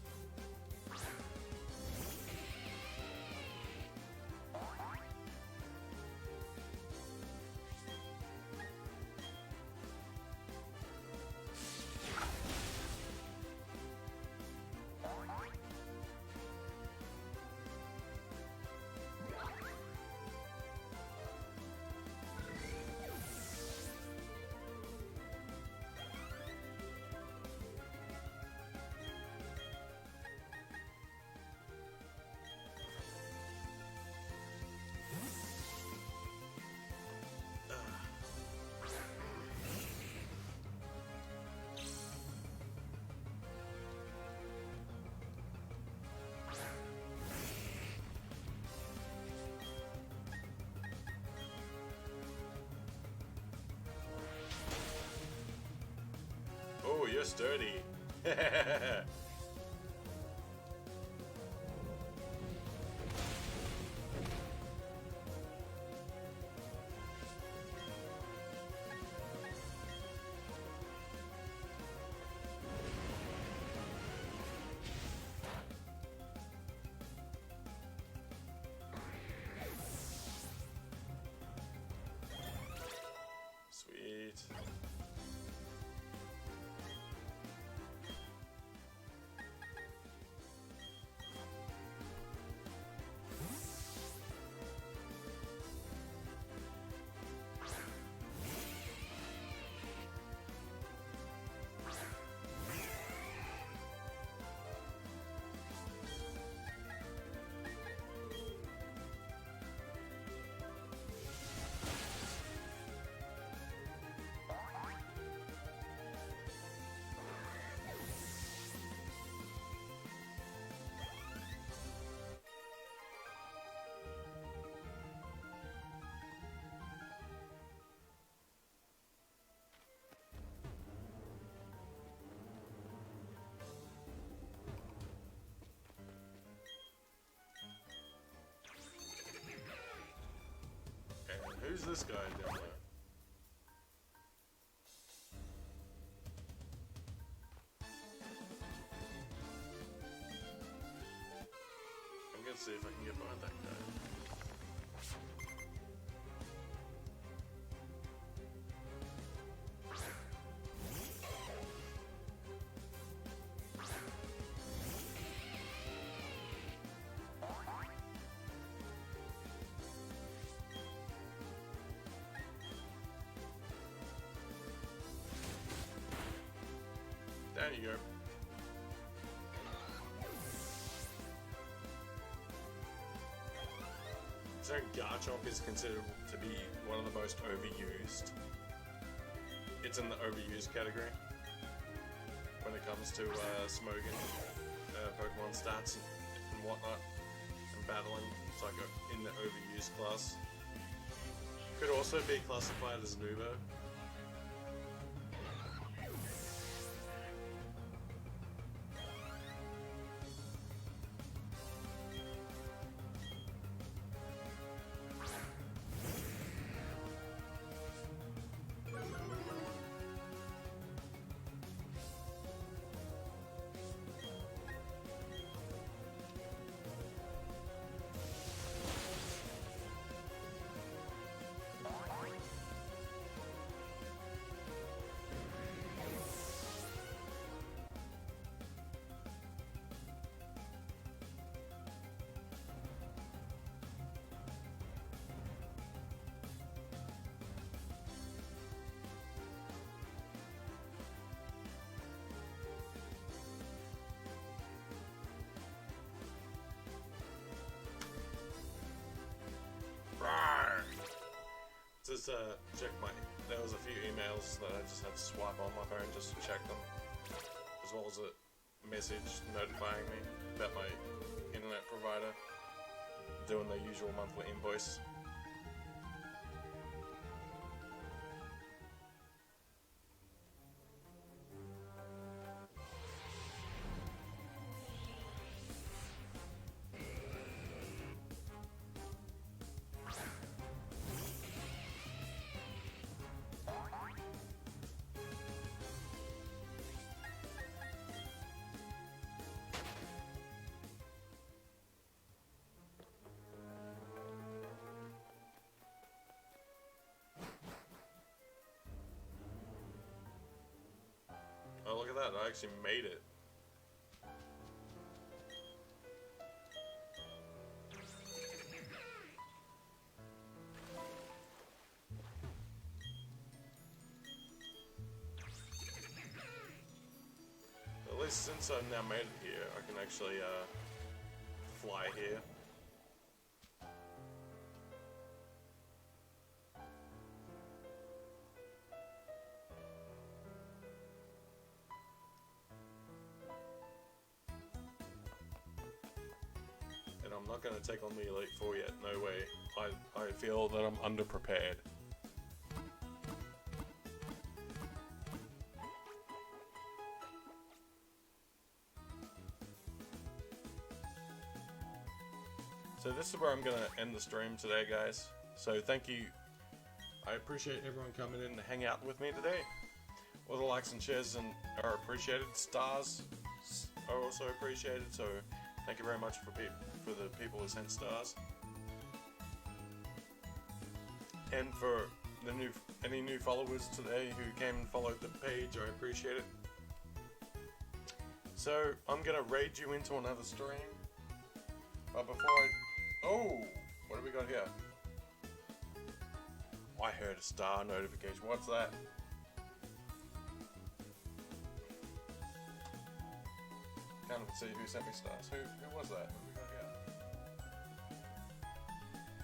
Oh, you're sturdy. Sweet. And who's this guy down there? I'm gonna see if I can get behind that guy. There you go. So Garchomp is considered to be one of the most overused. It's in the overused category when it comes to smoking Pokemon stats and whatnot and battling. It's like in the overused class. Could also be classified as Nubo. just checked there was a few emails that I just had to swipe on my phone just to check them, as well as a message notifying me about my internet provider doing their usual monthly invoice. Oh, look at that, I actually made it. At least since I've now made it here, I can actually fly here. And I'm not going to take on the Elite Four yet, no way. I feel that I'm underprepared. So this is where I'm going to end the stream today, guys. So thank you. I appreciate everyone coming in to hang out with me today. All the likes and shares are appreciated. Stars are also appreciated. So thank you very much for the people who sent stars. And for any new followers today who came and followed the page, I appreciate it. So I'm going to raid you into another stream. But before oh, what do we got here? I heard a star notification. What's that? Can't even see who sent me stars. Who was that? What do we got here?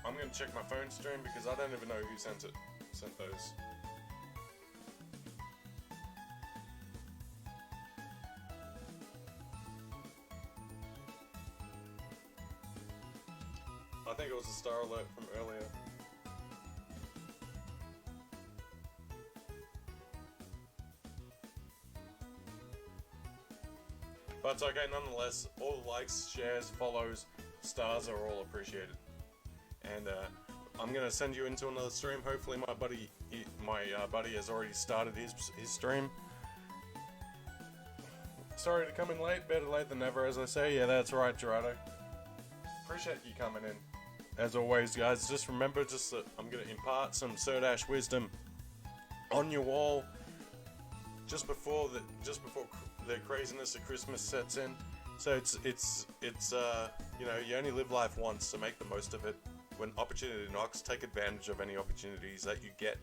I'm gonna check my phone stream because I don't even know who sent those. I think it was a star alert from earlier. But it's okay nonetheless. All the likes, shares, follows, stars are all appreciated. And I'm gonna send you into another stream. Hopefully my buddy has already started his stream. Sorry to come in late. Better late than never, as I say. Yeah, that's right, Gerardo. Appreciate you coming in. As always, guys, just remember that I'm going to impart some Serdash wisdom on your wall just before the craziness of Christmas sets in. So it's you know, you only live life once, so make the most of it. When opportunity knocks, take advantage of any opportunities that you get.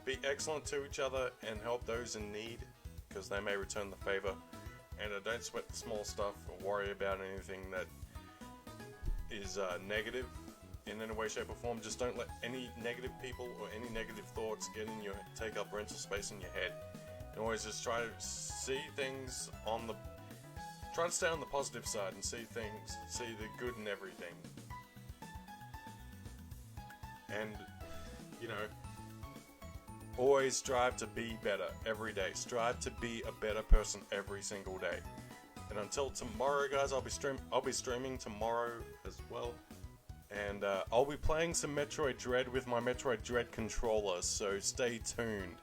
Be excellent to each other and help those in need, because they may return the favor. And don't sweat the small stuff or worry about anything that is negative in any way, shape or form. Just don't let any negative people or any negative thoughts take up rental space in your head. And always just try to see things try to stay on the positive side and see the good in everything. And, you know, always strive to be better every day. Strive to be a better person every single day. And until tomorrow, guys, I'll be streaming tomorrow as well. And I'll be playing some Metroid Dread with my Metroid Dread controller, so stay tuned.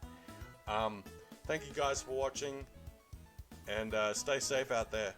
Thank you guys for watching, and stay safe out there.